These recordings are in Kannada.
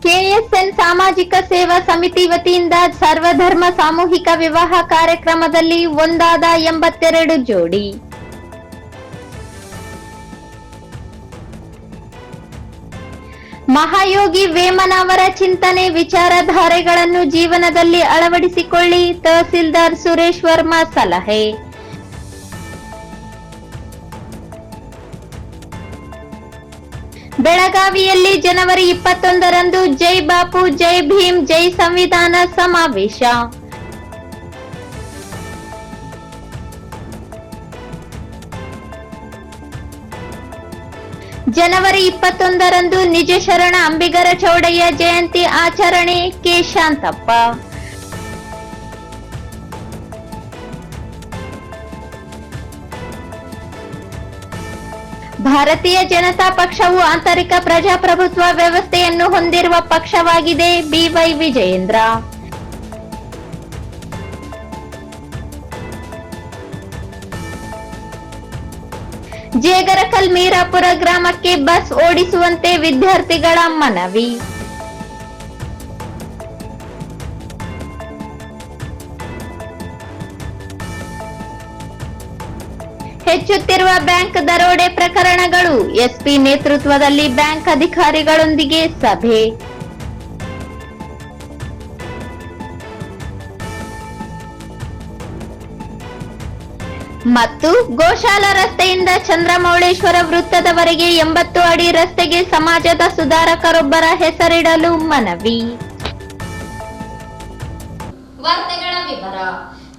ಕೆಎಸ್ಎನ್ ಸಾಮಾಜಿಕ ಸೇವಾ ಸಮಿತಿ ವತಿಯಿಂದ ಸರ್ವಧರ್ಮ ಸಾಮೂಹಿಕ ವಿವಾಹ ಕಾರ್ಯಕ್ರಮದಲ್ಲಿ ಒಂದಾದ 82 ಜೋಡಿ. ಮಹಾಯೋಗಿ ವೇಮನ ಅವರ ಚಿಂತನೆ ವಿಚಾರಧಾರೆಗಳನ್ನು ಜೀವನದಲ್ಲಿ ಅಳವಡಿಸಿಕೊಳ್ಳಿ, ತಹಸೀಲ್ದಾರ್ ಸುರೇಶ್ ವರ್ಮಾ ಸಲಹೆ. ಬೆಳಗಾವಿಯಲ್ಲಿ ಜನವರಿ 21ರಂದು ಜೈ ಬಾಪು ಜೈ ಭೀಮ್ ಜೈ ಸಂವಿಧಾನ ಸಮಾವೇಶ. ಜನವರಿ 21ರಂದು ನಿಜ ಶರಣ ಅಂಬಿಗರ ಚೌಡಯ್ಯ ಜಯಂತಿ ಆಚರಣೆ. ಕೆ ಶಾಂತಪ್ಪ. ಭಾರತೀಯ ಜನತಾ ಪಕ್ಷವು ಆಂತರಿಕ ಪ್ರಜಾಪ್ರಭುತ್ವ ವ್ಯವಸ್ಥೆಯನ್ನು ಹೊಂದಿರುವ ಪಕ್ಷವಾಗಿದೆ. ಬಿವೈ ವಿಜಯೇಂದ್ರ. ಜೇಗರಕಲ್ ಮೀರಾಪುರ ಗ್ರಾಮಕ್ಕೆ ಬಸ್ ಓಡಿಸುವಂತೆ ವಿದ್ಯಾರ್ಥಿಗಳ ಮನವಿ. ಹೆಚ್ಚುತ್ತಿರುವ ಬ್ಯಾಂಕ್ ದರೋಡೆ ಪ್ರಕರಣಗಳು. ಎಸ್ಪಿ ನೇತೃತ್ವದಲ್ಲಿ ಬ್ಯಾಂಕ್ ಅಧಿಕಾರಿಗಳೊಂದಿಗೆ ಸಭೆ. ಮತ್ತು ಗೋಶಾಲಾ ರಸ್ತೆಯಿಂದ ಚಂದ್ರಮೌಳೇಶ್ವರ ವೃತ್ತದವರೆಗೆ 80 ಅಡಿ ರಸ್ತೆಗೆ ಸಮಾಜದ ಸುಧಾರಕರೊಬ್ಬರ ಹೆಸರಿಡಲು ಮನವಿ. ವಾರ್ತೆಗಳ ವಿವರ.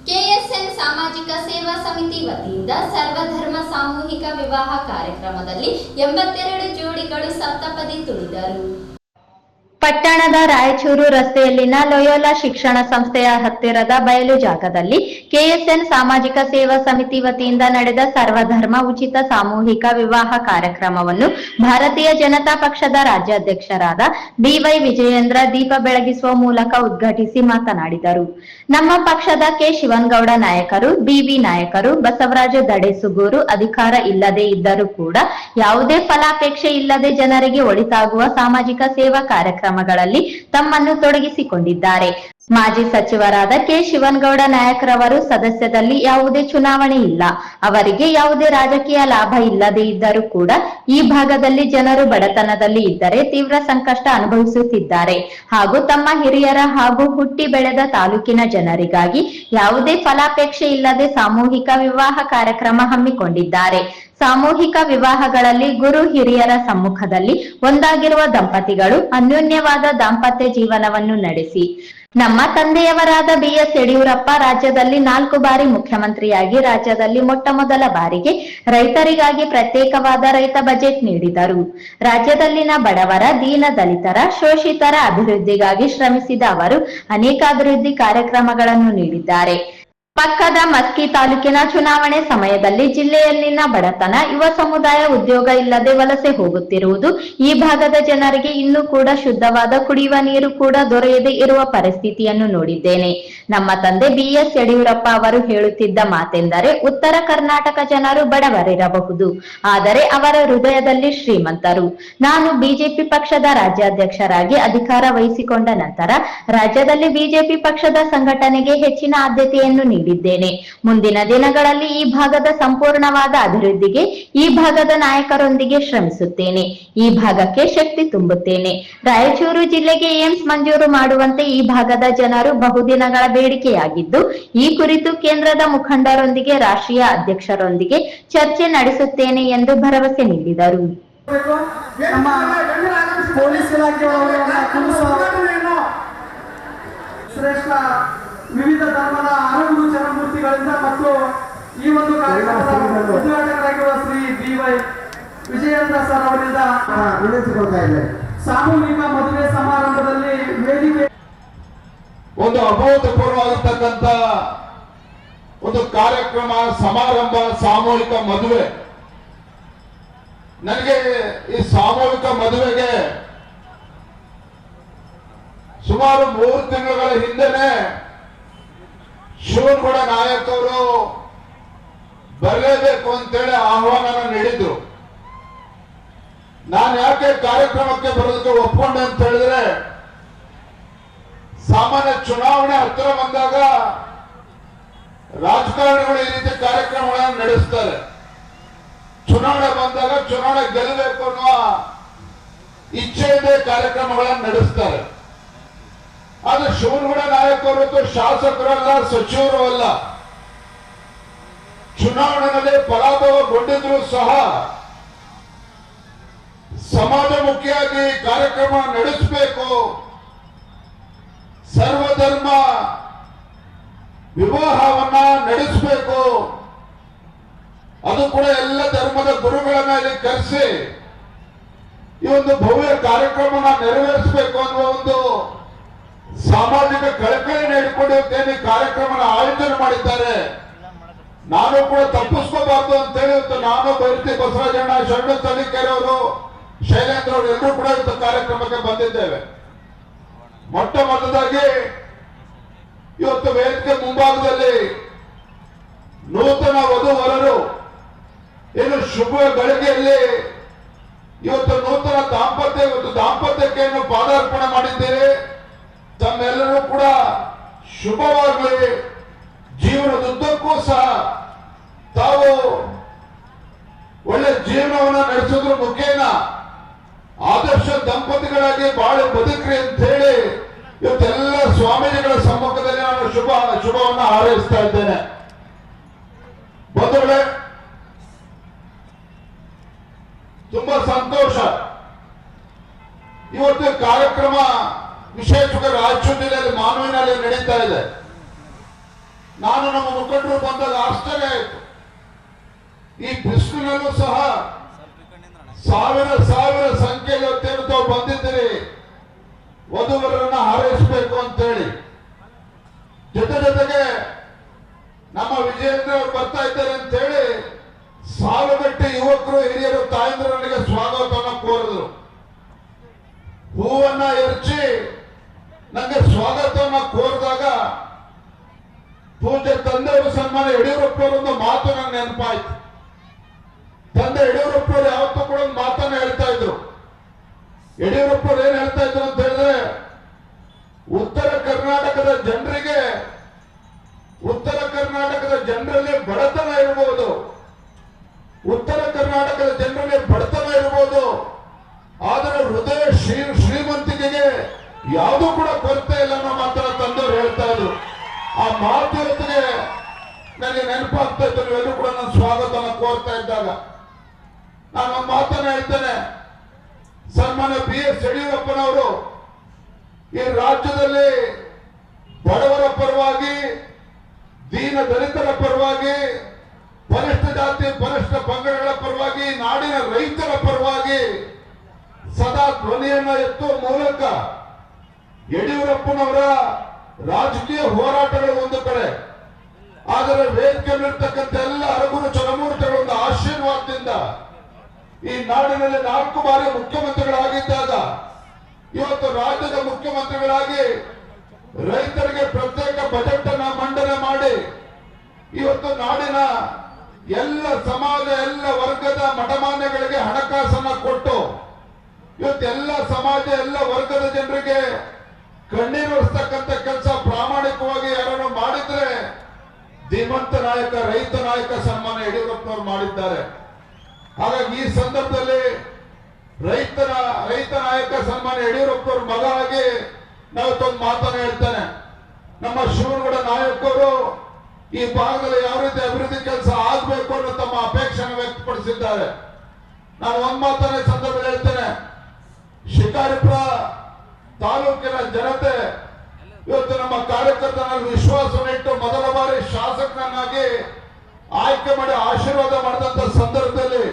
ಕೆಎಸ್ಎನ್ ಸಾಮಾಜಿಕ ಸೇವಾ ಸಮಿತಿ ವತಿಯಿಂದ ಸರ್ವಧರ್ಮ ಸಾಮೂಹಿಕ ವಿವಾಹ ಕಾರ್ಯಕ್ರಮದಲ್ಲಿ 82 ಜೋಡಿಗಳು ಸಪ್ತಪದಿ ತುಳಿದರು. ಪಟ್ಟಣದ ರಾಯಚೂರು ರಸ್ತೆಯಲ್ಲಿನ ಲೊಯೋಲಾ ಶಿಕ್ಷಣ ಸಂಸ್ಥೆಯ ಹತ್ತಿರದ ಬಯಲು ಜಾಗದಲ್ಲಿ ಕೆಎಸ್ಎನ್ ಸಾಮಾಜಿಕ ಸೇವಾ ಸಮಿತಿ ವತಿಯಿಂದ ನಡೆದ ಸರ್ವಧರ್ಮ ಉಚಿತ ಸಾಮೂಹಿಕ ವಿವಾಹ ಕಾರ್ಯಕ್ರಮವನ್ನು ಭಾರತೀಯ ಜನತಾ ಪಕ್ಷದ ರಾಜ್ಯಾಧ್ಯಕ್ಷರಾದ ಬಿವೈ ವಿಜಯೇಂದ್ರ ದೀಪ ಬೆಳಗಿಸುವ ಮೂಲಕ ಉದ್ಘಾಟಿಸಿ ಮಾತನಾಡಿದರು. ನಮ್ಮ ಪಕ್ಷದ ಕೆ ಶಿವನಗೌಡ ನಾಯಕರು, ಬಿವಿ ನಾಯಕರು, ಬಸವರಾಜ ದಡೇಸುಗೂರು ಅಧಿಕಾರ ಇಲ್ಲದೆ ಇದ್ದರೂ ಕೂಡ ಯಾವುದೇ ಫಲಾಪೇಕ್ಷೆ ಇಲ್ಲದೆ ಜನರಿಗೆ ಒಳಿತಾಗುವ ಸಾಮಾಜಿಕ ಸೇವಾ ಕಾರ್ಯಕ್ರಮಗಳಲ್ಲಿ ತಮ್ಮನ್ನು ತೊಡಗಿಸಿಕೊಂಡಿದ್ದಾರೆ. ಮಾಜಿ ಸಚಿವರಾದ ಕೆ ಶಿವನಗೌಡ ನಾಯಕರವರು ಸದಸ್ಯದಲ್ಲಿ ಯಾವುದೇ ಚುನಾವಣೆ ಇಲ್ಲ, ಅವರಿಗೆ ಯಾವುದೇ ರಾಜಕೀಯ ಲಾಭ ಇಲ್ಲದೆ ಇದ್ದರೂ ಕೂಡ ಈ ಭಾಗದಲ್ಲಿ ಜನರು ಬಡತನದಲ್ಲಿ ಇದ್ದರೆ ತೀವ್ರ ಸಂಕಷ್ಟ ಅನುಭವಿಸುತ್ತಿದ್ದಾರೆ ಹಾಗೂ ತಮ್ಮ ಹಿರಿಯರ ಹಾಗೂ ಹುಟ್ಟಿ ಬೆಳೆದ ತಾಲೂಕಿನ ಜನರಿಗಾಗಿ ಯಾವುದೇ ಫಲಾಪೇಕ್ಷೆ ಇಲ್ಲದೆ ಸಾಮೂಹಿಕ ವಿವಾಹ ಕಾರ್ಯಕ್ರಮ ಹಮ್ಮಿಕೊಂಡಿದ್ದಾರೆ. ಸಾಮೂಹಿಕ ವಿವಾಹಗಳಲ್ಲಿ ಗುರು ಹಿರಿಯರ ಸಮ್ಮುಖದಲ್ಲಿ ಒಂದಾಗಿರುವ ದಂಪತಿಗಳು ಅನ್ಯೋನ್ಯವಾದ ದಾಂಪತ್ಯ ಜೀವನವನ್ನು ನಡೆಸಿ ನಮ್ಮ ತಂದೆಯವರಾದ ಬಿಎಸ್ ಯಡಿಯೂರಪ್ಪ ರಾಜ್ಯದಲ್ಲಿ 4 ಬಾರಿ ಮುಖ್ಯಮಂತ್ರಿಯಾಗಿ ರಾಜ್ಯದಲ್ಲಿ ಮೊಟ್ಟಮೊದಲ ಬಾರಿಗೆ ರೈತರಿಗಾಗಿ ಪ್ರತ್ಯೇಕವಾದ ರೈತ ಬಜೆಟ್ ನೀಡಿದರು. ರಾಜ್ಯದಲ್ಲಿನ ಬಡವರ, ದೀನ ದಲಿತರ, ಶೋಷಿತರ ಅಭಿವೃದ್ಧಿಗಾಗಿ ಶ್ರಮಿಸಿದ ಅವರು ಅನೇಕ ಅಭಿವೃದ್ಧಿ ಕಾರ್ಯಕ್ರಮಗಳನ್ನು ನೀಡಿದ್ದಾರೆ. ಪಕ್ಕದ ಮಸ್ಕಿ ತಾಲೂಕಿನ ಚುನಾವಣೆ ಸಮಯದಲ್ಲಿ ಜಿಲ್ಲೆಯಲ್ಲಿನ ಬಡತನ, ಯುವ ಸಮುದಾಯ ಉದ್ಯೋಗ ಇಲ್ಲದೆ ವಲಸೆ ಹೋಗುತ್ತಿರುವುದು, ಈ ಭಾಗದ ಜನರಿಗೆ ಇನ್ನೂ ಕೂಡ ಶುದ್ಧವಾದ ಕುಡಿಯುವ ನೀರು ಕೂಡ ದೊರೆಯದೆ ಇರುವ ಪರಿಸ್ಥಿತಿಯನ್ನು ನೋಡಿದ್ದೇನೆ. ನಮ್ಮ ತಂದೆ ಬಿಎಸ್ ಯಡಿಯೂರಪ್ಪ ಅವರು ಹೇಳುತ್ತಿದ್ದ ಮಾತೆಂದರೆ, ಉತ್ತರ ಕರ್ನಾಟಕ ಜನರು ಬಡವರಿರಬಹುದು, ಆದರೆ ಅವರ ಹೃದಯದಲ್ಲಿ ಶ್ರೀಮಂತರು. ನಾನು ಬಿಜೆಪಿ ಪಕ್ಷದ ರಾಜ್ಯಾಧ್ಯಕ್ಷರಾಗಿ ಅಧಿಕಾರ ವಹಿಸಿಕೊಂಡ ನಂತರ ರಾಜ್ಯದಲ್ಲಿ ಬಿಜೆಪಿ ಪಕ್ಷದ ಸಂಘಟನೆಗೆ ಹೆಚ್ಚಿನ ಆದ್ಯತೆಯನ್ನು ನೀಡಿದ್ದೇನೆ. ಮುಂದಿನ ದಿನಗಳಲ್ಲಿ ಈ ಭಾಗದ ಸಂಪೂರ್ಣವಾದ ಅಭಿವೃದ್ಧಿಗೆ ಈ ಭಾಗದ ನಾಯಕರೊಂದಿಗೆ ಶ್ರಮಿಸುತ್ತೇನೆ. ಈ ಭಾಗಕ್ಕೆ ಶಕ್ತಿ ತುಂಬುತ್ತೇನೆ. ರಾಯಚೂರು ಜಿಲ್ಲೆಗೆ ಏಮ್ಸ್ ಮಂಜೂರು ಮಾಡುವಂತೆ ಈ ಭಾಗದ ಜನರು ಬಹುದಿನಗಳ ಬೇಡಿಕೆಯಾಗಿದ್ದು, ಈ ಕುರಿತು ಕೇಂದ್ರದ ಮುಖಂಡರೊಂದಿಗೆ, ರಾಷ್ಟ್ರೀಯ ಅಧ್ಯಕ್ಷರೊಂದಿಗೆ ಚರ್ಚೆ ನಡೆಸುತ್ತೇನೆ ಎಂದು ಭರವಸೆ ನೀಡಿದರು. ವಿವಿಧ ಧರ್ಮದ ಹಲವು ಜನಮೂರ್ತಿಗಳಿಂದ ಮತ್ತು ಈ ಒಂದು ಕಾರ್ಯಕ್ರಮದ ಉದ್ಘಾಟಕರಾಗಿರುವ ಶ್ರೀ ಬಿವೈ ವಿಜಯೇಂದ್ರ ಸರ್ ಅವರಿಂದ ವಿನಂತಿಕೊಳ್ತಾ ಇದ್ದಾರೆ. ಸಾಮೂಹಿಕ ಮದುವೆ ಸಮಾರಂಭದಲ್ಲಿ ವೇದಿಕೆ ಒಂದು ಅಭೂತಪೂರ್ವವಾಗಿರ್ತಕ್ಕಂಥ ಒಂದು ಕಾರ್ಯಕ್ರಮ, ಸಮಾರಂಭ, ಸಾಮೂಹಿಕ ಮದುವೆ. ನನಗೆ ಈ ಸಾಮೂಹಿಕ ಮದುವೆಗೆ ಸುಮಾರು 3 ತಿಂಗಳ ಹಿಂದೆನೆ ಶಿವನಗೌಡ ನಾಯಕರು ಬರಲೇಬೇಕು ಅಂತೇಳಿ ಆಹ್ವಾನ ನೀಡಿದ್ರು. ನಾನು ಯಾಕೆ ಕಾರ್ಯಕ್ರಮಕ್ಕೆ ಬರೋದಕ್ಕೆ ಒಪ್ಕೊಂಡೆ ಅಂತ ಹೇಳಿದ್ರೆ, ಸಾಮಾನ್ಯ ಚುನಾವಣೆ ಹತ್ತಿರ ಬಂದಾಗ ರಾಜಕಾರಣಿಗಳು ಈ ರೀತಿ ಕಾರ್ಯಕ್ರಮಗಳನ್ನು ನಡೆಸ್ತಾರೆ. ಚುನಾವಣೆ ಬಂದಾಗ ಚುನಾವಣೆ ಗೆಲ್ಲಬೇಕು ಅನ್ನುವ ಇಚ್ಛೆಯಿಂದ ಕಾರ್ಯಕ್ರಮಗಳನ್ನು ನಡೆಸ್ತಾರೆ. ಆದ್ರೆ ಶಿವನಗೌಡ ನಾಯಕರು ಶಾಸಕರಲ್ಲ, ಸಚಿವರು ಅಲ್ಲ. ಚುನಾವಣೆಯಲ್ಲಿ ಪರಾಭವಗೊಂಡಿದ್ರು ಸಹ ಸಮಾಜಮುಖಿಯಾಗಿ ಕಾರ್ಯಕ್ರಮ ನಡೆಸಬೇಕು, ಸರ್ವಧರ್ಮ ವಿವಾಹವನ್ನ ನಡೆಸಬೇಕು, ಅದು ಕೂಡ ಎಲ್ಲ ಧರ್ಮದ ಗುರುಗಳನ್ನ ಇಲ್ಲಿ ಕರೆಸಿ ಈ ಒಂದು ಭವ್ಯ ಕಾರ್ಯಕ್ರಮನ ನೆರವೇರಿಸಬೇಕು ಅನ್ನುವ ಒಂದು ಸಾಮಾಜಿಕ ಕಳಕಳಿಯನ್ನು ಇಟ್ಕೊಂಡು ಕಾರ್ಯಕ್ರಮನ ಆಯೋಜನೆ ಮಾಡಿದ್ದಾರೆ. ನಾನು ಕೂಡ ತಪ್ಪಿಸ್ಕೋಬಾರ್ದು ಅಂತ ಹೇಳಿ ನಾನು ಬೈರತಿ ಬಸವರಾಜಣ್ಣ, ಶರಣ ತನಿಖೇರಿ ಅವರು, ಶೈಲೇಂದ್ರ ಅವರು ಎಲ್ಲರೂ ಕೂಡ ಇವತ್ತು ಕಾರ್ಯಕ್ರಮಕ್ಕೆ ಬಂದಿದ್ದೇವೆ. ಮೊಟ್ಟ ಮೊದಲಾಗಿ ಇವತ್ತು ವೇದಿಕೆ ಮುಂಭಾಗದಲ್ಲಿ ನೂತನ ವಧುವರರು ಏನು ಶುಭ ಗಳಿಗೆಯಲ್ಲಿ ಇವತ್ತು ನೂತನ ದಾಂಪತ್ಯಕ್ಕೆ ಪಾದಾರ್ಪಣೆ ಮಾಡಿದ್ದೀರಿ. ತಮ್ಮೆಲ್ಲರೂ ಕೂಡ ಶುಭವಾಗಲಿ, ಜೀವನದುದ್ದಕ್ಕೂ ಸಹ ತಾವು ಒಳ್ಳೆ ಜೀವನವನ್ನು ನಡೆಸೋದ್ರ ಮುಖೇನ ಆದರ್ಶ ದಂಪತಿಗಳಾಗಿ ಬಾಳೆ ಬದುಕ್ರಿ ಅಂತ ಹೇಳಿ ಇವತ್ತೆಲ್ಲ ಸ್ವಾಮೀಜಿಗಳ ಸಮ್ಮುಖದಲ್ಲಿ ನಾನು ಶುಭವನ್ನು ಹಾರೈಸ್ತಾ ಇದ್ದೇನೆ. ಬಂಧುಗಳೇ, ತುಂಬಾ ಸಂತೋಷ. ಇವತ್ತು ಕಾರ್ಯಕ್ರಮ ವಿಶೇಷವಾಗಿ ರಾಯಚೂರು ಜಿಲ್ಲೆಯಲ್ಲಿ ಮಾನವಿನಲ್ಲಿ ನಡೀತಾ ಇದೆ. ನಾನು ನಮ್ಮ ಮುಖಂಡರು ಬಂದಾಗ ಆಶ್ಚರ್ಯ ಆಯಿತು. ಈ ಬಿಸಿಲಿನಲ್ಲೂ ಸಹ ಸಾವಿರ ಸಂಖ್ಯೆಯಲ್ಲಿ ಇವತ್ತೇನು ತಾವು ಬಂದಿದ್ದೀರಿ ವಧುವರನ್ನ ಹಾರೈಸಬೇಕು ಅಂತ ಹೇಳಿ. ಜೊತೆಗೆ ನಮ್ಮ ವಿಜಯೇಂದ್ರ ಅವರು ಬರ್ತಾ ಇದ್ದಾರೆ ಅಂತ ಹೇಳಿ ಸಾಲುಗಟ್ಟಿ ಯುವಕರು, ಹಿರಿಯರು, ತಾಯಂದಿರನಿಗೆ ಸ್ವಾಗತವನ್ನು ಕೋರಿದ್ರು. ಹೂವನ್ನ ಎರಚಿ ನನಗೆ ಸ್ವಾಗತವನ್ನ ಕೋರಿದಾಗ ಪೂಜ್ಯ ತಂದೆಯವರು ಸನ್ಮಾನ್ಯ ಯಡಿಯೂರಪ್ಪನವರೊಂದು ಮಾತು ನಂಗೆ ನೆನಪಾಯ್ತು. ತಂದೆ ಯಡಿಯೂರಪ್ಪನವರು ಯಾವತ್ತೂ ಕೂಡ ಒಂದು ಮಾತನ್ನ ಹೇಳ್ತಾ ಇದ್ರು. ಯಡಿಯೂರಪ್ಪರು ಏನ್ ಹೇಳ್ತಾ ಇದ್ರು ಅಂತ ಹೇಳಿದ್ರೆ, ಉತ್ತರ ಕರ್ನಾಟಕದ ಜನರಲ್ಲಿ ಬಡತನ ಇರಬಹುದು, ಉತ್ತರ ಕರ್ನಾಟಕದ ಜನರಲ್ಲಿ ಬಡತನ ಇರಬಹುದು, ಆದರೆ ಹೃದಯ ಶ್ರೀಮಂತಿಕೆಗೆ ಯಾವುದೂ ಕೂಡ ಕೊರತೆ ಇಲ್ಲ ಅನ್ನೋ ಮಾತನ್ನ ತಂದವರು ಹೇಳ್ತಾ ಇದ್ರು. ಆ ಮಾತು ಇವತ್ತಿಗೆ ನನಗೆ ನೆನಪಾಗ್ತಾ ಇತ್ತು. ನೀವೆಲ್ಲರೂ ಕೂಡ ನನ್ನ ಸ್ವಾಗತನ ಕೋರ್ತಾ ಇದ್ದಾಗ ನಾನು ಒಂದು ಮಾತನ್ನ ಹೇಳ್ತೇನೆ. ಸನ್ಮಾನ್ಯ BS ಯಡಿಯೂರಪ್ಪನವರು ಈ ರಾಜ್ಯದಲ್ಲಿ ಬಡವರ ಪರವಾಗಿ, ದೀನ ದಲಿತರ ಪರವಾಗಿ, ಪರಿಷ್ಠ ಜಾತಿ ಪರಿಷ್ಠ ಪಂಗಡಗಳ ಪರವಾಗಿ, ನಾಡಿನ ರೈತರ ಪರವಾಗಿ ಸದಾ ಧ್ವನಿಯನ್ನ ಎತ್ತುವ ಮೂಲಕ ಯಡಿಯೂರಪ್ಪನವರ ರಾಜಕೀಯ ಹೋರಾಟಗಳು ಒಂದು ಕಡೆ, ಆದರೆ ವೇದಿಕೆಯಲ್ಲಿರ್ತಕ್ಕಂಥ ಎಲ್ಲ ಅರಗುರು ಚರಮೂರ್ತಿಗಳ ಒಂದು ಆಶೀರ್ವಾದದಿಂದ ಈ ನಾಡಿನಲ್ಲಿ 4 ಬಾರಿ ಮುಖ್ಯಮಂತ್ರಿಗಳಾಗಿದ್ದಾಗ ಇವತ್ತು ರಾಜ್ಯದ ಮುಖ್ಯಮಂತ್ರಿಗಳಾಗಿ ರೈತರಿಗೆ ಪ್ರತ್ಯೇಕ ಬಜೆಟ್ ಅನ್ನ ಮಂಡನೆ ಮಾಡಿ ಇವತ್ತು ನಾಡಿನ ಎಲ್ಲ ಸಮಾಜ, ಎಲ್ಲ ವರ್ಗದ ಮಠಮಾನ್ಯಗಳಿಗೆ ಹಣಕಾಸನ್ನ ಕೊಟ್ಟು ಇವತ್ತು ಎಲ್ಲ ಸಮಾಜ, ಎಲ್ಲ ವರ್ಗದ ಜನರಿಗೆ ಕಣ್ಣೀರಿಸ್ತಕ್ಕಂಥ ಕೆಲಸ ಪ್ರಾಮಾಣಿಕವಾಗಿ ಯಾರನ್ನು ಮಾಡಿದ್ರೆ ಧೀಮಂತ ನಾಯಕ, ರೈತ ನಾಯಕ ಸನ್ಮಾನ್ಯ ಯಡಿಯೂರಪ್ಪನವರು ಮಾಡಿದ್ದಾರೆ. ಹಾಗಾಗಿ ಈ ಸಂದರ್ಭದಲ್ಲಿ ರೈತ ನಾಯಕ ಸನ್ಮಾನ್ಯ ಯಡಿಯೂರಪ್ಪನವ್ರ ಮಗ ಆಗಿ ನಾವತ್ತೊಂದು ಮಾತನ್ನ ಹೇಳ್ತೇನೆ. ನಮ್ಮ ಶಿವನಗೌಡ ನಾಯಕರು ಈ ಭಾಗದಲ್ಲಿ ಯಾವ ರೀತಿ ಅಭಿವೃದ್ಧಿ ಕೆಲಸ ಆಗ್ಬೇಕು ಅನ್ನೋ ತಮ್ಮ ಅಪೇಕ್ಷೆಯನ್ನು ವ್ಯಕ್ತಪಡಿಸಿದ್ದಾರೆ. ನಾನು ಒಂದ್ ಮಾತನ್ನ ಈ ಸಂದರ್ಭದಲ್ಲಿ ಹೇಳ್ತೇನೆ. ಶಿಕಾರಿಪುರ ತಾಲೂಕಿನ ಜನತೆ ಇವತ್ತು ನಮ್ಮ ಕಾರ್ಯಕರ್ತನಲ್ಲಿ ವಿಶ್ವಾಸವನ್ನಿಟ್ಟು ಮೊದಲ ಬಾರಿ ಶಾಸಕನನ್ನಾಗಿ ಆಯ್ಕೆ ಮಾಡಿ ಆಶೀರ್ವಾದ ಮಾಡಿದಂತ ಸಂದರ್ಭದಲ್ಲಿ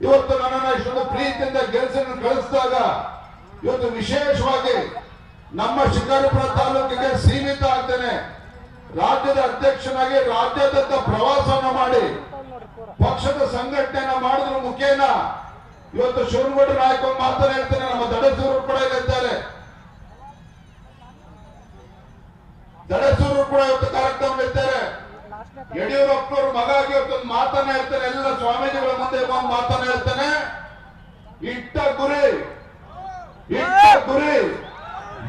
ಇವತ್ತು ನನ್ನನ್ನು ಇಷ್ಟೊಂದು ಪ್ರೀತಿಯಿಂದ ಕಳಿಸಿದಾಗ ಇವತ್ತು ವಿಶೇಷವಾಗಿ ನಮ್ಮ ಶಿಕಾರಿಪುರ ತಾಲೂಕಿಗೆ ಸೀಮಿತ ಆಗ್ತೇನೆ. ರಾಜ್ಯದ ಅಧ್ಯಕ್ಷನಾಗಿ ರಾಜ್ಯಾದ್ಯಂತ ಪ್ರವಾಸವನ್ನು ಮಾಡಿ ಪಕ್ಷದ ಸಂಘಟನೆಯನ್ನ ಮಾಡೋದ್ರ ಮುಖೇನ ಇವತ್ತು ಶಿವನಗೌಡ ನಾಯಕ ಮಾತನ್ನ ಹೇಳ್ತೇನೆ. ನಮ್ಮ ದಡಸೂರು ಕೂಡ ಇಲ್ಲಿದ್ದಾರೆ. ದಡಸೂರು ಕೂಡ ಇವತ್ತು ಕಾರ್ಯಕ್ರಮ ಇದ್ದಾರೆ. ಯಡಿಯೂರಪ್ಪನವ್ರ ಮಗ ಆಗಿ ಇವತ್ತೊಂದು ಮಾತನ್ನ ಹೇಳ್ತೇನೆ. ಎಲ್ಲ ಸ್ವಾಮೀಜಿಗಳ ಮುಂದೆ ಒಂದು ಮಾತನ್ನ ಹೇಳ್ತೇನೆ. ಇಟ್ಟ ಗುರಿ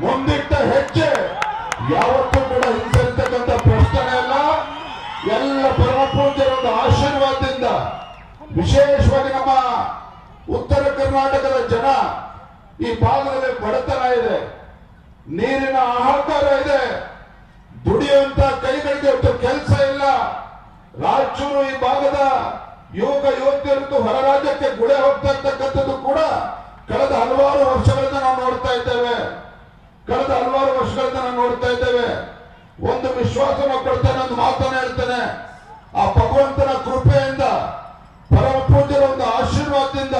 ಮುಂದಿಟ್ಟ ಹೆಜ್ಜೆ ಯಾವತ್ತೂ ಕೂಡ ಹಿಂಸರಿತಕ್ಕಂಥ ಪ್ರಶ್ನೆ ಅಲ್ಲ. ಎಲ್ಲ ಪರಮ ಪೂಜ್ಯರ ಒಂದು ಆಶೀರ್ವಾದದಿಂದ ವಿಶೇಷವಾಗಿ ನಮ್ಮ ಉತ್ತರ ಕರ್ನಾಟಕದ ಜನ ಈ ಭಾಗದಲ್ಲಿ ಬಡತನ ಇದೆ, ನೀರಿನ ಹಾಹಾಕಾರ ಇದೆ, ದುಡಿಯುವಂತ ಕೈಗಳಿಗೆ ಕೆಲಸ ಇಲ್ಲ. ರಾಯಚೂರು ಈ ಭಾಗದ ಯುವಕ ಯುವತಿಯರು ಹೊರ ರಾಜ್ಯಕ್ಕೆ ಗುಳೆ ಹೋಗ್ತಾ ಇರ್ತಕ್ಕಂಥದ್ದು ಕೂಡ ಕಳೆದ ಹಲವಾರು ವರ್ಷಗಳಿಂದ ನಾವು ನೋಡ್ತಾ ಇದ್ದೇವೆ. ಒಂದು ವಿಶ್ವಾಸನ ಕೊಡ್ತೇನೆ, ಒಂದು ಮಾತನ್ನ ಹೇಳ್ತೇನೆ. ಆ ಭಗವಂತನ ಕೃಪೆಯಿಂದ, ಪರಮ ಪೂಜ್ಯರ ಒಂದು ಆಶೀರ್ವಾದದಿಂದ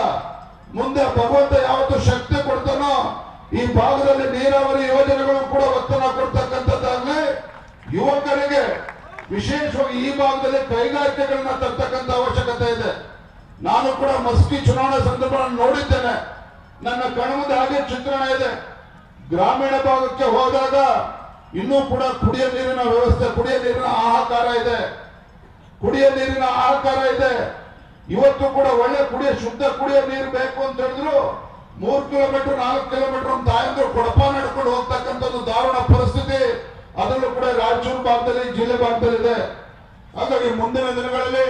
ಮುಂದೆ ಭಗವಂತ ಯಾವತ್ತು ಶಕ್ತಿ ಕೊಡ್ತಾನೋ ಈ ಭಾಗದಲ್ಲಿ ನೀರಾವರಿ ಯೋಜನೆಗಳು ಕೂಡ ಒತ್ತನ್ನು ಕೊಡ್ತಕ್ಕಂಥದ್ದಾಗ್ಲಿ, ಯುವಕರಿಗೆ ವಿಶೇಷವಾಗಿ ಈ ಭಾಗದಲ್ಲಿ ಕೈಗಾರಿಕೆಗಳನ್ನ ತರ್ತಕ್ಕಂಥ ಅವಶ್ಯಕತೆ ಇದೆ. ನಾನು ಕೂಡ ಮಸ್ಕಿ ಚುನಾವಣೆ ಸಂದರ್ಭಗಳನ್ನು ನೋಡಿದ್ದೇನೆ, ನನ್ನ ಕಣ್ಮುಂದೆ ಹಾಗೆ ಚಿತ್ರಣ ಇದೆ. ಗ್ರಾಮೀಣ ಭಾಗಕ್ಕೆ ಹೋದಾಗ ಇನ್ನೂ ಕೂಡ ಕುಡಿಯ ನೀರಿನ ವ್ಯವಸ್ಥೆ, ಕುಡಿಯ ನೀರಿನ ಹಾಹಾಕಾರ ಇದೆ. ಇವತ್ತು ಕೂಡ ಒಳ್ಳೆ ಶುದ್ಧ ಕುಡಿಯ ನೀರು ಬೇಕು ಅಂತ ಹೇಳಿದ್ರು 3 ಕಿಲೋಮೀಟರ್ 4 ಕಿಲೋಮೀಟರ್ ತಾಯಂದ್ರು ಕೊಡಪ ನಡ್ಕೊಂಡು ಹೋಗ್ತಕ್ಕಂಥದ್ದು ದಾರುಣ ಪರಿಸ್ಥಿತಿ ಅದರಲ್ಲೂ ಕೂಡ ರಾಯಚೂರು ಭಾಗದಲ್ಲಿ, ಜಿಲ್ಲೆ ಭಾಗದಲ್ಲಿ ಇದೆ. ಹಾಗಾಗಿ ಮುಂದಿನ ದಿನಗಳಲ್ಲಿ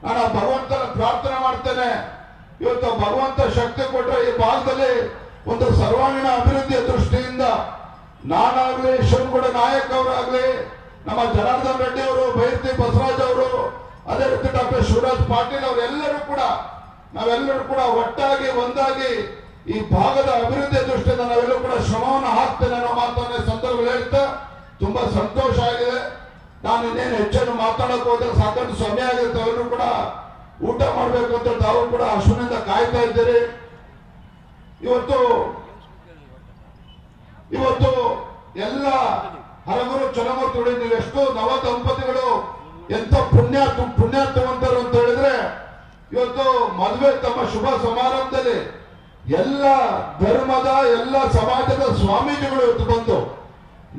ನಾನು ಭಗವಂತನ ಪ್ರಾರ್ಥನೆ ಮಾಡ್ತೇನೆ. ಇವತ್ತು ಭಗವಂತ ಶಕ್ತಿ ಕೊಟ್ಟರೆ ಈ ಭಾಗದಲ್ಲಿ ಒಂದು ಸರ್ವಾಂಗೀಣ ಅಭಿವೃದ್ಧಿಯ ದೃಷ್ಟಿಯಿಂದ ನಾನಾಗ್ಲಿ, ಶಿವನಗೌಡ ನಾಯಕ್ ಅವರಾಗ್ಲಿ, ನಮ್ಮ ಜನಾರ್ದನ್ ರೆಡ್ಡಿ ಅವರು, ಬೈರ್ತಿ ಬಸವರಾಜ್ ಅವರು, ಅದೇ ರೀತಿ ಡಾಕ್ಟರ್ ಶಿವರಾಜ್ ಪಾಟೀಲ್ ನಾವೆಲ್ಲರೂ ಕೂಡ ಒಟ್ಟಾಗಿ ಒಂದಾಗಿ ಈ ಭಾಗದ ಅಭಿವೃದ್ಧಿಯ ದೃಷ್ಟಿಯಿಂದ ನಾವೆಲ್ಲರೂ ಕೂಡ ಶ್ರಮವನ್ನು ಹಾಕ್ತೇನೆ ಅನ್ನೋ ಮಾತನ್ನ ಸಂದರ್ಭದಲ್ಲಿ ಹೇಳ್ತಾ ತುಂಬಾ ಸಂತೋಷ ಆಗಿದೆ. ನಾನು ಇನ್ನೇನು ಹೆಚ್ಚನ್ನು ಮಾತಾಡಕ್ ಹೋದ್ರೆ ಸಾಕಷ್ಟು ಸಮಯ ಆಗಿರುತ್ತೆ. ಎಲ್ಲರೂ ಕೂಡ ಊಟ ಮಾಡ್ಬೇಕು ಅಂತ ತಾವು ಕೂಡ ಹಸುವಿನಿಂದ ಕಾಯ್ತಾ ಇದ್ದೀರಿ. ಇವತ್ತು ಎಲ್ಲ ಹರಗುರು ಚಲಮೂರ್ತಿಗಳು, ನೀವೆಷ್ಟು ನವ ದಂಪತಿಗಳು ಎಂತ ಪುಣ್ಯಾರ್ಥವಂತರು ಅಂತ ಹೇಳಿದ್ರೆ, ಇವತ್ತು ಮದುವೆ ತಮ್ಮ ಶುಭ ಸಮಾರಂಭದಲ್ಲಿ ಎಲ್ಲ ಧರ್ಮದ, ಎಲ್ಲ ಸಮಾಜದ ಸ್ವಾಮೀಜಿಗಳು ಇವತ್ತು ಬಂದು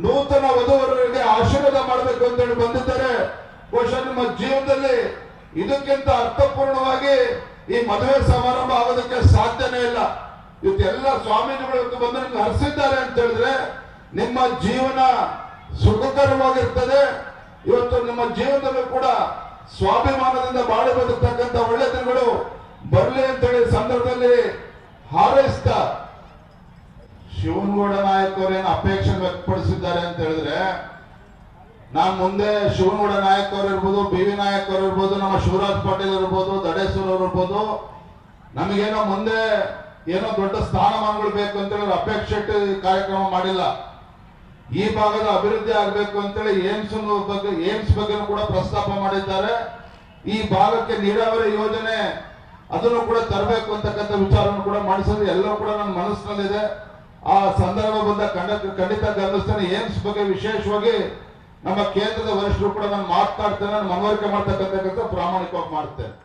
ನೂತನ ವಧುವರರಿಗೆ ಆಶೀರ್ವಾದ ಮಾಡಬೇಕು ಅಂತ ಹೇಳಿ ಬಂದಿದ್ದಾರೆ. ಬಹುಶಃ ನಿಮ್ಮ ಜೀವನದಲ್ಲಿ ಇದಕ್ಕಿಂತ ಅರ್ಥಪೂರ್ಣವಾಗಿ ಈ ಮದುವೆ ಸಮಾರಂಭ ಆಗೋದಕ್ಕೆ ಸಾಧ್ಯನೇ ಇಲ್ಲ. ಇವತ್ತು ಎಲ್ಲ ಸ್ವಾಮೀಜಿಗಳು ಇವತ್ತು ಬಂದು ನಿಮ್ಗೆ ಹರಿಸಿದ್ದಾರೆ ಅಂತ ಹೇಳಿದ್ರೆ ನಿಮ್ಮ ಜೀವನ ಸುಖಕರವಾಗಿರ್ತದೆ. ಇವತ್ತು ನಿಮ್ಮ ಜೀವನದಲ್ಲೂ ಕೂಡ ಸ್ವಾಭಿಮಾನದಿಂದ ಬಾಳಿ ಬದುಕ್ತಕ್ಕಂಥ ಒಳ್ಳೆ ದಿನಗಳು ಬರಲಿ ಅಂತ ಹೇಳಿ ಸಂದರ್ಭದಲ್ಲಿ ಹಾರೈಸ್ತಾ, ಶಿವನಗೌಡ ನಾಯಕ್ ಅವರೇನು ಅಪೇಕ್ಷೆ ವ್ಯಕ್ತಪಡಿಸಿದ್ದಾರೆ ಅಂತ ಹೇಳಿದ್ರೆ, ನಾನ್ ಮುಂದೆ ಶಿವನಗೌಡ ನಾಯಕ್ ಅವರು ಇರ್ಬೋದು, BV ನಾಯಕ್ ಅವರು ಇರ್ಬೋದು, ನಮ್ಮ ಶಿವರಾಜ್ ಪಾಟೀಲ್ ಇರ್ಬೋದು, ದಡೇಶ್ವರ್ ಅವರು ಇರ್ಬೋದು, ನಮಗೇನೋ ಮುಂದೆ ಏನೋ ದೊಡ್ಡ ಸ್ಥಾನಮಾನಗಳು ಬೇಕು ಅಂತೇಳಿ ಅಪೇಕ್ಷೆ ಇಟ್ಟು ಕಾರ್ಯಕ್ರಮ ಮಾಡಿಲ್ಲ. ಈ ಭಾಗದ ಅಭಿವೃದ್ಧಿ ಆಗಬೇಕು ಅಂತೇಳಿ ಏಮ್ಸ್ ಬಗ್ಗೆ ಕೂಡ ಪ್ರಸ್ತಾಪ ಮಾಡಿದ್ದಾರೆ. ಈ ಭಾಗಕ್ಕೆ ನೀರಾವರಿ ಯೋಜನೆ ಅದನ್ನು ಕೂಡ ತರಬೇಕು ಅಂತಕ್ಕಂಥ ವಿಚಾರವನ್ನು ಕೂಡ ಮಾಡಿಸೋದು ಎಲ್ಲವೂ ಕೂಡ ನನ್ನ ಮನಸ್ಸಿನಲ್ಲಿದೆ. ಆ ಸಂದರ್ಭ ಬಂದ ಖಂಡಿತ ಗಮನಿಸ್ತೇನೆ. ಏಮ್ಸ್ ಬಗ್ಗೆ ವಿಶೇಷವಾಗಿ ನಮ್ಮ ಕೇಂದ್ರದ ವರಿಷ್ಠರು ಕೂಡ ನಾನು ಮಾತನಾಡ್ತೇನೆ, ನಾನು ಮನವರಿಕೆ ಮಾಡ್ತಕ್ಕಂಥ ಪ್ರಾಮಾಣಿಕವಾಗಿ ಮಾಡ್ತೇನೆ.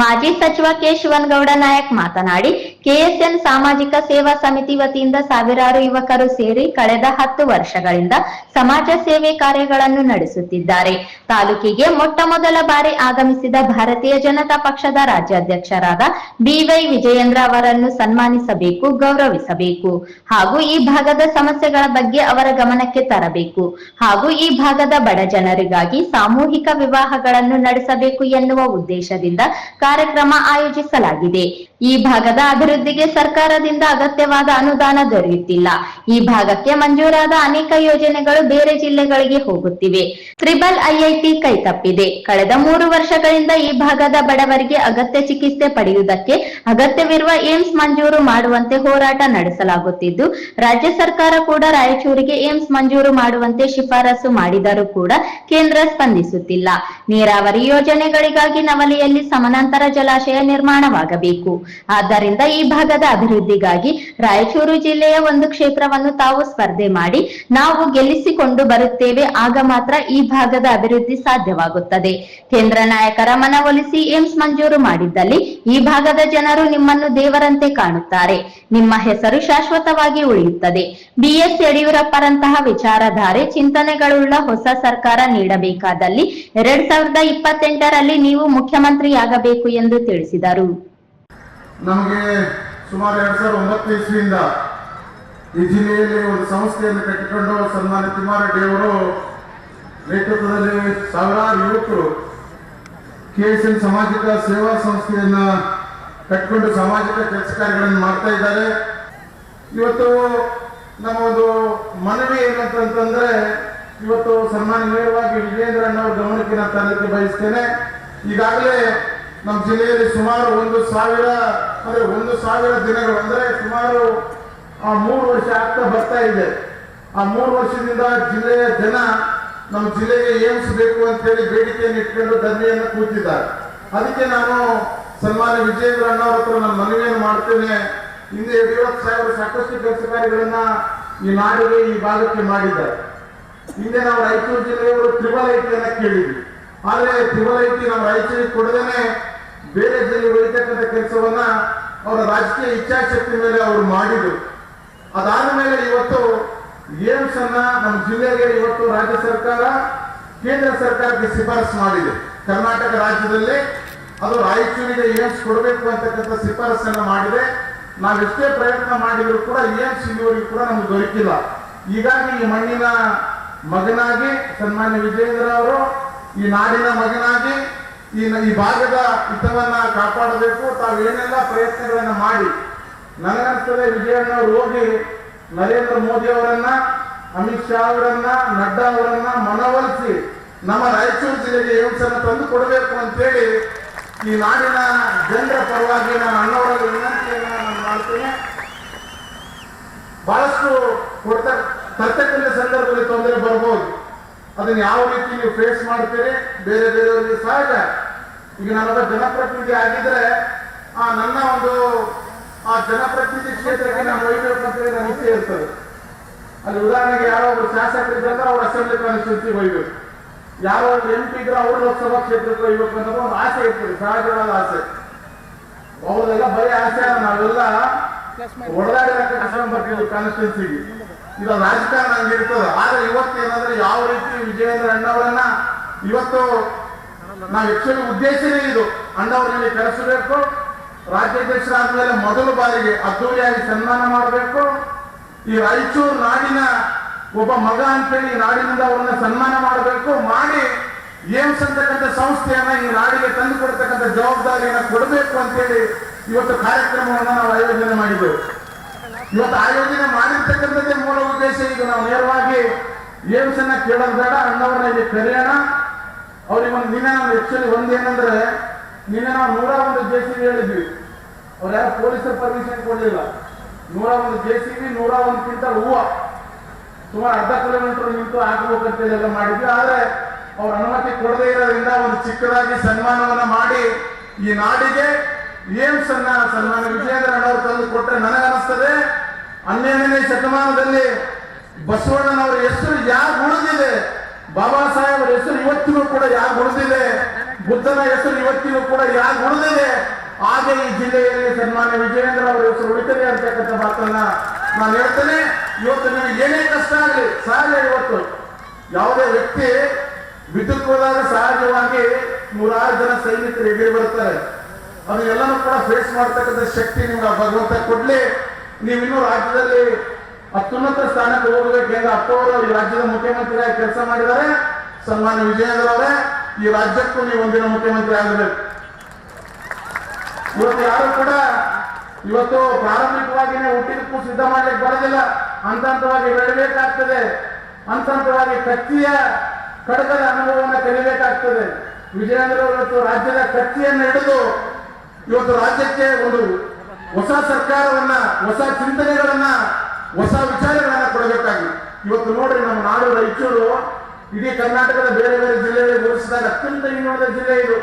ಮಾಜಿ ಸಚಿವ ಕೆ ಶಿವನಗೌಡ ನಾಯಕ್ ಮಾತನಾಡಿ, ಕೆಎಸ್ಎನ್ ಸಾಮಾಜಿಕ ಸೇವಾ ಸಮಿತಿ ವತಿಯಿಂದ ಸಾವಿರಾರು ಯುವಕರು ಸೇರಿ ಕಳೆದ 10 ವರ್ಷಗಳಿಂದ ಸಮಾಜ ಸೇವೆ ಕಾರ್ಯಗಳನ್ನು ನಡೆಸುತ್ತಿದ್ದಾರೆ. ತಾಲೂಕಿಗೆ ಮೊಟ್ಟ ಮೊದಲ ಬಾರಿ ಆಗಮಿಸಿದ ಭಾರತೀಯ ಜನತಾ ಪಕ್ಷದ ರಾಜ್ಯಾಧ್ಯಕ್ಷರಾದ BY ವಿಜಯೇಂದ್ರ ಅವರನ್ನು ಸನ್ಮಾನಿಸಬೇಕು, ಗೌರವಿಸಬೇಕು ಹಾಗೂ ಈ ಭಾಗದ ಸಮಸ್ಯೆಗಳ ಬಗ್ಗೆ ಅವರ ಗಮನಕ್ಕೆ ತರಬೇಕು ಹಾಗೂ ಈ ಭಾಗದ ಬಡ ಜನರಿಗಾಗಿ ಸಾಮೂಹಿಕ ವಿವಾಹಗಳನ್ನು ನಡೆಸಬೇಕು ಎನ್ನುವ ಉದ್ದೇಶದಿಂದ ಕಾರ್ಯಕ್ರಮ ಆಯೋಜಿಸಲಾಗಿದೆ. ಈ ಭಾಗದ ಅಭಿವೃದ್ಧಿಗೆ ಸರ್ಕಾರದಿಂದ ಅಗತ್ಯವಾದ ಅನುದಾನ ದೊರೆಯುತ್ತಿಲ್ಲ. ಈ ಭಾಗಕ್ಕೆ ಮಂಜೂರಾದ ಅನೇಕ ಯೋಜನೆಗಳು ಬೇರೆ ಜಿಲ್ಲೆಗಳಿಗೆ ಹೋಗುತ್ತಿವೆ. Triple IIT ಕೈತಪ್ಪಿದೆ. ಕಳೆದ 3 ವರ್ಷಗಳಿಂದ ಈ ಭಾಗದ ಬಡವರಿಗೆ ಅಗತ್ಯ ಚಿಕಿತ್ಸೆ ಪಡೆಯುವುದಕ್ಕೆ ಅಗತ್ಯವಿರುವ ಏಮ್ಸ್ ಮಂಜೂರು ಮಾಡುವಂತೆ ಹೋರಾಟ ನಡೆಸಲಾಗುತ್ತಿದ್ದು, ರಾಜ್ಯ ಸರ್ಕಾರ ಕೂಡ ರಾಯಚೂರಿಗೆ ಏಮ್ಸ್ ಮಂಜೂರು ಮಾಡುವಂತೆ ಶಿಫಾರಸು ಮಾಡಿದರೂ ಕೂಡ ಕೇಂದ್ರ ಸ್ಪಂದಿಸುತ್ತಿಲ್ಲ. ನೀರಾವರಿ ಯೋಜನೆಗಳಿಗಾಗಿ ನವಲಿಯಲ್ಲಿ ಸಮಾನಾಂತರ ಜಲಾಶಯ ನಿರ್ಮಾಣವಾಗಬೇಕು. ಆದ್ದರಿಂದ ಈ ಭಾಗದ ಅಭಿವೃದ್ಧಿಗಾಗಿ ರಾಯಚೂರು ಜಿಲ್ಲೆಯ ಒಂದು ಕ್ಷೇತ್ರವನ್ನು ತಾವು ಸ್ಪರ್ಧೆ ಮಾಡಿ ನಾವು ಗೆಲ್ಲಿಸಿಕೊಂಡು ಬರುತ್ತೇವೆ. ಆಗ ಮಾತ್ರ ಈ ಭಾಗದ ಅಭಿವೃದ್ಧಿ ಸಾಧ್ಯವಾಗುತ್ತದೆ. ಕೇಂದ್ರ ನಾಯಕರ ಮನವೊಲಿಸಿ ಏಮ್ಸ್ ಮಂಜೂರು ಮಾಡಿದ್ದಲ್ಲಿ ಈ ಭಾಗದ ಜನರು ನಿಮ್ಮನ್ನು ದೇವರಂತೆ ಕಾಣುತ್ತಾರೆ. ನಿಮ್ಮ ಹೆಸರು ಶಾಶ್ವತವಾಗಿ ಉಳಿಯುತ್ತದೆ. BS ಯಡಿಯೂರಪ್ಪರಂತಹ ವಿಚಾರಧಾರೆ ಚಿಂತನೆಗಳುಳ್ಳ ಹೊಸ ಸರ್ಕಾರ ನೀಡಬೇಕಾದಲ್ಲಿ 2028ರಲ್ಲಿ ನೀವು ಮುಖ್ಯಮಂತ್ರಿಯಾಗಬೇಕು ಎಂದು ತಿಳಿಸಿದರು. ನಮಗೆ ಸುಮಾರು 2009 ಇಸ್ವಿಯಿಂದ ಈ ಜಿಲ್ಲೆಯಲ್ಲಿ ಒಂದು ಸಂಸ್ಥೆಯನ್ನು ಕಟ್ಟಿಕೊಂಡು ಸನ್ಮಾನ್ಯ ತಿಮ್ಮಾರೆಡ್ಡಿ ಅವರು ನೇತೃತ್ವದಲ್ಲಿ ಸಾವಿರಾರು ಯುವಕರು KSN ಸಾಮಾಜಿಕ ಸೇವಾ ಸಂಸ್ಥೆಯನ್ನ ಕಟ್ಟಿಕೊಂಡು ಸಾಮಾಜಿಕ ಕೆಲಸ ಕಾರ್ಯಗಳನ್ನು ಮಾಡ್ತಾ ಇದ್ದಾರೆ. ಇವತ್ತು ನಮ್ಮ ಒಂದು ಮನವಿ ಏನಂತಂದ್ರೆ, ಇವತ್ತು ಸನ್ಮಾನ್ಯ ನೇರವಾಗಿ ವಿಜಯೇಂದ್ರ ಅಣ್ಣವ್ರ ಗಮನಕ್ಕೆ ನಾನು ತರಲಿಕ್ಕೆ ಬಯಸ್ತೇನೆ. ಈಗಾಗಲೇ ನಮ್ಮ ಜಿಲ್ಲೆಯಲ್ಲಿ ಸುಮಾರು 1,000 ದಿನಗಳು ಅಂದ್ರೆ ಸುಮಾರು 3 ವರ್ಷ ಆಗ್ತಾ ಬರ್ತಾ ಇದೆ. ಆ 3 ವರ್ಷದಿಂದ ಜಿಲ್ಲೆಯ ಜನ ನಮ್ಮ ಜಿಲ್ಲೆಗೆ ಏಮ್ಸ್ ಬೇಕು ಅಂತ ಹೇಳಿ ಬೇಡಿಕೆಯನ್ನು ಇಟ್ಕೊಂಡು ಧರಣಿಯನ್ನು ಕೂತಿದ್ದಾರೆ. ಅದಕ್ಕೆ ನಾನು ಸನ್ಮಾನ್ಯ ವಿಜಯೇಂದ್ರ ಅಣ್ಣವ್ರ ಹತ್ರ ನಾನು ಮನವಿಯನ್ನು ಮಾಡ್ತೇನೆ. ಹಿಂದೆ ಯಡಿಯೂರಪ್ಪ ಸಾಹೇಬರು ಸಾಕಷ್ಟು ಕೆಲಸ ಕಾರ್ಯಗಳನ್ನ ಈ ನಾಡಿಗೆ ಈ ಭಾಗಕ್ಕೆ ಮಾಡಿದ್ದಾರೆ. ಹಿಂದೆ ನಾವು ರಾಯಚೂರು ಜಿಲ್ಲೆಯವರು ತ್ರಿಬಲ್ ಐಟಿಯನ್ನ ಕೇಳಿದ್ವಿ. ಆದ್ರೆ ತ್ರಿಬಲ್ ಐಟಿ ನಾವು ರಾಯಚೂರಿಗೆ ಕೊಡದೇನೆ ಬೇರೆ ಜಿಲ್ಲೆ ಒಯ್ತಕ್ಕಂಥ ಕೆಲಸವನ್ನ ಅವರ ರಾಜಕೀಯ ಇಚ್ಛಾಶಕ್ತಿ ಮೇಲೆ ಅವರು ಮಾಡಿದ್ರು. ಅದಾದ ಮೇಲೆ ಇವತ್ತು ಏಮ್ಸ್ ಅನ್ನ ನಮ್ಮ ಜಿಲ್ಲೆಗೆ ಇವತ್ತು ರಾಜ್ಯ ಸರ್ಕಾರ ಕೇಂದ್ರ ಸರ್ಕಾರಕ್ಕೆ ಶಿಫಾರಸು ಮಾಡಿದೆ. ಕರ್ನಾಟಕ ರಾಜ್ಯದಲ್ಲಿ ಅದು ರಾಯಚೂರಿಗೆ ಏಮ್ಸ್ ಕೊಡಬೇಕು ಅಂತಕ್ಕಂಥ ಶಿಫಾರಸನ್ನ ಮಾಡಿದೆ. ನಾವೆಷ್ಟೇ ಪ್ರಯತ್ನ ಮಾಡಿದ್ರು ಕೂಡ ಏಮ್ಸ್ ಇಲ್ಲಿವರೆಗೂ ಕೂಡ ನಮ್ಗೆ ದೊರಕಿಲ್ಲ. ಹೀಗಾಗಿ ಈ ಮಣ್ಣಿನ ಮಗನಾಗಿ ಸನ್ಮಾನ್ಯ ವಿಜಯೇಂದ್ರ ಅವರು ಈ ನಾಡಿನ ಮಗನಾಗಿ ಈ ಭಾಗದ ಹಿತವನ್ನ ಕಾಪಾಡಬೇಕು. ತಾವು ಏನೆಲ್ಲ ಪ್ರಯತ್ನಗಳನ್ನ ಮಾಡಿ, ನನಗನ್ಸ್ತದೆ ವಿಜಯಣ್ಣ ಅವರು ಹೋಗಿ ನರೇಂದ್ರ ಮೋದಿ ಅವರನ್ನ, ಅಮಿತ್ ಶಾ ಅವರನ್ನ, ನಡ್ಡಾ ಅವರನ್ನ ಮನವೊಲಿಸಿ ನಮ್ಮ ರಾಯಚೂರು ಜಿಲ್ಲೆಗೆ ಏಮ್ಸ್ ಅನ್ನು ತಂದು ಕೊಡಬೇಕು ಅಂತೇಳಿ ಈ ನಾಡಿನ ಜನರ ಪರವಾಗಿ ನಾನು ಅಣ್ಣವರ ವಿನಂತಿಯನ್ನು ನಾನು ಮಾಡ್ತೇನೆ. ಬಹಳಷ್ಟು ತರ್ತಕ್ಕಂಥ ಸಂದರ್ಭದಲ್ಲಿ ತೊಂದರೆ ಬರ್ಬೋದು. ಅದನ್ನ ಯಾವ ರೀತಿ ನೀವು ಫೇಸ್ ಮಾಡ್ತೀರಿ ಬೇರೆ ಬೇರೆಯವರಿಗೆ ಸಹಜ. ಈಗ ನಾನೊಬ್ಬ ಜನಪ್ರತಿನಿಧಿ ಆಗಿದ್ರೆ ನನ್ನ ಒಂದು ಆ ಜನಪ್ರತಿನಿಧಿ ಕ್ಷೇತ್ರಕ್ಕೆ ನಾನು ಒಯ್ಬೇಕು ಅಂತ ಹೇಳಿ ನನ್ನ ಇಚ್ಛೆ ಇರ್ತದೆ. ಅಲ್ಲಿ ಉದಾಹರಣೆಗೆ ಯಾರೋ ಒಬ್ಬರು ಶಾಸಕರಿದ್ದಂದ್ರೆ ಅವ್ರ ಅಸೆಂಬ್ಲಿ ಕಾನ್ಸ್ಟಿಟ್ಯೂನ್ಸಿ ಒಯ್ಬೇಕು, ಯಾರೋ MP ಇದ್ರೆ ಅವ್ರ ಲೋಕಸಭಾ ಕ್ಷೇತ್ರಕ್ಕೆ ಒಯ್ಬೇಕು ಅನ್ನೋದು ಒಂದು ಆಸೆ ಇರ್ತದೆ, ಸಹಜವಾದ ಆಸೆ. ಅವ್ರದೆಲ್ಲ ಬರೀ ಆಸೆ, ನಾವೆಲ್ಲ ಹೊಡೆದಾಡಿ ಬರ್ತೀವಿ ಕಾನ್ಸ್ಟಿಟ್ಯೂನ್ಸಿಗೆ. ಇದು ರಾಜಕಾರಣ ಹಂಗಿರ್ತದೆ. ಆದ್ರೆ ಇವತ್ತು ಏನಂದ್ರೆ ಯಾವ ರೀತಿ ವಿಜಯೇಂದ್ರ ಅಣ್ಣವರನ್ನ ಇವತ್ತು ನಾವು ಆಕ್ಚುಲಿ ಉದ್ದೇಶನೇ ಇದು, ಅಣ್ಣವ್ರನ್ನ ಕರೆಸಬೇಕು. ರಾಜ್ಯಾಧ್ಯಕ್ಷರಾದ್ಮೇಲೆ ಮೊದಲ ಬಾರಿಗೆ ಅದ್ದೂರಿಯಾಗಿ ಸನ್ಮಾನ ಮಾಡಬೇಕು. ಈ ರಾಯಚೂರು ನಾಡಿನ ಒಬ್ಬ ಮಗ ಅಂತೇಳಿ ಈ ನಾಡಿನಿಂದ ಅವರನ್ನ ಸನ್ಮಾನ ಮಾಡಬೇಕು. ಮಾಡಿ ಏಮ್ಸ್ ಅಂತಕ್ಕಂಥ ಸಂಸ್ಥೆಯನ್ನ ಈ ನಾಡಿಗೆ ತಂದು ಕೊಡ್ತಕ್ಕಂಥ ಜವಾಬ್ದಾರಿಯನ್ನ ಕೊಡಬೇಕು ಅಂತೇಳಿ ಇವತ್ತು ಕಾರ್ಯಕ್ರಮವನ್ನ ನಾವು ಆಯೋಜನೆ ಮಾಡಿದ್ದೆವು. ಇವತ್ತು ಆಯೋಜನೆ ಮಾಡಿರ್ತಕ್ಕಂಥದ್ದೇ ಮೂಲ ಉದ್ದೇಶ ಇದು. ನಾವು ನೇರವಾಗಿ ಏಮ್ಸ್ ಅನ್ನ ಕೇಳೋದು ಬೇಡ, ಅಣ್ಣವ್ರನ್ನ ಇಲ್ಲಿ ಕರೆಯೋಣ. ಅವ್ರಿಗೆ ಒಂದು ದಿನ ನಾವು ಆಕ್ಚುಲಿ ಒಂದೇನಂದ್ರೆ, ನಿನ್ನೆ ನಾವು 101 JCB ಹೇಳಿದ್ವಿ. ಅವ್ರು ಯಾರು ಪೊಲೀಸರು ಪರ್ಮಿಷನ್ ಕೊಡಲಿಲ್ಲ. 101 JCB 101 ಕ್ವಿಂಟಲ್ ಹೂವು ಸುಮಾರು ಅರ್ಧ ಕಿಲೋಮೀಟರ್ ನಿಂತು ಹಾಕಬೇಕಂತೇಳಿ ಎಲ್ಲ ಮಾಡಿದ್ವಿ. ಆದ್ರೆ ಅವ್ರ ಅನುಮತಿ ಕೊಡದೇ ಇರೋದ್ರಿಂದ ಒಂದು ಚಿಕ್ಕದಾಗಿ ಸನ್ಮಾನವನ್ನ ಮಾಡಿ ಈ ನಾಡಿಗೆ ಏಮ್ಸ್ ಅನ್ನ ಸನ್ಮಾನ ವಿಜಯೇಂದ್ರ ಅಣ್ಣವ್ರು ತಂದು ಕೊಟ್ಟರೆ ನನಗನ್ನಿಸ್ತದೆ 12ನೇ ಶತಮಾನದಲ್ಲಿ ಬಸವಣ್ಣನವರ ಹೆಸರು ಯಾರು ಉಳಿದಿದೆ, ಬಾಬಾ ಸಾಹೇಬರ ಹೆಸರು ಇವತ್ತಿಗೂ ಕೂಡ ಯಾರು ಉಳಿದಿದೆ, ಬುದ್ಧನ ಹೆಸರು ಇವತ್ತಿಗೂ ಕೂಡ ಯಾರು ಉಳಿದಿದೆ, ಹಾಗೆ ಈ ಜಿಲ್ಲೆಯಲ್ಲಿ ಸನ್ಮಾನ್ಯ ವಿಜಯೇಂದ್ರ ಅವರ ಹೆಸರು ಉಳಿತದೆ ಅಂತಕ್ಕಂಥ ಮಾತನ್ನ ನಾನು ಹೇಳ್ತೇನೆ. ಇವತ್ತು ನಿಮಗೆ ಏನೇ ಕಷ್ಟ ಆಗಲಿ ಸಹಜ. ಇವತ್ತು ಯಾವುದೇ ವ್ಯಕ್ತಿ ವಿದ್ಯುತ್ ಹೋದಾಗ ಸಹಜವಾಗಿ 100 ಜನ ಸೈನಿಕರು ಎದುರು ಬರ್ತಾರೆ. ಅದನ್ನೆಲ್ಲನೂ ಕೂಡ ಫೇಸ್ ಮಾಡ್ತಕ್ಕಂಥ ಶಕ್ತಿ ನಿಮ್ಗೆ ಭಗವಂತ ಕೊಡ್ಲಿ. ನೀವಿನ್ನೂ ರಾಜ್ಯದಲ್ಲಿ ಅತ್ಯುನ್ನತ ಸ್ಥಾನಕ್ಕೆ ಹೋಗಬೇಕು. ಹೆಂಗ ಅಪ್ಪವರು ಈ ರಾಜ್ಯದ ಮುಖ್ಯಮಂತ್ರಿಯಾಗಿ ಕೆಲಸ ಮಾಡಿದ್ದಾರೆ, ಸನ್ಮಾನ್ಯ ವಿಜಯೇಂದ್ರ ಅವರೇ ಈ ರಾಜ್ಯಕ್ಕೂ ನೀವು ಒಂದಿನ ಮುಖ್ಯಮಂತ್ರಿ ಆಗಬೇಕು. ಇವತ್ತು ಯಾರು ಕೂಡ ಇವತ್ತು ಪ್ರಾರಂಭಿಕವಾಗಿನೇ ಹುಟ್ಟಿದಕ್ಕೂ ಸಿದ್ಧ ಮಾಡ್ಲಿಕ್ಕೆ ಬರೋದಿಲ್ಲ. ಹಂತ ಹಂತವಾಗಿ ಬೆಳಬೇಕಾಗ್ತದೆ. ಹಂತ ಹಂತವಾಗಿ ಕತ್ತಿಯ ಕಡಗದ ಅನುಭವವನ್ನು ಕಲಿಬೇಕಾಗ್ತದೆ. ವಿಜಯೇಂದ್ರ ಇವತ್ತು ರಾಜ್ಯದ ಕತ್ತಿಯನ್ನು ಹಿಡಿದು ಇವತ್ತು ರಾಜ್ಯಕ್ಕೆ ಒಂದು ಹೊಸ ಸರ್ಕಾರವನ್ನ, ಹೊಸ ಚಿಂತನೆಗಳನ್ನ, ಹೊಸ ವಿಚಾರಗಳನ್ನ ಕೊಡಬೇಕಾಗಿದೆ. ಇವತ್ತು ನೋಡ್ರಿ, ನಮ್ಮ ನಾಡು ರಾಯಚೂರು ಇಡೀ ಕರ್ನಾಟಕದ ಬೇರೆ ಬೇರೆ ಜಿಲ್ಲೆಗಳಿಗೆ ಹೋಲಿಸಿದಾಗ ಅತ್ಯಂತ ಹಿಂದುಳಿದ ಜಿಲ್ಲೆ ಇದು.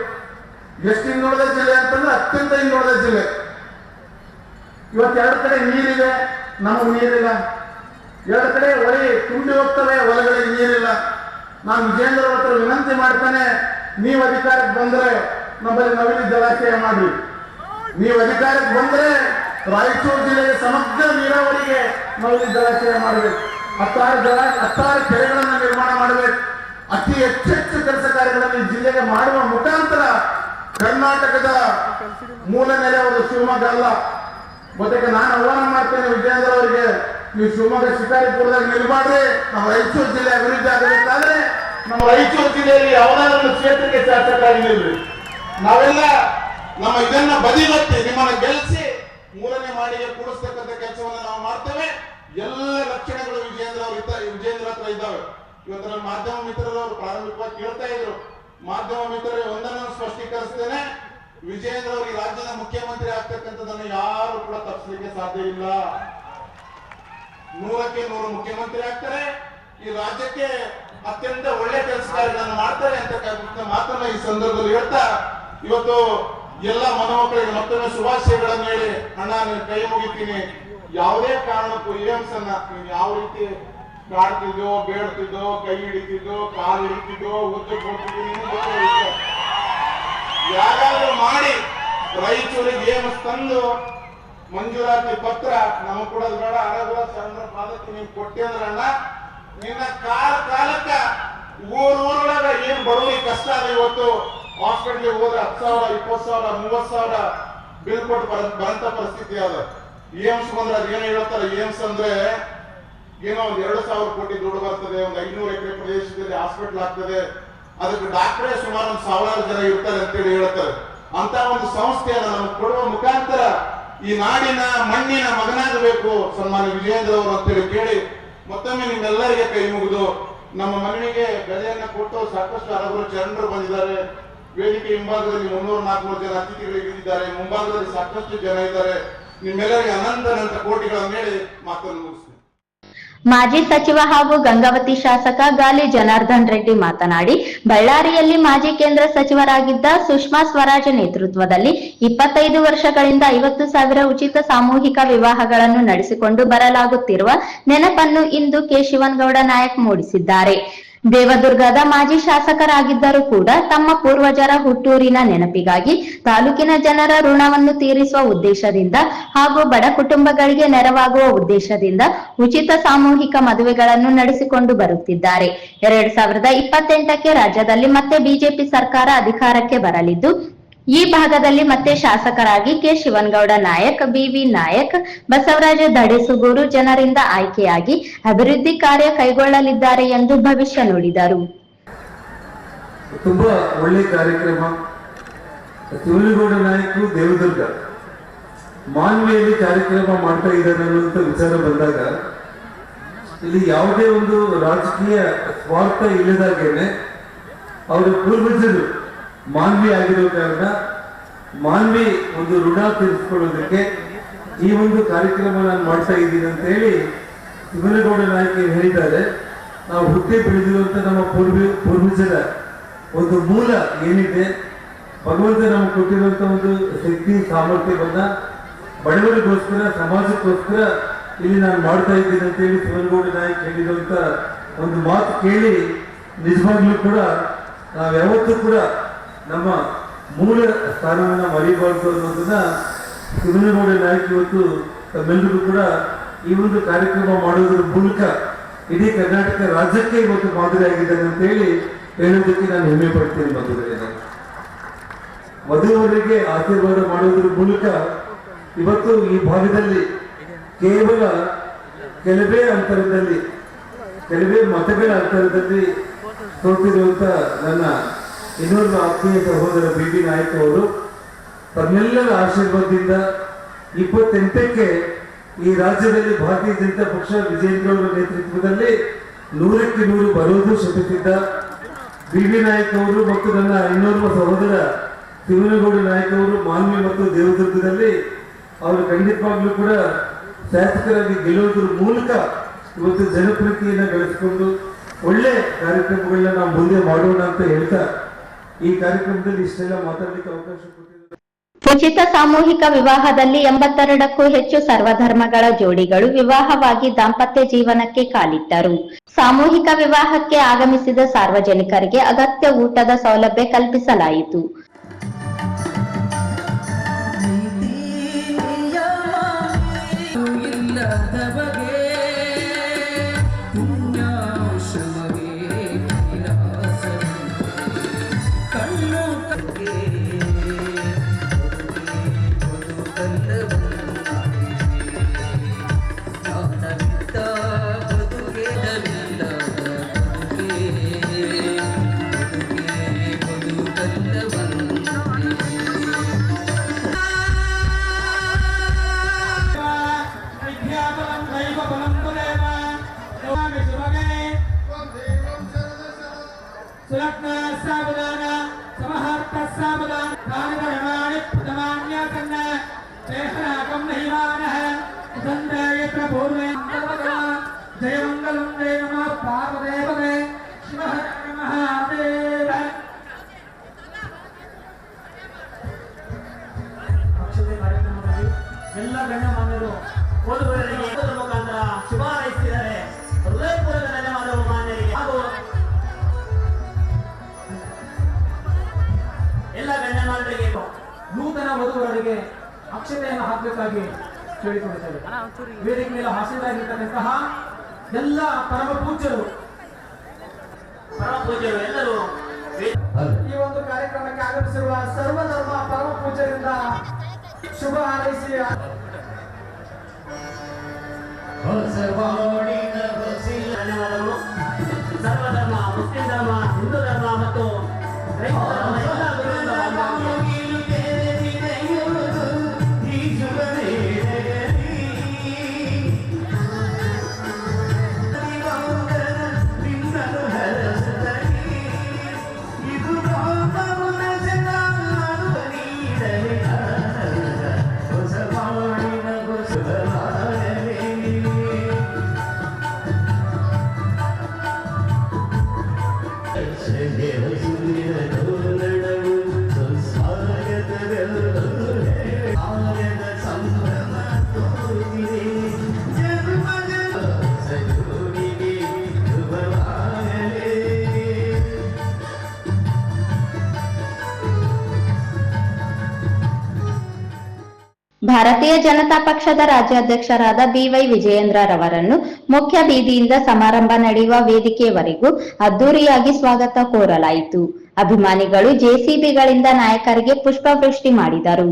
ಎಷ್ಟು ಹಿಂದುಳಿದ ಜಿಲ್ಲೆ ಅಂತಂದ್ರೆ ಅತ್ಯಂತ ಹಿಂದುಳಿದ ಜಿಲ್ಲೆ. ಇವತ್ತು 2 ಕಡೆ ನೀರಿದೆ, ನಮಗೆ ನೀರಿಲ್ಲ. 2 ಕಡೆ ಹೊಳೆ ತುಂಬಿ ಹೋಗ್ತವೆ, ಹೊಲಗಳಿಗೆ ನೀರಿಲ್ಲ. ನಾನು ವಿಜಯೇಂದ್ರ ಹತ್ರ ವಿನಂತಿ ಮಾಡ್ತಾನೆ, ನೀವು ಅಧಿಕಾರಕ್ಕೆ ಬಂದ್ರೆ ನಮ್ಮಲ್ಲಿ ನವಿಲಿ ಜಲಾಶಯ ಮಾಡಿ. ನೀವು ಅಧಿಕಾರಕ್ಕೆ ಬಂದ್ರೆ ರಾಯಚೂರು ಜಿಲ್ಲೆಗೆ ಸಮಗ್ರ ನೀರಾವರಿಗೆ ನವಿಲಿ ಜಲಾಶಯ ಮಾಡಬೇಕು. 16 ಕೆರೆಗಳನ್ನು ನಿರ್ಮಾಣ ಮಾಡಬೇಕು. ಅತಿ ಹೆಚ್ಚೆಚ್ಚು ಕೆಲಸ ಕಾರ್ಯಗಳನ್ನು ಈ ಜಿಲ್ಲೆಗೆ ಮಾಡುವ ಮುಖಾಂತರ ಕರ್ನಾಟಕದ ಮೂಲ ನೆಲೆ ಅವರು ಶಿವಮೊಗ್ಗ ಅಲ್ಲ. ಜೊತೆಗೆ ನಾನು ಆಹ್ವಾನ ಮಾಡ್ತೇನೆ ವಿಜಯೇಂದ್ರ ಅವರಿಗೆ, ನೀವು ಶಿವಮೊಗ್ಗ ಶಿಕಾರಿಪುರದಾಗ ನಿಲ್ಬಾಡ್ರಿ. ನಮ್ಮ ರಾಯಚೂರು ಜಿಲ್ಲೆ ಅಭಿವೃದ್ಧಿ ಆಗಬೇಕಾದ್ರೆ ನಮ್ಮ ರಾಯಚೂರು ಜಿಲ್ಲೆಯಲ್ಲಿ ಯಾವುದಾದ್ರೂ ಒಂದು ಕ್ಷೇತ್ರಕ್ಕೆ ಶಾಸಕರಾಗಿ ನಿಲ್ರಿ. ನಾವೆಲ್ಲ ನಮ್ಮ ಇದನ್ನ ಬದಿಗೊತ್ತಿ ನಿಮ್ಮನ್ನ ಗೆಲ್ಲಿಸಿ 3ನೇ ಮಾಡಿಗೆ ಕೂಡಿಸ್ತಕ್ಕಂಥ ಕೆಲಸವನ್ನು ನಾವು ಮಾಡ್ತೇವೆ. ಎಲ್ಲ ಲಕ್ಷಣಗಳು ವಿಜಯೇಂದ್ರ ಹತ್ರ ಇದ್ದಾವೆ. ಇವತ್ತು ನನ್ನ ಮಾಧ್ಯಮ ಮಿತ್ರರವರು ಪ್ರಾರಂಭಿಕವಾಗಿ ಕೇಳ್ತಾ ಇದ್ರು. ಮಾಧ್ಯಮ ಮಿತ್ರರೇ ಒಂದನ್ನು ಸ್ಪಷ್ಟೀಕರಿಸ್ತೇನೆ, ವಿಜಯೇಂದ್ರ ಅವರು ಈ ರಾಜ್ಯದ ಮುಖ್ಯಮಂತ್ರಿ ಆಗ್ತಕ್ಕಂಥದ್ದನ್ನು ಯಾರು ಕೂಡ ತಪ್ಪಿಸಲಿಕ್ಕೆ ಸಾಧ್ಯ ಇಲ್ಲ. 100ಕ್ಕೆ 100 ಮುಖ್ಯಮಂತ್ರಿ ಆಗ್ತಾರೆ. ಈ ರಾಜ್ಯಕ್ಕೆ ಅತ್ಯಂತ ಒಳ್ಳೆ ಕೆಲಸ ಕಾರ್ಯಗಳನ್ನು ಮಾಡ್ತಾರೆ ಅಂತಕ್ಕಂಥ ಮಾತನ್ನ ಈ ಸಂದರ್ಭದಲ್ಲಿ ಹೇಳ್ತಾ, ಇವತ್ತು ಎಲ್ಲ ಮನಮಕ್ಕಳಿಗೆ ಮತ್ತೊಮ್ಮೆ ಶುಭಾಶಯಗಳನ್ನು ಹೇಳಿ, ಅಣ್ಣ ನೀನು ಕೈ ಮುಗಿತೀನಿ. ಯಾವುದೇ ಕಾರಣಕ್ಕೂ ಏಮ್ಸ್ ಅನ್ನ ನೀನು ಯಾವ ರೀತಿ ಕಾಡ್ತಿದ್ದೋ, ಬೇಡ್ತಿದ್ದೋ, ಕೈ ಹಿಡಿತಿದ್ದೋ, ಕಾಲು ಹಿಡಿತಿದ್ದೋ, ಉದ್ದ ಕೊಡ್ತಿದ್ದು ಯಾರಾದ್ರೂ ಮಾಡಿ ರಾಯಚೂರಿಗೆ ಏಮ್ಸ್ ತಂದು ಮಂಜೂರಾತಿ ಪತ್ರ ನಮಗ್ ಕೂಡ ಬೇಡ, ಅರಗುರ ಚಂದ್ರ ಪಾದಕ್ಕೆ ನೀನ್ ಕೊಟ್ಟೆ ಅಂದ್ರೆ ಅಣ್ಣ ನಿನ್ನ ಕಾಲಕ್ಕ ಊರೊಳಗ ಏನ್ ಬಡವರಿಗೆ ಕಷ್ಟ ಅದ. ಇವತ್ತು ಹಾಸ್ಪಿಟ್ಲಿಗೆ ಹೋದ್ರೆ 10,000, 20,000, 30,000 ಬಿಲ್ ಕೊಟ್ಟು ಬರಂತ ಪರಿಸ್ಥಿತಿ ಅದ. ಏಮ್ಸ್ ಬಂದ್ರೆ ಅದೇನೋ ಹೇಳ್ತಾರೆ, ಏಮ್ಸ್ ಅಂದ್ರೆ ಏನೋ 2,000 ಕೋಟಿ ದುಡ್ಡು ಬರ್ತದೆ, 500 ಎಕರೆ ಪ್ರದೇಶದಲ್ಲಿ ಹಾಸ್ಪಿಟಲ್ ಆಗ್ತದೆ, ಅದಕ್ಕೆ ಡಾಕ್ಟರೇ ಸುಮಾರು 1,000 ಜನ ಇರ್ತಾರೆ ಅಂತೇಳಿ ಹೇಳ್ತಾರೆ. ಅಂತ ಒಂದು ಸಂಸ್ಥೆಯನ್ನು ನಮ್ಗೆ ಕೊಡುವ ಮುಖಾಂತರ ಈ ನಾಡಿನ ಮಣ್ಣಿನ ಮಗನಾಗಬೇಕು ಸನ್ಮಾನ್ಯ ವಿಜಯೇಂದ್ರ ಅವರು ಅಂತೇಳಿ ಕೇಳಿ ಮತ್ತೊಮ್ಮೆ ನಿಮ್ಮೆಲ್ಲರಿಗೆ ಕೈ ಮುಗಿದು ನಮ್ಮ ಮನವಿಗೆ ಬೆಲೆಯನ್ನ ಕೊಟ್ಟು ಸಾಕಷ್ಟು ಹಲವಾರು ಜನರು ಬಂದಿದ್ದಾರೆ. ವೇದಿಕೆ ಹಿಂಭಾಗದಲ್ಲಿ 300-400 ಜನ ಅತಿಥಿಗಳಿಗೆ ಇದ್ದಾರೆ, ಮುಂಭಾಗದಲ್ಲಿ ಸಾಕಷ್ಟು ಜನ ಇದ್ದಾರೆ. ನಿಮ್ಮೆಲ್ಲರಿಗೆ ಅನಂತ ಕೋಟಿಗಳನ್ನು ಹೇಳಿ ಮಾತನ್ನು ಮುಗಿಸ್ತೀನಿ. ಮಾಜಿ ಸಚಿವ ಹಾಗೂ ಗಂಗಾವತಿ ಶಾಸಕ ಗಾಲಿ ಜನಾರ್ದನ್ ರೆಡ್ಡಿ ಮಾತನಾಡಿ, ಬಳ್ಳಾರಿಯಲ್ಲಿ ಮಾಜಿ ಕೇಂದ್ರ ಸಚಿವರಾಗಿದ್ದ ಸುಷ್ಮಾ ಸ್ವರಾಜ್ ನೇತೃತ್ವದಲ್ಲಿ 25 ವರ್ಷಗಳಿಂದ 50,000 ಉಚಿತ ಸಾಮೂಹಿಕ ವಿವಾಹಗಳನ್ನು ನಡೆಸಿಕೊಂಡು ಬರಲಾಗುತ್ತಿರುವ ನೆನಪನ್ನು ಇಂದು ಕೆ ಶಿವನಗೌಡ ನಾಯಕ್ ಮೂಡಿಸಿದ್ದಾರೆ. ದೇವದುರ್ಗದ ಮಾಜಿ ಶಾಸಕರಾಗಿದ್ದರೂ ಕೂಡ ತಮ್ಮ ಪೂರ್ವಜರ ಹುಟ್ಟೂರಿನ ನೆನಪಿಗಾಗಿ ತಾಲೂಕಿನ ಜನರ ಋಣವನ್ನು ತೀರಿಸುವ ಉದ್ದೇಶದಿಂದ ಹಾಗೂ ಬಡ ಕುಟುಂಬಗಳಿಗೆ ನೆರವಾಗುವ ಉದ್ದೇಶದಿಂದ ಉಚಿತ ಸಾಮೂಹಿಕ ಮದುವೆಗಳನ್ನು ನಡೆಸಿಕೊಂಡು ಬರುತ್ತಿದ್ದಾರೆ. 2028ಕ್ಕೆ ರಾಜ್ಯದಲ್ಲಿ ಮತ್ತೆ ಬಿಜೆಪಿ ಸರ್ಕಾರ ಅಧಿಕಾರಕ್ಕೆ ಬರಲಿದ್ದು, ಈ ಭಾಗದಲ್ಲಿ ಮತ್ತೆ ಶಾಸಕರಾಗಿ ಕೆ ಶಿವನಗೌಡ ನಾಯಕ್, ಬಿವಿ ನಾಯಕ್, ಬಸವರಾಜ ದಡೇಸುಗೂರು ಜನರಿಂದ ಆಯ್ಕೆಯಾಗಿ ಅಭಿವೃದ್ಧಿ ಕಾರ್ಯ ಕೈಗೊಳ್ಳಲಿದ್ದಾರೆ ಎಂದು ಭವಿಷ್ಯ ನುಡಿದರು. ತುಂಬಾ ಒಳ್ಳೆ ಕಾರ್ಯಕ್ರಮ. ಶಿವನಗೌಡ ನಾಯಕರು ದೇವದುರ್ಗ ಮಾನ್ವಿಯಲ್ಲಿ ಕಾರ್ಯಕ್ರಮ ಮಾಡ್ತಾ ಇದ್ದಾರೆ ಅನ್ನುವಂಥ ವಿಚಾರ ಬಂದಾಗ ಇಲ್ಲಿ ಯಾವುದೇ ಒಂದು ರಾಜಕೀಯ ಸ್ವಾರ್ಥ ಇಲ್ಲದಾಗೇನೆ ಅವರ ಪೂರ್ವಜರು ಮಾನ್ವಿ ಆಗಿರೋ ಕಾರಣ ಮಾನ್ವಿ ಒಂದು ಋಣ ತೀರಿಸಿಕೊಳ್ಳೋದಕ್ಕೆ ಈ ಒಂದು ಕಾರ್ಯಕ್ರಮ ನಾನು ಮಾಡ್ತಾ ಇದ್ದೀನಿ ಅಂತ ಹೇಳಿ ಶಿವನಗೌಡ ನಾಯಕರು ಹೇಳಿದ್ದಾರೆ. ನಾವು ಹುಟ್ಟಿ ಬೆಳೆದಿರುವಂತ ನಮ್ಮ ಪೂರ್ವಜರ ಒಂದು ಮೂಲ ಏನಿದೆ, ಭಗವಂತ ನಮ್ಗೆ ಕೊಟ್ಟಿರುವಂತ ಒಂದು ಶಕ್ತಿ ಸಾಮರ್ಥ್ಯವನ್ನ ಬಡವರಿಗೋಸ್ಕರ, ಸಮಾಜಕ್ಕೋಸ್ಕರ ಇಲ್ಲಿ ನಾನು ಮಾಡ್ತಾ ಇದ್ದೀನಿ ಅಂತ ಹೇಳಿ ಶಿವನಗೌಡ ನಾಯಕ್ ಹೇಳಿರುವಂತ ಒಂದು ಮಾತು ಕೇಳಿ ನಿಜವಾಗ್ಲೂ ಕೂಡ ನಾವು ಯಾವತ್ತೂ ಕೂಡ ನಮ್ಮ ಮೂಲ ಸ್ಥಾನವನ್ನ ಮರಿಬಾರ್ದು ಅನ್ನೋದನ್ನ ಶಿವನಗೌಡ ನಾಯಕ್ ಇವತ್ತು ತಮ್ಮೆಲ್ಲರಿಗೂ ಕೂಡ ಈ ಒಂದು ಕಾರ್ಯಕ್ರಮ ಮಾಡೋದ್ರ ಮೂಲಕ ಇಡೀ ಕರ್ನಾಟಕ ರಾಜ್ಯಕ್ಕೆ ಇವತ್ತು ಮಾದರಿ ಆಗಿದ್ದಾರೆ ಅಂತ ಹೇಳಿ ಹೇಳೋದಕ್ಕೆ ನಾನು ಹೆಮ್ಮೆ ಪಡ್ತೀನಿ. ವಧುವರಿಗೆ ಆಶೀರ್ವಾದ ಮಾಡೋದ್ರ ಮೂಲಕ ಇವತ್ತು ಈ ಭಾಗದಲ್ಲಿ ಕೇವಲ ಕೆಲವೇ ಅಂತರದಲ್ಲಿ, ಕೆಲವೇ ಮತಗಳ ಅಂತರದಲ್ಲಿ ಸೋತಿರುವಂತ ನನ್ನ ಇನ್ನೊಂದು ಆತ್ಮೀಯ ಸಹೋದರ ಬಿಬಿ ನಾಯಕ್ ಅವರು ತಮ್ಮೆಲ್ಲರ ಆಶೀರ್ವಾದದಿಂದ 28ಕ್ಕೆ ಈ ರಾಜ್ಯದಲ್ಲಿ ಭಾರತೀಯ ಜನತಾ ಪಕ್ಷ ವಿಜಯೇಂದ್ರ ಅವರ ನೇತೃತ್ವದಲ್ಲಿ 100ಕ್ಕೆ 100 ಬರೋದು ಶತಸಿದ್ಧ. ಬಿಬಿ ನಾಯಕ್ ಅವರು ಮತ್ತು ನನ್ನ ಇನ್ನೋರ್ವ ಸಹೋದರ ಶಿವನಗೌಡ ನಾಯಕ್ ಅವರು ಮಾನ್ವಿ ಮತ್ತು ದೇವದುರ್ಗದಲ್ಲಿ ಅವರು ಖಂಡಿತವಾಗ್ಲೂ ಕೂಡ ಶಾಸಕರಾಗಿ ಗೆಲ್ಲುವುದರ ಮೂಲಕ ಇವತ್ತು ಜನಪ್ರಿಯತೆಯನ್ನು ಗಳಿಸಿಕೊಂಡು ಒಳ್ಳೆ ಕಾರ್ಯಕ್ರಮಗಳನ್ನ ನಾವು ಮುಂದೆ ಮಾಡೋಣ ಅಂತ ಹೇಳ್ತಾ ಈ ಕಾರ್ಯಕ್ರಮದಲ್ಲಿ ಇಷ್ಟೆಲ್ಲ ಮಾತಾಡಲಿಕ್ಕೆ ಅವಕಾಶ ಕೊಟ್ಟಿದ್ದಾರೆ. ಉಚಿತ ಸಾಮೂಹಿಕ ವಿವಾಹದಲ್ಲಿ 82ಕ್ಕೂ ಹೆಚ್ಚು ಸರ್ವಧರ್ಮಗಳ ಜೋಡಿಗಳು ವಿವಾಹವಾಗಿ ದಾಂಪತ್ಯ ಜೀವನಕ್ಕೆ ಕಾಲಿಟ್ಟರು. ಸಾಮೂಹಿಕ ವಿವಾಹಕ್ಕೆ ಆಗಮಿಸಿದ ಸಾರ್ವಜನಿಕರಿಗೆ ಅಗತ್ಯ ಊಟದ ಸೌಲಭ್ಯ ಕಲ್ಪಿಸಲಾಯಿತು. ಸುಲಗ್ನ ಸಾವಧಾನ ಸಮಹಾರ್ಥ ಸಾವಧಾನ ಕಾಲಗಣಮಾಣಿ ಪ್ರಥಮಾನ್ಯಾಸನ್ನ ಶ್ರೇಷ್ಠನಾಗಂ ನಹಿಮಾನಃ ಸಂದಯತ್ರ ಪೂರ್ವೇ ಅಂತರ್ವಗಮ ಜಯಮಂಗಲಂ ಜಯ ನಮಃ ಪಾರ್ವದೇವತೆ ಶಿವ ಹರ ಮಹಾದೇವ. ಅಕ್ಷತೆ ಕಾರ್ಯಕ್ರಮದಲ್ಲಿ ಎಲ್ಲ ಗಣ್ಯಮಾನ್ಯರು ಓದುಗರಿಗೆ ಇದರ ಮುಖಾಂತರ ಶುಭ ಹಾರೈಸಿದ್ದಾರೆ. ಹೃದಯಪೂರ್ವಕ ಧನ್ಯವಾದಗಳು ಮಾನ್ಯರಿಗೆ ಹಾಗೂ ಎಲ್ಲ ಗಣ್ಯಮಾನ್ಯರಿಗೆ ನೂತನ ವಧುವರರಿಗೆ ಅಕ್ಷತೆಯನ್ನು ಹಾಕಬೇಕಾಗಿ ಕೇಳಿಕೊಂಡಿದ್ದೇವೆ. ವೇದಿಕೆ ಮೇಲೆ ಹಾಸನರಾಗಿರ್ತಕ್ಕಂತಹ ಎಲ್ಲ ಪರಮ ಪೂಜ್ಯರು ಎಲ್ಲರೂ ಈ ಒಂದು ಕಾರ್ಯಕ್ರಮಕ್ಕೆ ಆಗಮಿಸಿರುವ ಸರ್ವಧರ್ಮ ಪರಮ ಪೂಜ್ಯರಿಂದ ಶುಭ ಹಾರೈಸಿ ಧನ್ಯವಾದಗಳು. ಸರ್ವಧರ್ಮ, ಮುಸ್ಲಿಂ ಧರ್ಮ, ಹಿಂದೂ ಧರ್ಮ ಮತ್ತು ಕ್ರೈಸ್ತ ಧರ್ಮ ಎಲ್ಲ ಗುರುವಿಂದ ಭಾರತೀಯ ಜನತಾ ಪಕ್ಷದ ರಾಜ್ಯಾಧ್ಯಕ್ಷರಾದ ಬಿವೈ ವಿಜಯೇಂದ್ರರವರನ್ನು ಮುಖ್ಯ ಬೀದಿಯಿಂದ ಸಮಾರಂಭ ನಡೆಯುವ ವೇದಿಕೆಯವರೆಗೂ ಅದ್ದೂರಿಯಾಗಿ ಸ್ವಾಗತ ಕೋರಲಾಯಿತು. ಅಭಿಮಾನಿಗಳು ಜೆಸಿಬಿಗಳಿಂದ ನಾಯಕರಿಗೆ ಪುಷ್ಪವೃಷ್ಟಿ ಮಾಡಿದರು.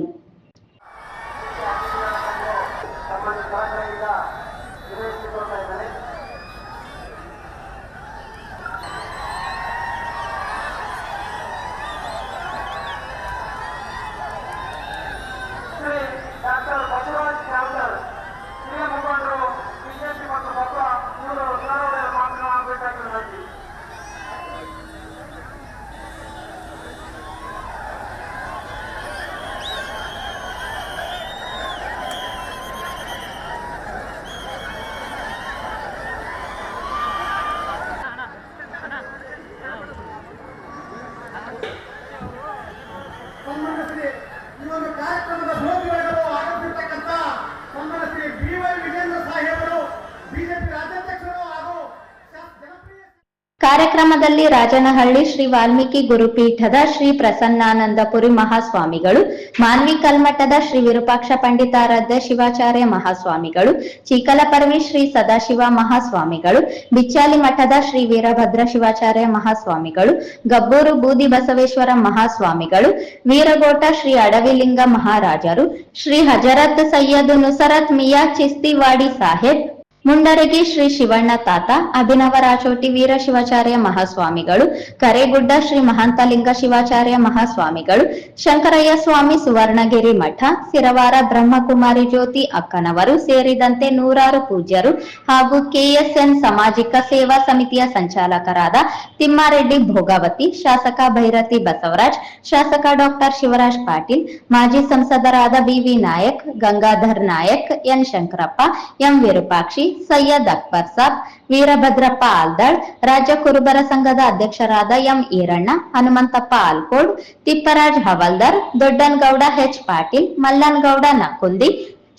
ಕಾರ್ಯಕ್ರಮದಲ್ಲಿ ರಾಜನಹಳ್ಳಿ ಶ್ರೀ ವಾಲ್ಮೀಕಿ ಗುರುಪೀಠದ ಶ್ರೀ ಪ್ರಸನ್ನಾನಂದಪುರಿ ಮಹಾಸ್ವಾಮಿಗಳು, ಮಾನ್ವಿ ಕಲ್ಮಠದ ಶ್ರೀ ವಿರೂಪಾಕ್ಷ ಪಂಡಿತಾರಾಧ್ಯ ಶಿವಾಚಾರ್ಯ ಮಹಾಸ್ವಾಮಿಗಳು, ಚೀಕಲಪರ್ವಿ ಶ್ರೀ ಸದಾಶಿವ ಮಹಾಸ್ವಾಮಿಗಳು, ಬಿಚ್ಚಾಲಿ ಮಠದ ಶ್ರೀ ವೀರಭದ್ರ ಶಿವಾಚಾರ್ಯ ಮಹಾಸ್ವಾಮಿಗಳು, ಗಬ್ಬೂರು ಬೂದಿ ಬಸವೇಶ್ವರ ಮಹಾಸ್ವಾಮಿಗಳು, ವೀರಗೋಟ ಶ್ರೀ ಅಡವಿಲಿಂಗ ಮಹಾರಾಜರು, ಶ್ರೀ ಹಜರತ್ ಸೈಯದ್ ನುಸರತ್ ಮಿಯಾ ಚಿಸ್ತಿವಾಡಿ ಸಾಹೇಬ್, ಮುಂಡರಗಿ ಶ್ರೀ ಶಿವಣ್ಣ ತಾತ, ಅಭಿನವ ರಾಚೋಟಿ ವೀರ ಶಿವಾಚಾರ್ಯ ಮಹಾಸ್ವಾಮಿಗಳು, ಕರೇಗುಡ್ಡ ಶ್ರೀ ಮಹಾಂತಲಿಂಗ ಶಿವಾಚಾರ್ಯ ಮಹಾಸ್ವಾಮಿಗಳು, ಶಂಕರಯ್ಯ ಸ್ವಾಮಿ ಸುವರ್ಣಗಿರಿ ಮಠ, ಸಿರವಾರ ಬ್ರಹ್ಮಕುಮಾರಿ ಜ್ಯೋತಿ ಅಕ್ಕನವರು ಸೇರಿದಂತೆ ನೂರಾರು ಪೂಜ್ಯರು ಹಾಗೂ ಕೆಎಸ್ಎನ್ ಸಾಮಾಜಿಕ ಸೇವಾ ಸಮಿತಿಯ ಸಂಚಾಲಕರಾದ ತಿಮ್ಮಾರೆಡ್ಡಿ ಭೋಗಾವತಿ, ಶಾಸಕ ಭೈರತಿ ಬಸವರಾಜ್, ಶಾಸಕ ಡಾಕ್ಟರ್ ಶಿವರಾಜ್ ಪಾಟೀಲ್, ಮಾಜಿ ಸಂಸದರಾದ BV Nayak, Gangadhar Nayak, N Shankarappa, M Virupakshi, Syed Akbar Sab, Veerabhadrappa Aldal, ರಾಜ್ಯ ಕುರುಬರ ಸಂಘದ ಅಧ್ಯಕ್ಷರಾದ ಎಂ ಈರಣ್ಣ, ಹನುಮಂತಪ್ಪ ಆಲ್ಕೋಡ್, ತಿಪ್ಪರಾಜ್ ಹವಲ್ದಾರ್, ದೊಡ್ಡನಗೌಡ ಎಚ್ ಪಾಟೀಲ್, ಮಲ್ಲನಗೌಡ ನಕುಂದಿ,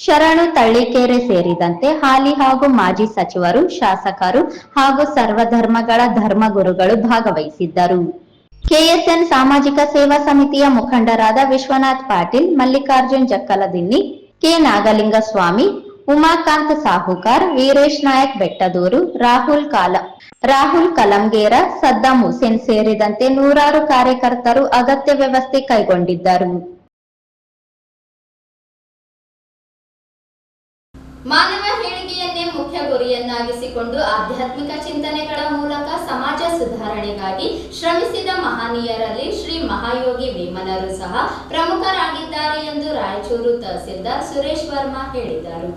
ಶರಣು ತಳ್ಳಿಕೆರೆ ಸೇರಿದಂತೆ ಹಾಲಿ ಹಾಗೂ ಮಾಜಿ ಸಚಿವರು, ಶಾಸಕರು ಹಾಗೂ ಸರ್ವಧರ್ಮಗಳ ಧರ್ಮಗುರುಗಳು ಭಾಗವಹಿಸಿದ್ದರು. ಕೆಎಸ್ಎನ್ ಸಾಮಾಜಿಕ ಸೇವಾ ಸಮಿತಿಯ ಮುಖಂಡರಾದ ವಿಶ್ವನಾಥ್ ಪಾಟೀಲ್, ಮಲ್ಲಿಕಾರ್ಜುನ್ ಜಕ್ಕಲದಿನ್ನಿ, ಕೆ ನಾಗಲಿಂಗಸ್ವಾಮಿ, ಉಮಾಕಾಂತ್ ಸಾಹುಕಾರ್, ವೀರೇಶ್ ನಾಯಕ್ ಬೆಟ್ಟದೂರು, ರಾಹುಲ್ ಕಲಂಗೇರ, ಸದ್ದಾಂ ಹುಸೇನ್ ಸೇರಿದಂತೆ ನೂರಾರು ಕಾರ್ಯಕರ್ತರು ಅಗತ್ಯ ವ್ಯವಸ್ಥೆ ಕೈಗೊಂಡಿದ್ದರು. ಮಾನವ ಏಳಿಗೆಯನ್ನೇ ಮುಖ್ಯ ಗುರಿಯನ್ನಾಗಿಸಿಕೊಂಡು ಆಧ್ಯಾತ್ಮಿಕ ಚಿಂತನೆಗಳ ಮೂಲಕ ಸಮಾಜ ಸುಧಾರಣೆಗಾಗಿ ಶ್ರಮಿಸಿದ ಮಹನೀಯರಲ್ಲಿ ಶ್ರೀ ಮಹಾಯೋಗಿ ವೇಮನರು ಸಹ ಪ್ರಮುಖರಾಗಿದ್ದಾರೆ ಎಂದು ರಾಯಚೂರು ತಹಸೀಲ್ದಾರ್ ಸುರೇಶ್ ವರ್ಮಾ ಹೇಳಿದರು.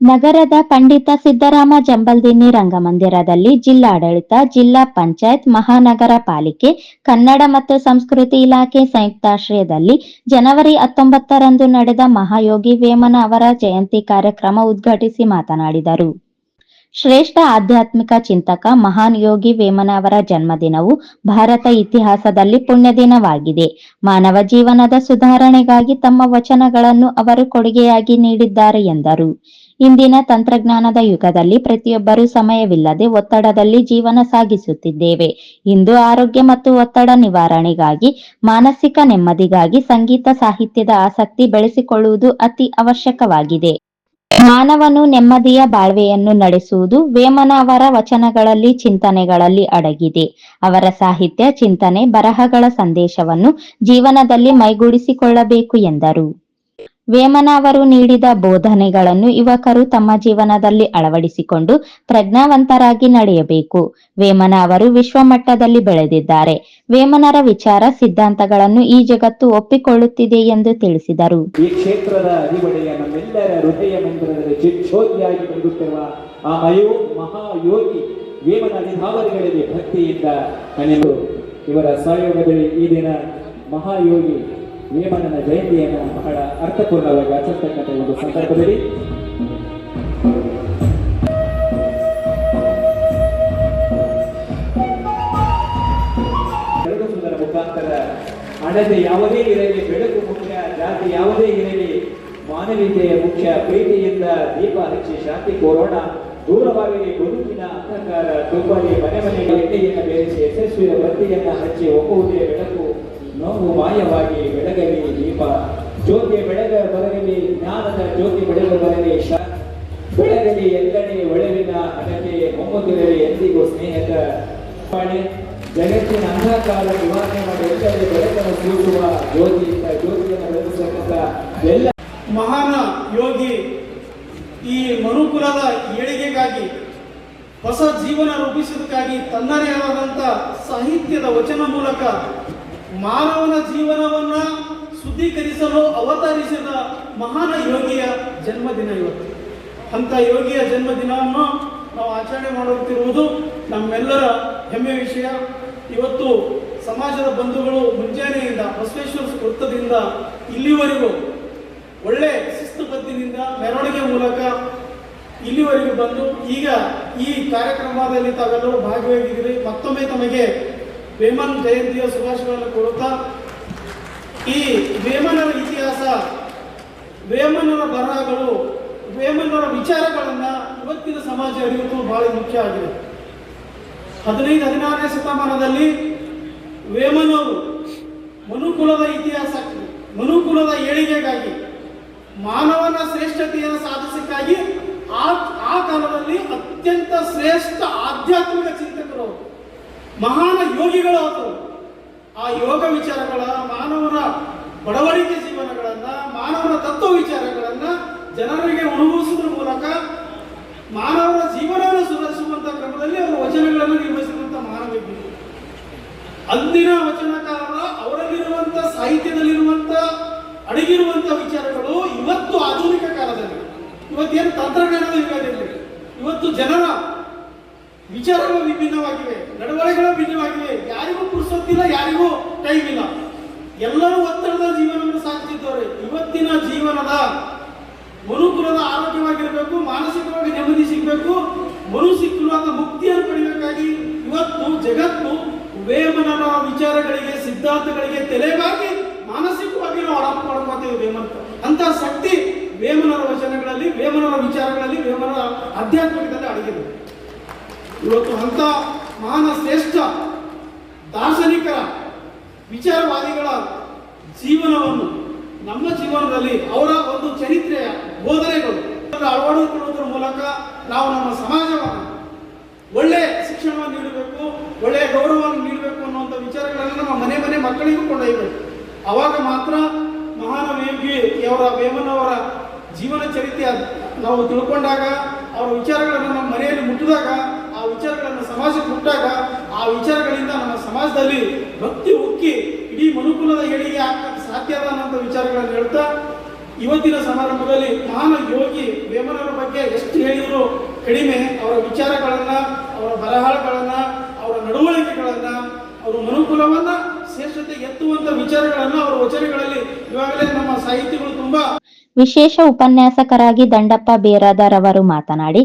ನಗರದ ಪಂಡಿತ ಸಿದ್ದರಾಮ ಜಂಬಲ್ದಿನ್ನಿ ರಂಗಮಂದಿರದಲ್ಲಿ ಜಿಲ್ಲಾಡಳಿತ, ಜಿಲ್ಲಾ ಪಂಚಾಯತ್, ಮಹಾನಗರ ಪಾಲಿಕೆ, ಕನ್ನಡ ಮತ್ತು ಸಂಸ್ಕೃತಿ ಇಲಾಖೆ ಸಂಯುಕ್ತಾಶ್ರಯದಲ್ಲಿ ಜನವರಿ 19ರಂದು ನಡೆದ ಮಹಾಯೋಗಿ ವೇಮನ ಅವರ ಜಯಂತಿ ಕಾರ್ಯಕ್ರಮ ಉದ್ಘಾಟಿಸಿ ಮಾತನಾಡಿದರು. ಶ್ರೇಷ್ಠ ಆಧ್ಯಾತ್ಮಿಕ ಚಿಂತಕ ಮಹಾನ್ ಯೋಗಿ ವೇಮನ ಅವರ ಜನ್ಮದಿನವು ಭಾರತ ಇತಿಹಾಸದಲ್ಲಿ ಪುಣ್ಯ ದಿನವಾಗಿದೆ. ಮಾನವ ಜೀವನದ ಸುಧಾರಣೆಗಾಗಿ ತಮ್ಮ ವಚನಗಳನ್ನು ಅವರು ಕೊಡುಗೆಯಾಗಿ ನೀಡಿದ್ದಾರೆ ಎಂದರು. ಇಂದಿನ ತಂತ್ರಜ್ಞಾನದ ಯುಗದಲ್ಲಿ ಪ್ರತಿಯೊಬ್ಬರೂ ಸಮಯವಿಲ್ಲದೆ ಒತ್ತಡದಲ್ಲಿ ಜೀವನ ಸಾಗಿಸುತ್ತಿದ್ದೇವೆ. ಇಂದು ಆರೋಗ್ಯ ಮತ್ತು ಒತ್ತಡ ನಿವಾರಣೆಗಾಗಿ, ಮಾನಸಿಕ ನೆಮ್ಮದಿಗಾಗಿ ಸಂಗೀತ ಸಾಹಿತ್ಯದ ಆಸಕ್ತಿ ಬೆಳೆಸಿಕೊಳ್ಳುವುದು ಅತಿ ಅವಶ್ಯಕವಾಗಿದೆ. ಮಾನವನು ನೆಮ್ಮದಿಯ ಬಾಳ್ವೆಯನ್ನು ನಡೆಸುವುದು ವೇಮನ ಅವರ ವಚನಗಳಲ್ಲಿ, ಚಿಂತನೆಗಳಲ್ಲಿ ಅಡಗಿದೆ. ಅವರ ಸಾಹಿತ್ಯ, ಚಿಂತನೆ, ಬರಹಗಳ ಸಂದೇಶವನ್ನು ಜೀವನದಲ್ಲಿ ಮೈಗೂಡಿಸಿಕೊಳ್ಳಬೇಕು ಎಂದರು. ವೇಮನ ಅವರು ನೀಡಿದ ಬೋಧನೆಗಳನ್ನು ಯುವಕರು ತಮ್ಮ ಜೀವನದಲ್ಲಿ ಅಳವಡಿಸಿಕೊಂಡು ಪ್ರಜ್ಞಾವಂತರಾಗಿ ನಡೆಯಬೇಕು. ವೇಮನ ಅವರು ವಿಶ್ವಮಟ್ಟದಲ್ಲಿ ಬೆಳೆದಿದ್ದಾರೆ. ವೇಮನರ ವಿಚಾರ, ಸಿದ್ಧಾಂತಗಳನ್ನು ಈ ಜಗತ್ತು ಒಪ್ಪಿಕೊಳ್ಳುತ್ತಿದೆ ಎಂದು ತಿಳಿಸಿದರು. ಈ ಕ್ಷೇತ್ರದ ಅಧಿಪಡೆಯ ನಮ್ಮೆಲ್ಲರ ಹೃದಯ ಮಂದಿರದಲ್ಲಿ ಚಿಚ್ಚೋದಿಯಾಗಿ ಬೆಳಗುತ್ತಿರುವ ಆ ಮಹಾಯೋಗಿ ವೇಮನ ಅಧಿಕಾರಿಗಳಲ್ಲಿ ಭಕ್ತಿಯಿಂದ ಕನೆದು ಇವರ ಸಹಯೋಗದಲ್ಲಿ ಈ ದಿನ ಮಹಾಯೋಗಿ ವೇಮನನ ಜಯಂತಿಯನ್ನು ಬಹಳ ಅರ್ಥಪೂರ್ಣವಾಗಿ ಆಚರಿಸತಕ್ಕಂಥ ಒಂದು ಸಂದರ್ಭದಲ್ಲಿ ಬೆಳಗುವುದರ ಮುಖಾಂತರ ಹಣತೆ ಯಾವುದೇ ಇರಲಿ, ಬೆಳಕು ಮುಖ್ಯ, ಜಾತಿ ಯಾವುದೇ ಇರಲಿ, ಮಾನವೀಯತೆಯ ಮುಖ್ಯ. ಪ್ರೀತಿಯಿಂದ ದೀಪ ಹಚ್ಚಿ ಶಾಂತಿ ಕೋರೋಣ. ದೂರವಾಗಲಿ ಬದುಕಿನ ಅಂಧಕಾರ, ತುಂಬಲಿ ಮನೆ ಮನೆಗೆ ಎಣ್ಣೆಯನ್ನು ಬೇರಿಸಿ ಯಶಸ್ವಿಯ ಬತ್ತಿಯನ್ನು ಹಚ್ಚಿ ಒಪ್ಪುವುದೇ ಬೆಳಕು. ನೋವು ಮಾಯವಾಗಿ ಬೆಳಗಲಿ ದೀಪ, ಜ್ಯೋತಿ ಬೆಳಗ ಬರಗಲಿ, ಜ್ಞಾನದ ಜ್ಯೋತಿ ಬೆಳಗ ಬರಲಿ, ಬೆಳಗಲಿ ಎಲ್ಲೆಡೆ ಒಳವಿನ ಹಣತೆ, ಮೊಮ್ಮದಿರಲಿ ಎಂದಿಗೂ ಸ್ನೇಹದ ಮಾಡಿ ಜಗತ್ತಿನ ಅಂಧಕಾರ ನಿವಾರಣೆ ಮಾಡಿ ಎಲ್ಲೆಡೆ ಬೆಳಕನ್ನು ಸೂಸುವ ಜ್ಯೋತಿಯಿಂದ ಜ್ಯೋತಿಯನ್ನು ಬೆಳೆಸತಕ್ಕಂಥ ಎಲ್ಲ ಮಹಾನ ಯೋಗಿ ಈ ಮನುಕುಲದ ಏಳಿಗೆಗಾಗಿ, ಹೊಸ ಜೀವನ ರೂಪಿಸುವುದಕ್ಕಾಗಿ ತನ್ನದೇ ಆದಂಥ ಸಾಹಿತ್ಯದ ವಚನ ಮೂಲಕ ಮಾನವನ ಜೀವನವನ್ನ ಶುದ್ಧೀಕರಿಸಲು ಅವತರಿಸಿದ ಮಹಾನ ಯೋಗಿಯ ಜನ್ಮದಿನ ಇವತ್ತು. ಅಂಥ ಯೋಗಿಯ ಜನ್ಮದಿನವನ್ನು ನಾವು ಆಚರಣೆ ಮಾಡುತ್ತಿರುವುದು ನಮ್ಮೆಲ್ಲರ ಹೆಮ್ಮೆಯ ವಿಷಯ. ಇವತ್ತು ಸಮಾಜದ ಬಂಧುಗಳು ಮುಂಜಾನೆಯಿಂದ ಬಸವೇಶ್ವರ ವೃತ್ತದಿಂದ ಇಲ್ಲಿವರೆಗೂ ಒಳ್ಳೆ ಶಿಸ್ತುಬದ್ಧಿನಿಂದ ಮೆರವಣಿಗೆ ಮೂಲಕ ಇಲ್ಲಿವರೆಗೂ ಬಂದು ಈಗ ಈ ಕಾರ್ಯಕ್ರಮದಲ್ಲಿ ತಾವೆಲ್ಲರೂ ಭಾಗವಹಿಸಿದ್ದೀರಿ. ಮತ್ತೊಮ್ಮೆ ತಮಗೆ ವೇಮನ್ ಜಯಂತಿಯ ಶುಭಾಶಯಗಳನ್ನು ಕೋರುತ್ತಾ, ಈ ವೇಮನರ ಇತಿಹಾಸ, ವೇಮನರ ಬರಹಗಳು, ವೇಮನರ ವಿಚಾರಗಳನ್ನು ಇವತ್ತಿನ ಸಮಾಜ ಅರಿಯುವುದು ಬಹಳ ಮುಖ್ಯ ಆಗಿದೆ. 15-16ನೇ ಶತಮಾನದಲ್ಲಿ ವೇಮನವರು ಮನುಕುಲದ ಇತಿಹಾಸ, ಮನುಕುಲದ ಏಳಿಗೆಗಾಗಿ, ಮಾನವನ ಶ್ರೇಷ್ಠತೆಯನ್ನು ಸಾಧಿಸಕ್ಕಾಗಿ ಆ ಕಾಲದಲ್ಲಿ ಅತ್ಯಂತ ಶ್ರೇಷ್ಠ ಆಧ್ಯಾತ್ಮಿಕ ಚಿಂತಕರು, ಮಹಾನ ಯೋಗಿಗಳು ಆದರು. ಆ ಯೋಗ ವಿಚಾರಗಳ, ಮಾನವನ ಬಡವಣಿಗೆ ಜೀವನಗಳನ್ನ, ಮಾನವನ ತತ್ವ ವಿಚಾರಗಳನ್ನ ಜನರಿಗೆ ಅನುಭವಿಸುವುದರ ಮೂಲಕ ಮಾನವನ ಜೀವನವನ್ನು ಸುಧಾರಿಸುವಂತಹ ಕ್ರಮದಲ್ಲಿ ಅವರು ವಚನಗಳನ್ನು ನಿರ್ವಹಿಸಿರುವಂತಹ ಮಹಾನ ವ್ಯಕ್ತಿಗಳು. ಅಂದಿನ ವಚನಕಾರರ ಅವರಲ್ಲಿರುವಂತ ಸಾಹಿತ್ಯದಲ್ಲಿರುವಂತ ಅಡಗಿರುವಂತ ವಿಚಾರಗಳು ಇವತ್ತು ಆಧುನಿಕ ಕಾಲದಲ್ಲಿ, ಇವತ್ತೇನು ತಂತ್ರಜ್ಞಾನದ ಯುಗದಲ್ಲಿ, ಇವತ್ತು ಜನರ ವಿಚಾರಗಳು ವಿಭಿನ್ನವಾಗಿವೆ, ನಡವಳಿಕೆಗಳು ಭಿನ್ನವಾಗಿವೆ. ಯಾರಿಗೂ ಪುರುಸೊತ್ತಿಲ್ಲ, ಯಾರಿಗೂ ಟೈಮ್ ಇಲ್ಲ, ಎಲ್ಲರೂ ಒತ್ತಡದ ಜೀವನವನ್ನು ಸಾಗಿಸಿದ್ದಾರೆ. ಇವತ್ತಿನ ಜೀವನದ ಮನುಕುಲದ ಆರೋಗ್ಯವಾಗಿರಬೇಕು, ಮಾನಸಿಕವಾಗಿ ನೆಮ್ಮದಿ ಸಿಗಬೇಕು, ಮನುಸಿಕುಲದ ಮುಕ್ತಿಯನ್ನು ಪಡೆಯಬೇಕಾಗಿ ಇವತ್ತು ಜಗತ್ತು ವೇಮನರ ವಿಚಾರಗಳಿಗೆ, ಸಿದ್ಧಾಂತಗಳಿಗೆ ತಲೆಬಾಗಿ ಮಾನಸಿಕವಾಗಿ ನಾವು ಅಡಾಪ್ಟ್ ಮಾಡ್ಕೊತೀವಿ ವೇಮನ. ಅಂತ ಶಕ್ತಿ ವೇಮನರ ವಚನಗಳಲ್ಲಿ, ವೇಮನರ ವಿಚಾರಗಳಲ್ಲಿ, ವೇಮನರ ಆಧ್ಯಾತ್ಮಿಕದಲ್ಲಿ ಅಡಗಿದೆ. ಇವತ್ತು ಅಂತ ಮಹಾನ ಶ್ರೇಷ್ಠ ದಾರ್ಶನಿಕರ, ವಿಚಾರವಾದಿಗಳ ಜೀವನವನ್ನು ನಮ್ಮ ಜೀವನದಲ್ಲಿ, ಅವರ ಒಂದು ಚರಿತ್ರೆಯ ಬೋಧನೆಗಳು ಅಳವಡಿಸಿಕೊಳ್ಳುವುದರ ಮೂಲಕ ನಾವು ನಮ್ಮ ಸಮಾಜವನ್ನು ಒಳ್ಳೆ ಶಿಕ್ಷಣವನ್ನು ನೀಡಬೇಕು, ಒಳ್ಳೆಯ ಗೌರವವನ್ನು ನೀಡಬೇಕು ಅನ್ನುವಂಥ ವಿಚಾರಗಳನ್ನು ನಮ್ಮ ಮನೆ ಮನೆ ಮಕ್ಕಳಿಗೂ ಕೊಂಡೊಯ್ಯಬೇಕು. ಅವಾಗ ಮಾತ್ರ ಮಹಾನ ಅವರ ವೇಮನ ಅವರ ಜೀವನ ಚರಿತ್ರೆ ನಾವು ತಿಳ್ಕೊಂಡಾಗ, ಅವರ ವಿಚಾರಗಳನ್ನು ನಮ್ಮ ಮನೆಯಲ್ಲಿ ಮುಟ್ಟಿದಾಗ, ಆ ವಿಚಾರಗಳನ್ನು ಸಮಾಜಕ್ಕೆ ಮುಟ್ಟಾಗ, ಆ ವಿಚಾರಗಳಿಂದ ನಮ್ಮ ಸಮಾಜದಲ್ಲಿ ಭಕ್ತಿ ಉಕ್ಕಿ ಇಡೀ ಮನುಕುಲದ ಏಳಿಗೆ ಸಾಧ್ಯ ಅನ್ನೋಂಥ ವಿಚಾರಗಳನ್ನು ಹೇಳ್ತಾ ಇವತ್ತಿನ ಸಮಾರಂಭದಲ್ಲಿ ಮಹಾನ್ ಯೋಗಿ ವೇಮನರ ಬಗ್ಗೆ ಎಷ್ಟು ಹೇಳಿದ್ರು ಕಡಿಮೆ. ಅವರ ವಿಚಾರಗಳನ್ನು, ಅವರ ಬರಹಗಳನ್ನು, ಅವರ ನಡವಳಿಕೆಗಳನ್ನು, ಅವರ ಮನುಕುಲವನ್ನ ಶ್ರೇಷ್ಠತೆಗೆ ಎತ್ತುವಂತ ವಿಚಾರಗಳನ್ನು ಅವರ ವಚನಗಳಲ್ಲಿ ಈಗಾಗಲೇ ನಮ್ಮ ಸಾಹಿತಿಗಳು ತುಂಬಾ. ವಿಶೇಷ ಉಪನ್ಯಾಸಕರಾಗಿ ದಂಡಪ್ಪ ಬೇರಾದರ್ ಅವರು ಮಾತನಾಡಿ,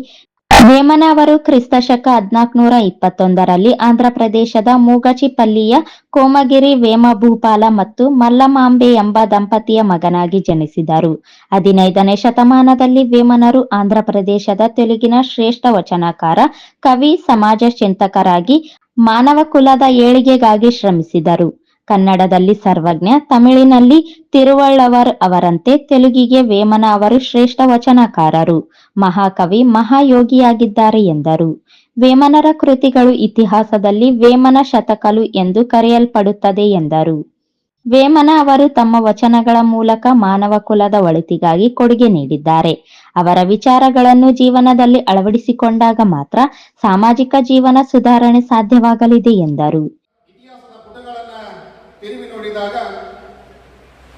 ವೇಮನ ಅವರು ಕ್ರಿಸ್ತಶಕ 1421ರಲ್ಲಿ ಆಂಧ್ರಪ್ರದೇಶದ ಮೂಗಚಿಪಲ್ಲಿಯ ಕೋಮಗಿರಿ ವೇಮಭೂಪಾಲ ಮತ್ತು ಮಲ್ಲಮಾಂಬೆ ಎಂಬ ದಂಪತಿಯ ಮಗನಾಗಿ ಜನಿಸಿದರು. 15ನೇ ಶತಮಾನದಲ್ಲಿ ವೇಮನರು ಆಂಧ್ರಪ್ರದೇಶದ ತೆಲುಗಿನ ಶ್ರೇಷ್ಠ ವಚನಕಾರ, ಕವಿ, ಸಮಾಜ ಚಿಂತಕರಾಗಿ ಮಾನವ ಕುಲದ ಏಳಿಗೆಗಾಗಿ ಶ್ರಮಿಸಿದರು. ಕನ್ನಡದಲ್ಲಿ ಸರ್ವಜ್ಞ, ತಮಿಳಿನಲ್ಲಿ ತಿರುವಳ್ಳವರ್ ಅವರಂತೆ ತೆಲುಗಿಗೆ ವೇಮನ ಅವರು ಶ್ರೇಷ್ಠ ವಚನಕಾರರು, ಮಹಾಕವಿ, ಮಹಾಯೋಗಿಯಾಗಿದ್ದಾರೆ ಎಂದರು. ವೇಮನರ ಕೃತಿಗಳು ಇತಿಹಾಸದಲ್ಲಿ ವೇಮನ ಶತಕಲು ಎಂದು ಕರೆಯಲ್ಪಡುತ್ತದೆ ಎಂದರು. ವೇಮನ ಅವರು ತಮ್ಮ ವಚನಗಳ ಮೂಲಕ ಮಾನವ ಕುಲದ ಒಳಿತಿಗಾಗಿ ಕೊಡುಗೆ ನೀಡಿದ್ದಾರೆ. ಅವರ ವಿಚಾರಗಳನ್ನು ಜೀವನದಲ್ಲಿ ಅಳವಡಿಸಿಕೊಂಡಾಗ ಮಾತ್ರ ಸಾಮಾಜಿಕ ಜೀವನ ಸುಧಾರಣೆ ಸಾಧ್ಯವಾಗಲಿದೆ ಎಂದರು. ಇತಿಹಾಸದ ಪುಟಗಳನ್ನ ತಿರುವಿ ನೋಡಿದಾಗ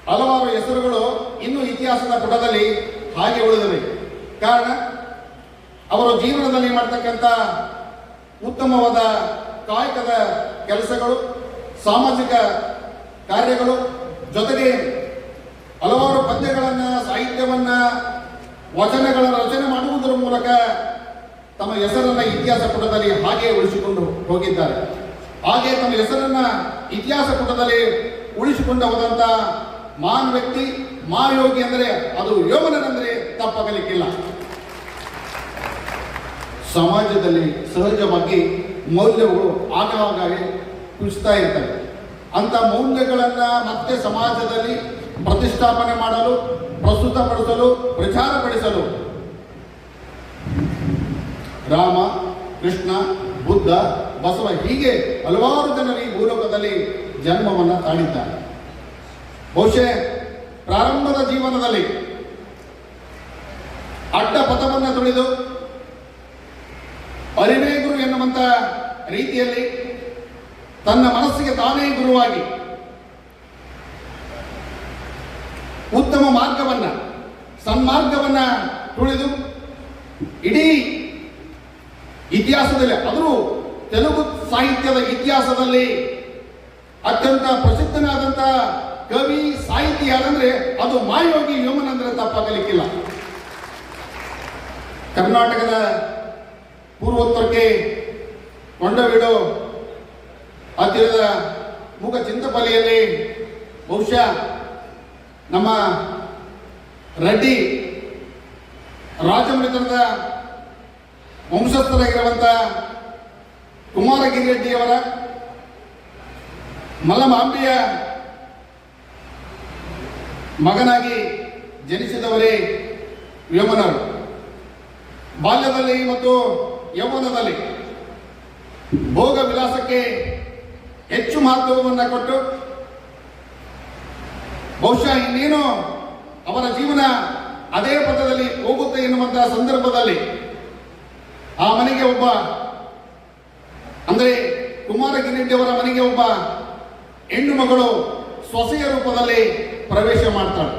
ಹಲವಾರು ಹೆಸರುಗಳು ಇನ್ನೂ ಇತಿಹಾಸದ ಪುಟದಲ್ಲಿ ಹಾಗೆ ಉಳಿದಿವೆ. ಕಾರಣ ಅವರು ಜೀವನದಲ್ಲಿ ಮಾಡ್ತಕ್ಕಂಥ ಉತ್ತಮವಾದ ಕಾಯಕದ ಕೆಲಸಗಳು, ಸಾಮಾಜಿಕ ಕಾರ್ಯಗಳು, ಜೊತೆಗೆ ಹಲವಾರು ಪದ್ಯಗಳನ್ನ, ಸಾಹಿತ್ಯವನ್ನ, ವಚನಗಳ ರಚನೆ ಮಾಡುವುದರ ಮೂಲಕ ತಮ್ಮ ಹೆಸರನ್ನ ಇತಿಹಾಸ ಪುಟದಲ್ಲಿ ಹಾಗೆ ಉಳಿಸಿಕೊಂಡು ಹೋಗಿದ್ದಾರೆ. ಹಾಗೆ ತಮ್ಮ ಹೆಸರನ್ನ ಇತಿಹಾಸ ಪುಟದಲ್ಲಿ ಉಳಿಸಿಕೊಂಡು ಹೋದಂತ ಮಹಾನ್ ವ್ಯಕ್ತಿ, ಮಹಾಯೋಗಿ ಅಂದರೆ ಅದು ವೇಮನರಂದ್ರೆ ತಪ್ಪಾಗಲಿಕ್ಕಿಲ್ಲ. ಸಮಾಜದಲ್ಲಿ ಸಹಜವಾಗಿ ಮೌಲ್ಯಗಳು ಆಗಾಗ ಕುಸಿತಾ ಇರ್ತವೆ. ಅಂತ ಮೌಲ್ಯಗಳನ್ನ ಮತ್ತೆ ಸಮಾಜದಲ್ಲಿ ಪ್ರತಿಷ್ಠಾಪನೆ ಮಾಡಲು, ಪ್ರಸ್ತುತಪಡಿಸಲು, ಪ್ರಚಾರಪಡಿಸಲು ರಾಮ, ಕೃಷ್ಣ, ಬುದ್ಧ, ಬಸವ ಹೀಗೆ ಹಲವಾರು ಜನರು ಈ ಭೂಲೋಕದಲ್ಲಿ ಜನ್ಮವನ್ನು ತಾಳಿದ್ದಾರೆ. ಬಹುಶಃ ಪ್ರಾರಂಭದ ಜೀವನದಲ್ಲಿ ಅಡ್ಡ ಪಥವನ್ನು ತುಳಿದು ಅರಿವೇ ಗುರು ಎನ್ನುವಂತ ರೀತಿಯಲ್ಲಿ ತನ್ನ ಮನಸ್ಸಿಗೆ ತಾನೇ ಗುರುವಾಗಿ ಉತ್ತಮ ಮಾರ್ಗವನ್ನ, ಸನ್ಮಾರ್ಗವನ್ನ ತುಳಿದು ಇಡೀ ಇತಿಹಾಸದಲ್ಲಿ, ಆದರೂ ತೆಲುಗು ಸಾಹಿತ್ಯದ ಇತಿಹಾಸದಲ್ಲಿ ಅತ್ಯಂತ ಪ್ರಸಿದ್ಧನಾದಂತ ಕವಿ, ಸಾಹಿತಿ ಯಾರಂದ್ರೆ ಅದು ಮಹಾಯೋಗಿ ವೇಮನ ಅಂದ್ರೆ ತಪ್ಪಾಗಲಿಕ್ಕಿಲ್ಲ. ಕರ್ನಾಟಕದ ಪೂರ್ವೋತ್ತರಕ್ಕೆ ಕೊಂಡವೀಡು ಹತ್ತಿರದ ಮೂಗ ಚಿಂತಪಲ್ಲಿಯಲ್ಲಿ ಬಹುಶಃ ನಮ್ಮ ರೆಡ್ಡಿ ರಾಜಮನೆತನದ ವಂಶಸ್ಥರಾಗಿರುವಂತ ಕುಮಾರಗಿರಿ ರೆಡ್ಡಿಯವರ ಮಲ್ಲಮಾಂಬೆಯ ಮಗನಾಗಿ ಜನಿಸಿದವರೇ ವೇಮನರು. ಬಾಲ್ಯದಲ್ಲಿ ಮತ್ತು ಯೌವನದಲ್ಲಿ ಭೋಗ ವಿಲಾಸಕ್ಕೆ ಹೆಚ್ಚು ಮಹತ್ವವನ್ನು ಕೊಟ್ಟು ಬಹುಶಃ ಇನ್ನೇನು ಅವರ ಜೀವನ ಅದೇ ಪಥದಲ್ಲಿ ಹೋಗುತ್ತೆ ಎನ್ನುವಂತಹ ಸಂದರ್ಭದಲ್ಲಿ ಆ ಮನೆಗೆ ಒಬ್ಬ, ಅಂದರೆ ಕುಮಾರಗಿರಿಯವರ ಮನೆಗೆ ಒಬ್ಬ ಹೆಣ್ಣು ಮಗಳು ಸೊಸೆಯ ರೂಪದಲ್ಲಿ ಪ್ರವೇಶ ಮಾಡ್ತಾಳೆ.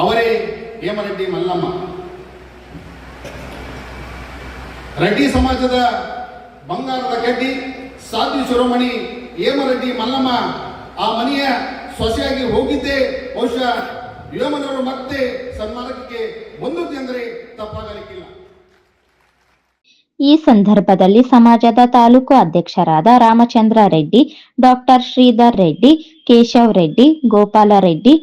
ಅವರೇ ಹೇಮರೆಡ್ಡಿ ಮಲ್ಲಮ್ಮ. ರೆಡ್ಡಿ ಸಮಾಜದ ಬಂಗಾರದ ಗಡ್ಡಿ, ಸಾಧ್ವಿ ಶಿರೋಮಣಿ ಹೇಮರೆಡ್ಡಿ ಮಲ್ಲಮ್ಮ ಆ ಮನೆಯ ಸೊಸೆಯಾಗಿ ಹೋಗಿದ್ದೇ ಬಹುಶಃ ವೇಮನರು ಮತ್ತೆ ಸನ್ಮಾರ್ಗಕ್ಕೆ ಬಂದದ್ದು ಎಂದರೆ ತಪ್ಪಾಗಲಿಕ್ಕಿಲ್ಲ. ಈ ಸಂದರ್ಭದಲ್ಲಿ ಸಮಾಜದ ತಾಲೂಕು ಅಧ್ಯಕ್ಷರಾದ ರಾಮಚಂದ್ರ ರೆಡ್ಡಿ, ಡಾಕ್ಟರ್ ಶ್ರೀಧರ್ ರೆಡ್ಡಿ, ಕೇಶವ್ ರೆಡ್ಡಿ, ಗೋಪಾಲ ರೆಡ್ಡಿ,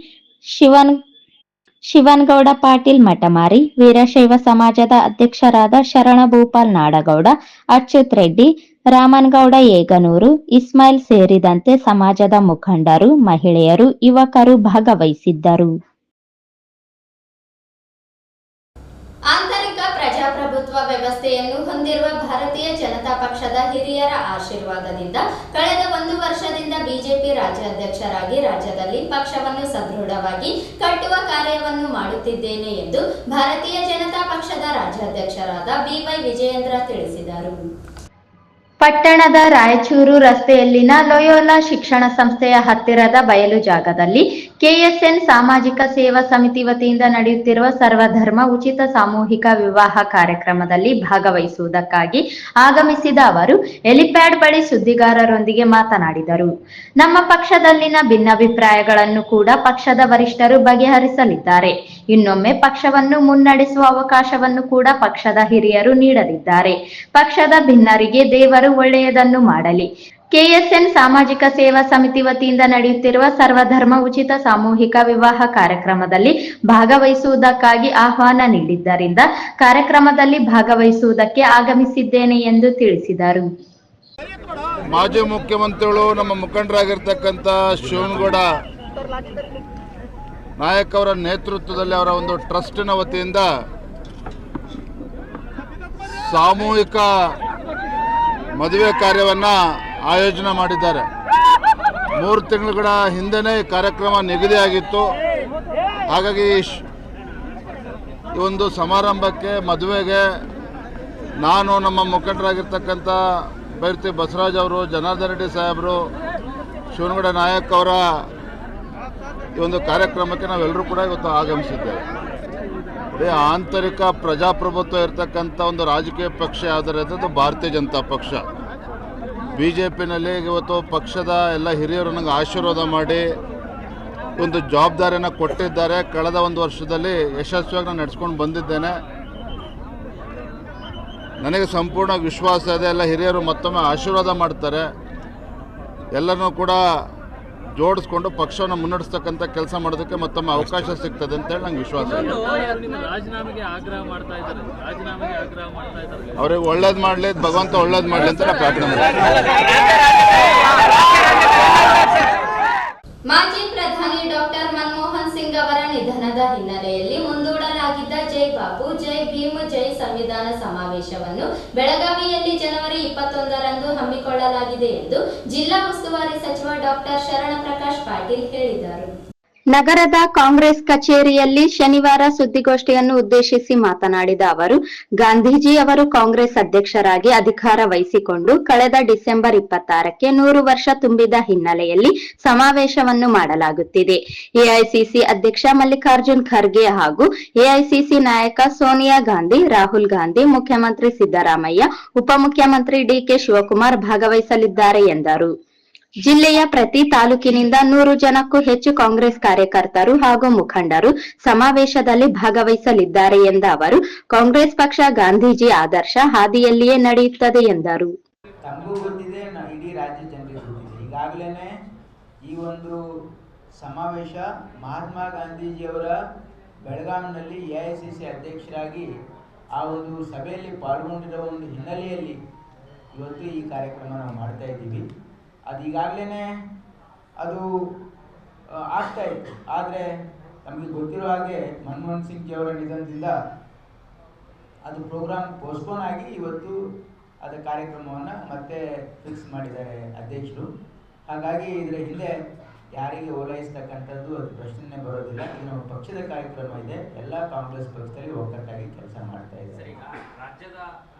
ಶಿವನ್ಗೌಡ ಪಾಟೀಲ್ ಮಠಮಾರಿ, ವೀರಶೈವ ಸಮಾಜದ ಅಧ್ಯಕ್ಷರಾದ ಶರಣಭೂಪಾಲ್ ನಾಡಗೌಡ, ಅಚ್ಯುತ್ ರೆಡ್ಡಿ, ರಾಮನ್ಗೌಡ ಏಗನೂರು, ಇಸ್ಮಾಯಿಲ್ ಸೇರಿದಂತೆ ಸಮಾಜದ ಮುಖಂಡರು, ಮಹಿಳೆಯರು, ಯುವಕರು ಭಾಗವಹಿಸಿದ್ದರು. ಆಂತರಿಕ ಪ್ರಜಾಪ್ರಭುತ್ವ ವ್ಯವಸ್ಥೆಯನ್ನು ಹೊಂದಿರುವ ಭಾರತೀಯ ಜನತಾ ಪಕ್ಷದ ಹಿರಿಯರ ಆಶೀರ್ವಾದದಿಂದ ಕಳೆದ 1 ವರ್ಷದಿಂದ ಬಿಜೆಪಿ ರಾಜ್ಯಾಧ್ಯಕ್ಷರಾಗಿ ರಾಜ್ಯದಲ್ಲಿ ಪಕ್ಷವನ್ನು ಸದೃಢವಾಗಿ ಕಟ್ಟುವ ಕಾರ್ಯವನ್ನು ಮಾಡುತ್ತಿದ್ದೇನೆ ಎಂದು ಭಾರತೀಯ ಜನತಾ ಪಕ್ಷದ ರಾಜ್ಯಾಧ್ಯಕ್ಷರಾದ ಬಿವೈ ವಿಜಯೇಂದ್ರ ತಿಳಿಸಿದರು. ಪಟ್ಟಣದ ರಾಯಚೂರು ರಸ್ತೆಯಲ್ಲಿನ ಲೊಯೋಲಾ ಶಿಕ್ಷಣ ಸಂಸ್ಥೆಯ ಹತ್ತಿರದ ಬಯಲು ಜಾಗದಲ್ಲಿ ಕೆಎಸ್ಎನ್ ಸಾಮಾಜಿಕ ಸೇವಾ ಸಮಿತಿ ವತಿಯಿಂದ ನಡೆಯುತ್ತಿರುವ ಸರ್ವಧರ್ಮ ಉಚಿತ ಸಾಮೂಹಿಕ ವಿವಾಹ ಕಾರ್ಯಕ್ರಮದಲ್ಲಿ ಭಾಗವಹಿಸುವುದಕ್ಕಾಗಿ ಆಗಮಿಸಿದ ಅವರು ಹೆಲಿಪ್ಯಾಡ್ ಬಳಿ ಸುದ್ದಿಗಾರರೊಂದಿಗೆ ಮಾತನಾಡಿದರು. ನಮ್ಮ ಪಕ್ಷದಲ್ಲಿನ ಭಿನ್ನಾಭಿಪ್ರಾಯಗಳನ್ನು ಕೂಡ ಪಕ್ಷದ ವರಿಷ್ಠರು ಬಗೆಹರಿಸಲಿದ್ದಾರೆ. ಇನ್ನೊಮ್ಮೆ ಪಕ್ಷವನ್ನು ಮುನ್ನಡೆಸುವ ಅವಕಾಶವನ್ನು ಕೂಡ ಪಕ್ಷದ ಹಿರಿಯರು ನೀಡಲಿದ್ದಾರೆ. ಪಕ್ಷದ ಭಿನ್ನರಿಗೆ ದೇವರು ಒಳ್ಳೆಯದನ್ನು ಮಾಡಲಿ. ಕೆಎಸ್ಎನ್ ಸಾಮಾಜಿಕ ಸೇವಾ ಸಮಿತಿ ವತಿಯಿಂದ ನಡೆಯುತ್ತಿರುವ ಸರ್ವಧರ್ಮ ಉಚಿತ ಸಾಮೂಹಿಕ ವಿವಾಹ ಕಾರ್ಯಕ್ರಮದಲ್ಲಿ ಭಾಗವಹಿಸುವುದಕ್ಕಾಗಿ ಆಹ್ವಾನ ನೀಡಿದ್ದರಿಂದ ಕಾರ್ಯಕ್ರಮದಲ್ಲಿ ಭಾಗವಹಿಸುವುದಕ್ಕೆ ಆಗಮಿಸಿದ್ದೇನೆ ಎಂದು ತಿಳಿಸಿದರು. ಮಾಜಿ ಮುಖ್ಯಮಂತ್ರಿಗಳು ನಮ್ಮ ಮುಖಂಡರಾಗಿರ್ತಕ್ಕಂಥ ಶಿವನಗೌಡ ನಾಯಕ್ ಅವರ ನೇತೃತ್ವದಲ್ಲಿ ಅವರ ಒಂದು ಟ್ರಸ್ಟಿನ ವತಿಯಿಂದ ಸಾಮೂಹಿಕ ಮದುವೆ ಕಾರ್ಯವನ್ನು ಆಯೋಜನೆ ಮಾಡಿದ್ದಾರೆ. 3 ತಿಂಗಳ ಹಿಂದೆನೇ ಈ ಕಾರ್ಯಕ್ರಮ ನಿಗದಿಯಾಗಿತ್ತು. ಹಾಗಾಗಿ ಈ ಒಂದು ಸಮಾರಂಭಕ್ಕೆ ಮದುವೆಗೆ ನಾನು ನಮ್ಮ ಮುಖಂಡರಾಗಿರ್ತಕ್ಕಂಥ ಬೈರ್ತಿ ಬಸವರಾಜ್ ಅವರು, ಜನಾರ್ದನ್ ರೆಡ್ಡಿ ಸಾಹೇಬರು, ಶಿವನಗೌಡ ನಾಯಕ್ ಅವರ ಈ ಒಂದು ಕಾರ್ಯಕ್ರಮಕ್ಕೆ ನಾವೆಲ್ಲರೂ ಕೂಡ ಇವತ್ತು ಆಗಮಿಸಿದ್ದೇವೆ. ಆಂತರಿಕ ಪ್ರಜಾಪ್ರಭುತ್ವ ಇರತಕ್ಕಂಥ ಒಂದು ರಾಜಕೀಯ ಪಕ್ಷ ಯಾವುದಾದ್ರೆ ಅದು ಭಾರತೀಯ ಜನತಾ ಪಕ್ಷ. BJPನಲ್ಲಿ ಇವತ್ತು ಪಕ್ಷದ ಎಲ್ಲ ಹಿರಿಯರು ನನಗೆ ಆಶೀರ್ವಾದ ಮಾಡಿ ಒಂದು ಜವಾಬ್ದಾರಿಯನ್ನು ಕೊಟ್ಟಿದ್ದಾರೆ. ಕಳೆದ ಒಂದು ವರ್ಷದಲ್ಲಿ ಯಶಸ್ವಿಯಾಗಿ ನಾನು ನಡೆಸ್ಕೊಂಡು ಬಂದಿದ್ದೇನೆ. ನನಗೆ ಸಂಪೂರ್ಣ ವಿಶ್ವಾಸ ಇದೆ, ಎಲ್ಲ ಹಿರಿಯರು ಮತ್ತೊಮ್ಮೆ ಆಶೀರ್ವಾದ ಮಾಡ್ತಾರೆ. ಎಲ್ಲರನ್ನೂ ಕೂಡ ಜೋಡಿಸ್ಕೊಂಡು ಪಕ್ಷವನ್ನು ಮುನ್ನಡೆಸ್ತಕ್ಕಂಥ ಕೆಲಸ ಮಾಡೋದಕ್ಕೆ ಮತ್ತೊಮ್ಮೆ ಅವಕಾಶ ಸಿಗ್ತದೆ ಅಂತೇಳಿ ನಂಗೆ ವಿಶ್ವಾಸ ಇದೆ. ಅವ್ರಿಗೆ ಒಳ್ಳೇದು ಮಾಡಲಿ, ಭಗವಂತ ಒಳ್ಳೇದು ಮಾಡಲಿ ಅಂತ ನಾನು ಪ್ರಾರ್ಥನೆ ಮಾಡ್ತೀನಿ. ಮಾಜಿ ಪ್ರಧಾನಿ ಡಾಕ್ಟರ್ ಮನಮೋಹನ್ ಸಿಂಗ್ ಅವರ ನಿಧನದ ಹಿನ್ನೆಲೆಯಲ್ಲಿ ಮುಂದೂಡಲಾಗಿದ್ದ ಜೈ ಬಾಪು ಜೈ ಭೀಮ್ ಜೈ ಸಂವಿಧಾನ ಸಮಾವೇಶವನ್ನು ಬೆಳಗಾವಿಯಲ್ಲಿ ಜನವರಿ 21ರಂದು ಹಮ್ಮಿಕೊಳ್ಳಲಾಗಿದೆ ಎಂದು ಜಿಲ್ಲಾ ಉಸ್ತುವಾರಿ ಸಚಿವ ಡಾಕ್ಟರ್ ಶರಣಪ್ರಕಾಶ್ ಪಾಟೀಲ್ ಹೇಳಿದರು. ನಗರದ ಕಾಂಗ್ರೆಸ್ ಕಚೇರಿಯಲ್ಲಿ ಶನಿವಾರ ಸುದ್ದಿಗೋಷ್ಠಿಯನ್ನು ಉದ್ದೇಶಿಸಿ ಮಾತನಾಡಿದ ಅವರು, ಗಾಂಧೀಜಿ ಅವರು ಕಾಂಗ್ರೆಸ್ ಅಧ್ಯಕ್ಷರಾಗಿ ಅಧಿಕಾರ ವಹಿಸಿಕೊಂಡು ಕಳೆದ ಡಿಸೆಂಬರ್ 26ಕ್ಕೆ 100 ವರ್ಷ ತುಂಬಿದ ಹಿನ್ನೆಲೆಯಲ್ಲಿ ಸಮಾವೇಶವನ್ನು ಮಾಡಲಾಗುತ್ತಿದೆ. ಎಐಸಿಸಿ ಅಧ್ಯಕ್ಷ ಮಲ್ಲಿಕಾರ್ಜುನ್ ಖರ್ಗೆ ಹಾಗೂ ಎಐಸಿಸಿ ನಾಯಕ ಸೋನಿಯಾ ಗಾಂಧಿ, ರಾಹುಲ್ ಗಾಂಧಿ, ಮುಖ್ಯಮಂತ್ರಿ ಸಿದ್ದರಾಮಯ್ಯ, ಉಪಮುಖ್ಯಮಂತ್ರಿ ಡಿಕೆ ಶಿವಕುಮಾರ್ ಭಾಗವಹಿಸಲಿದ್ದಾರೆ ಎಂದರು. ಜಿಲ್ಲೆಯ ಪ್ರತಿ ತಾಲೂಕಿನಿಂದ 100 ಜನಕ್ಕೂ ಹೆಚ್ಚು ಕಾಂಗ್ರೆಸ್ ಕಾರ್ಯಕರ್ತರು ಹಾಗೂ ಮುಖಂಡರು ಸಮಾವೇಶದಲ್ಲಿ ಭಾಗವಹಿಸಲಿದ್ದಾರೆ ಎಂದ ಅವರು, ಕಾಂಗ್ರೆಸ್ ಪಕ್ಷ ಗಾಂಧೀಜಿ ಆದರ್ಶ ಹಾದಿಯಲ್ಲಿಯೇ ನಡೆಯುತ್ತದೆ ಎಂದರು. ತಮಗೂ ಗೊತ್ತಿದೆ, ಇಡೀ ರಾಜ್ಯ ಜನರಿಗೆ ಗೊತ್ತಿದೆ. ಈಗಾಗಲೇ ಈ ಒಂದು ಸಮಾವೇಶ ಮಹಾತ್ಮ ಗಾಂಧೀಜಿಯವರ ಬೆಳಗಾವಿನಲ್ಲಿ ಎಐಸಿಸಿ ಅಧ್ಯಕ್ಷರಾಗಿ ಆ ಒಂದು ಸಭೆಯಲ್ಲಿ ಪಾಲ್ಗೊಂಡಿರೋ ಒಂದು ಹಿನ್ನೆಲೆಯಲ್ಲಿ ಇವತ್ತು ಈ ಕಾರ್ಯಕ್ರಮ ನಾವು ಮಾಡ್ತಾ ಇದ್ದೀವಿ. ಅದು ಈಗಾಗಲೇ ಅದು ಆಗ್ತಾ ಇತ್ತು. ಆದರೆ ನಮಗೆ ಗೊತ್ತಿರೋ ಹಾಗೆ ಮನಮೋಹನ್ ಸಿಂಗ್ ಅವರ ನಿಧನದಿಂದ ಅದು ಪ್ರೋಗ್ರಾಮ್ ಪೋಸ್ಟ್ಪೋನ್ ಆಗಿ ಇವತ್ತು ಅದರ ಕಾರ್ಯಕ್ರಮವನ್ನು ಮತ್ತೆ ಫಿಕ್ಸ್ ಮಾಡಿದ್ದಾರೆ ಅಧ್ಯಕ್ಷರು. ಹಾಗಾಗಿ ಇದರ ಹಿಂದೆ ಯಾರಿಗೆ ಓಲೈಸ್ತಕ್ಕಂಥದ್ದು ಅದು ಪ್ರಶ್ನೆ ಬರೋದಿಲ್ಲ. ಇದು ನಮ್ಮ ಪಕ್ಷದ ಕಾರ್ಯಕ್ರಮ ಇದೆ. ಎಲ್ಲ ಕಾಂಗ್ರೆಸ್ ಪಕ್ಷದಲ್ಲಿ ಒಗ್ಗಟ್ಟಾಗಿ ಕೆಲಸ ಮಾಡ್ತಾ ಇದ್ದಾರೆ.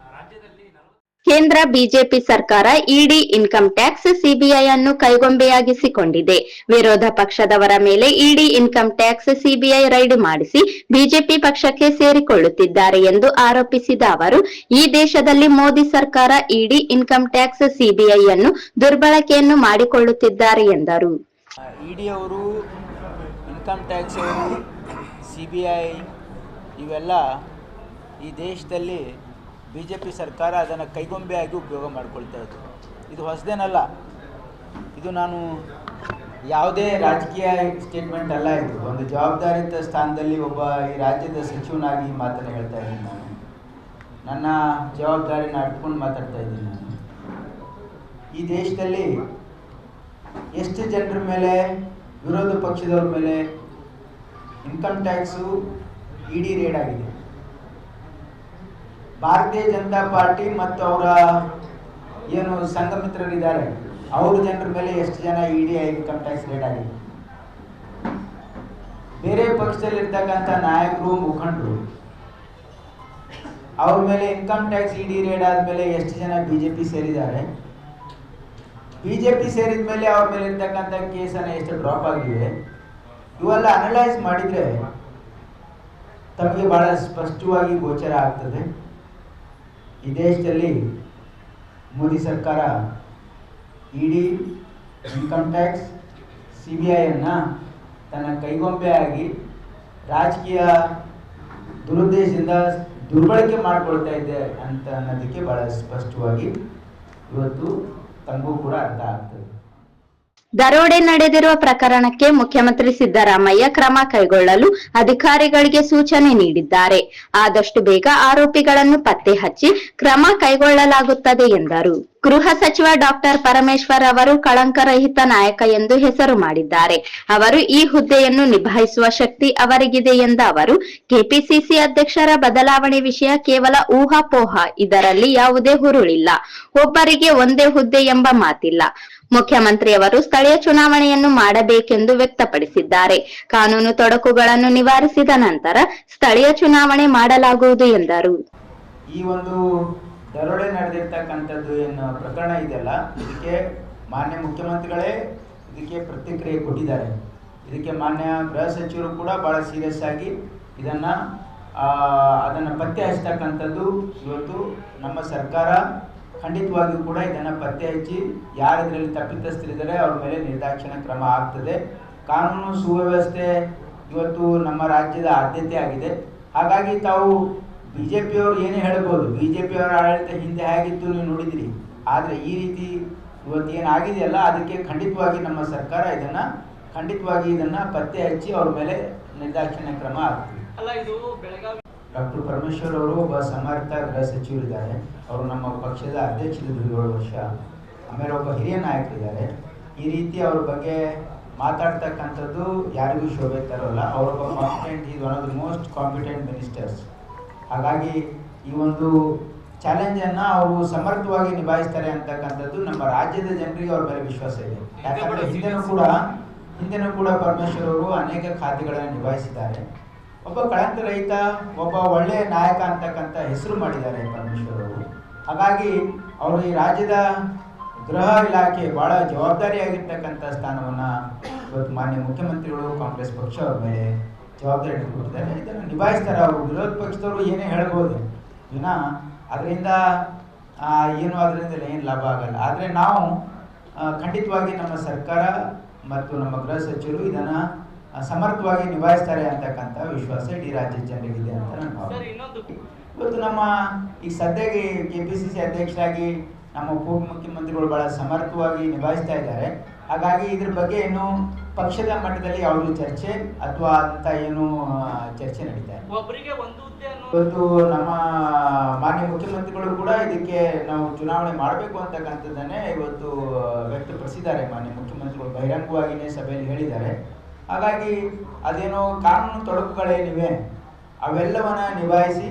ಕೇಂದ್ರ ಬಿಜೆಪಿ ಸರ್ಕಾರ ಇಡಿ, ಇನ್ಕಮ್ ಟ್ಯಾಕ್ಸ್, ಸಿಬಿಐ ಅನ್ನು ಕೈಗೊಂಬೆಯಾಗಿಸಿಕೊಂಡಿದೆ. ವಿರೋಧ ಪಕ್ಷದವರ ಮೇಲೆ ಇಡಿ, ಇನ್ಕಮ್ ಟ್ಯಾಕ್ಸ್, ಸಿಬಿಐ ರೈಡ್ ಮಾಡಿಸಿ ಬಿಜೆಪಿ ಪಕ್ಷಕ್ಕೆ ಸೇರಿಕೊಳ್ಳುತ್ತಿದ್ದಾರೆ ಎಂದು ಆರೋಪಿಸಿದ ಅವರು, ಈ ದೇಶದಲ್ಲಿ ಮೋದಿ ಸರ್ಕಾರ ಇಡಿ, ಇನ್ಕಮ್ ಟ್ಯಾಕ್ಸ್, ಸಿಬಿಐ ಅನ್ನು ದುರ್ಬಳಕೆಯನ್ನು ಮಾಡಿಕೊಳ್ಳುತ್ತಿದ್ದಾರೆ ಎಂದರು. ಇಡಿ ಅವರು, ಇನ್ಕಮ್ ಟ್ಯಾಕ್ಸ್ ಅವರು, ಸಿಬಿಐ ಇವೆಲ್ಲ ಈ ದೇಶದಲ್ಲಿ BJP ಸರ್ಕಾರ ಅದನ್ನು ಕೈಗೊಂಬೆಯಾಗಿ ಉಪಯೋಗ ಮಾಡಿಕೊಳ್ತಾ ಇತ್ತು. ಇದು ಹೊಸದೇನಲ್ಲ. ಇದು ನಾನು ಯಾವುದೇ ರಾಜಕೀಯ ಸ್ಟೇಟ್ಮೆಂಟ್ ಅಲ್ಲ. ಇದು ಒಂದು ಜವಾಬ್ದಾರಿಯುತ ಸ್ಥಾನದಲ್ಲಿ ಒಬ್ಬ ಈ ರಾಜ್ಯದ ಸಚಿವನಾಗಿ ಮಾತನ್ನು ಹೇಳ್ತಾ ಇದ್ದೀನಿ. ನಾನು ನನ್ನ ಜವಾಬ್ದಾರಿನ ಅಡ್ಕೊಂಡು ಮಾತಾಡ್ತಾ ಇದ್ದೀನಿ. ನಾನು ಈ ದೇಶದಲ್ಲಿ ಎಷ್ಟು ಜನರ ಮೇಲೆ, ವಿರೋಧ ಪಕ್ಷದವ್ರ ಮೇಲೆ ಇನ್ಕಮ್ ಟ್ಯಾಕ್ಸು ಇಡಿ ರೇಡ್ ಆಗಿದೆ. ಭಾರತೀಯ ಜನತಾ ಪಾರ್ಟಿ ಮತ್ತು ಅವರ ಏನು ಸಂಘ ಮಿತ್ರರಿದ್ದಾರೆ ಅವ್ರ ಜನರ ಮೇಲೆ ಎಷ್ಟು ಜನ ಇಡಿ, ಇನ್ಕಮ್ ಟ್ಯಾಕ್ಸ್ ರೇಡ್ ಆಗಿದೆ. ಬೇರೆ ಪಕ್ಷದಲ್ಲಿರ್ತಕ್ಕಂಥ ನಾಯಕರು, ಮುಖಂಡರು ಅವ್ರ ಮೇಲೆ ಇನ್ಕಮ್ ಟ್ಯಾಕ್ಸ್ ಇಡಿ ರೇಡ್ ಆದಮೇಲೆ ಎಷ್ಟು ಜನ ಬಿಜೆಪಿ ಸೇರಿದ್ದಾರೆ, ಬಿಜೆಪಿ ಸೇರಿದ ಮೇಲೆ ಅವ್ರ ಮೇಲೆ ಇರ್ತಕ್ಕಂಥ ಕೇಸನ್ನು ಎಷ್ಟು ಡ್ರಾಪ್ ಆಗಿವೆ, ಇವೆಲ್ಲ ಅನಲೈಸ್ ಮಾಡಿದರೆ ತಮಗೆ ಬಹಳ ಸ್ಪಷ್ಟವಾಗಿ ಗೋಚರ ಆಗ್ತದೆ. ಈ ದೇಶದಲ್ಲಿ ಮೋದಿ ಸರ್ಕಾರ ಇಡಿ, ಇನ್ಕಮ್ ಟ್ಯಾಕ್ಸ್, CBI ತನ್ನ ಕೈಗೊಂಬೆಯಾಗಿ ರಾಜಕೀಯ ದುರುದ್ದೇಶದಿಂದ ದುರ್ಬಳಕೆ ಮಾಡಿಕೊಳ್ತಾ ಇದೆ ಅಂತ ಅನ್ನೋದಕ್ಕೆ ಬಹಳ ಸ್ಪಷ್ಟವಾಗಿ ಇವತ್ತು ತಮಗೂ ಕೂಡ ಅರ್ಥ ಆಗ್ತದೆ. ದರೋಡೆ ನಡೆದಿರುವ ಪ್ರಕರಣಕ್ಕೆ ಮುಖ್ಯಮಂತ್ರಿ ಸಿದ್ದರಾಮಯ್ಯ ಕ್ರಮ ಕೈಗೊಳ್ಳಲು ಅಧಿಕಾರಿಗಳಿಗೆ ಸೂಚನೆ ನೀಡಿದ್ದಾರೆ. ಆದಷ್ಟು ಬೇಗ ಆರೋಪಿಗಳನ್ನು ಪತ್ತೆ ಹಚ್ಚಿ ಕ್ರಮ ಕೈಗೊಳ್ಳಲಾಗುತ್ತದೆ ಎಂದರು. ಗೃಹ ಸಚಿವ ಡಾಕ್ಟರ್ ಪರಮೇಶ್ವರ್ ಅವರು ಕಳಂಕರಹಿತ ನಾಯಕ ಎಂದು ಹೆಸರು ಮಾಡಿದ್ದಾರೆ. ಅವರು ಈ ಹುದ್ದೆಯನ್ನು ನಿಭಾಯಿಸುವ ಶಕ್ತಿ ಅವರಿಗಿದೆ ಎಂದ ಅವರು, ಕೆಪಿಸಿಸಿ ಅಧ್ಯಕ್ಷರ ಬದಲಾವಣೆ ವಿಷಯ ಕೇವಲ ಊಹಾಪೋಹ, ಇದರಲ್ಲಿ ಯಾವುದೇ ಹುರುಳಿಲ್ಲ. ಒಬ್ಬರಿಗೆ ಒಂದೇ ಹುದ್ದೆ ಎಂಬ ಮಾತಿಲ್ಲ. ಮುಖ್ಯಮಂತ್ರಿಯವರು ಸ್ಥಳೀಯ ಚುನಾವಣೆಯನ್ನು ಮಾಡಬೇಕೆಂದು ವ್ಯಕ್ತಪಡಿಸಿದ್ದಾರೆ. ಕಾನೂನು ತೊಡಕುಗಳನ್ನು ನಿವಾರಿಸಿದ ನಂತರ ಸ್ಥಳೀಯ ಚುನಾವಣೆ ಮಾಡಲಾಗುವುದು ಎಂದರು. ಈ ಒಂದು ದರೋಡೆ ನಡೆದಿರ್ತಕ್ಕಂಥದ್ದು ಏನು ಪ್ರಕರಣ ಇದೆಯಲ್ಲ, ಇದಕ್ಕೆ ಮಾನ್ಯ ಮುಖ್ಯಮಂತ್ರಿಗಳೇ ಇದಕ್ಕೆ ಪ್ರತಿಕ್ರಿಯೆ ಕೊಟ್ಟಿದ್ದಾರೆ. ಇದಕ್ಕೆ ಮಾನ್ಯ ಗೃಹ ಸಚಿವರು ಕೂಡ ಭಾಳ ಸೀರಿಯಸ್ ಆಗಿ ಅದನ್ನು ಪತ್ತೆ ಹಚ್ಚತಕ್ಕಂಥದ್ದು ಇವತ್ತು ನಮ್ಮ ಸರ್ಕಾರ ಖಂಡಿತವಾಗಿಯೂ ಕೂಡ ಇದನ್ನು ಪತ್ತೆ ಹಚ್ಚಿ ಯಾರು ಇದರಲ್ಲಿ ತಪ್ಪಿತಸ್ಥರಿದ್ದಾರೆ ಅವ್ರ ಮೇಲೆ ನಿರ್ದಾಕ್ಷಿಣ್ಯ ಕ್ರಮ ಆಗ್ತದೆ. ಕಾನೂನು ಸುವ್ಯವಸ್ಥೆ ಇವತ್ತು ನಮ್ಮ ರಾಜ್ಯದ ಆದ್ಯತೆ ಆಗಿದೆ. ಹಾಗಾಗಿ ತಾವು ಬಿಜೆಪಿಯವರು ಏನೇ ಹೇಳ್ಬೋದು, ಬಿಜೆಪಿಯವರ ಆಡಳಿತ ಹಿಂದೆ ಹೇಗಿತ್ತು ನೀವು ನೋಡಿದಿರಿ. ಆದರೆ ಈ ರೀತಿ ಇವತ್ತು ಏನಾಗಿದೆಯಲ್ಲ, ಅದಕ್ಕೆ ಖಂಡಿತವಾಗಿ ನಮ್ಮ ಸರ್ಕಾರ ಇದನ್ನು ಪತ್ತೆ ಹಚ್ಚಿ ಅವ್ರ ಮೇಲೆ ನಿರ್ದಾಕ್ಷಿಣ್ಯ ಕ್ರಮ ಆಗ್ತದೆ. ಡಾಕ್ಟರ್ ಪರಮೇಶ್ವರ್ ಅವರು ಒಬ್ಬ ಸಮರ್ಥ ಗೃಹ ಸಚಿವರಿದ್ದಾರೆ. ಅವರು ನಮ್ಮ ಪಕ್ಷದ ಅಧ್ಯಕ್ಷರಿದ್ದರು 7 ವರ್ಷ. ಆಮೇಲೆ ಒಬ್ಬ ಹಿರಿಯ ನಾಯಕರಿದ್ದಾರೆ. ಈ ರೀತಿ ಅವ್ರ ಬಗ್ಗೆ ಮಾತಾಡ್ತಕ್ಕಂಥದ್ದು ಯಾರಿಗೂ ಶೋಭೆ ತರೋಲ್ಲ. ಅವರೊಬ್ಬ competent, is one of the most competent ministers. ಹಾಗಾಗಿ ಈ ಒಂದು ಚಾಲೆಂಜನ್ನು ಅವರು ಸಮರ್ಥವಾಗಿ ನಿಭಾಯಿಸ್ತಾರೆ ಅಂತಕ್ಕಂಥದ್ದು ನಮ್ಮ ರಾಜ್ಯದ ಜನರಿಗೆ ಅವ್ರ ಮೇಲೆ ವಿಶ್ವಾಸ ಇದೆ. ಯಾಕಂದರೆ ಹಿಂದೆನೂ ಕೂಡ ಪರಮೇಶ್ವರ್ ಅವರು ಅನೇಕ ಖಾತೆಗಳನ್ನು ನಿಭಾಯಿಸಿದ್ದಾರೆ. ಒಬ್ಬ ಕಳಂಕರಹಿತ, ಒಬ್ಬ ಒಳ್ಳೆಯ ನಾಯಕ ಅಂತಕ್ಕಂಥ ಹೆಸರು ಮಾಡಿದ್ದಾರೆ ಪರಮೇಶ್ವರ್ ಅವರು. ಹಾಗಾಗಿ ಅವರು ಈ ರಾಜ್ಯದ ಗೃಹ ಇಲಾಖೆ ಭಾಳ ಜವಾಬ್ದಾರಿಯಾಗಿರ್ತಕ್ಕಂಥ ಸ್ಥಾನವನ್ನು ಇವತ್ತು ಮಾನ್ಯ ಮುಖ್ಯಮಂತ್ರಿಗಳು, ಕಾಂಗ್ರೆಸ್ ಪಕ್ಷ ಅವ್ರ ಮೇಲೆ ಜವಾಬ್ದಾರಿ ಕೊಟ್ಟಿದ್ದಾರೆ. ಇದನ್ನು ನಿಭಾಯಿಸ್ತಾರೆ. ಅವರು ವಿರೋಧ ಪಕ್ಷದವರು ಏನೇ ಹೇಳ್ಬೋದು ಅದರಿಂದ ಏನು ಲಾಭ ಆಗಲ್ಲ. ಆದರೆ ನಾವು ಖಂಡಿತವಾಗಿ ನಮ್ಮ ಸರ್ಕಾರ ಮತ್ತು ನಮ್ಮ ಗೃಹ ಸಚಿವರು ಇದನ್ನು ಸಮರ್ಥವಾಗಿ ನಿಭಾಯಿಸ್ತಾರೆ ಅಂತಕ್ಕಂಥ ವಿಶ್ವಾಸ ಇಡೀ ರಾಜ್ಯದ ಜನರಿಗಿದೆ ಅಂತ ನನ್ನ ಭಾವನೆ. ಇವತ್ತು ನಮ್ಮ ಈಗ ಸದ್ಯಕ್ಕೆ KPCC ಅಧ್ಯಕ್ಷರಾಗಿ ನಮ್ಮ ಉಪಮುಖ್ಯಮಂತ್ರಿಗಳು ಬಹಳ ಸಮರ್ಥವಾಗಿ ನಿಭಾಯಿಸ್ತಾ ಇದ್ದಾರೆ. ಹಾಗಾಗಿ ಇದ್ರ ಬಗ್ಗೆ ಏನು ಪಕ್ಷದ ಮಟ್ಟದಲ್ಲಿ ಯಾವುದೂ ಚರ್ಚೆ ಅಥವಾ ಅಂತ ಏನು ಚರ್ಚೆ ನಡೀತಾ ಇದೆ. ಇವತ್ತು ನಮ್ಮ ಮಾನ್ಯ ಮುಖ್ಯಮಂತ್ರಿಗಳು ಕೂಡ ಇದಕ್ಕೆ ನಾವು ಚುನಾವಣೆ ಮಾಡಬೇಕು ಅಂತಕ್ಕಂಥದ್ದನ್ನೇ ಇವತ್ತು ವ್ಯಕ್ತಪಡಿಸಿದ್ದಾರೆ. ಮಾನ್ಯ ಮುಖ್ಯಮಂತ್ರಿಗಳು ಬಹಿರಂಗವಾಗಿಯೇ ಸಭೆಯಲ್ಲಿ ಹೇಳಿದ್ದಾರೆ. ಹಾಗಾಗಿ ಅದೇನೋ ಕಾನೂನು ತೊಡಕುಗಳೇನಿವೆ ಅವೆಲ್ಲವನ್ನ ನಿಭಾಯಿಸಿ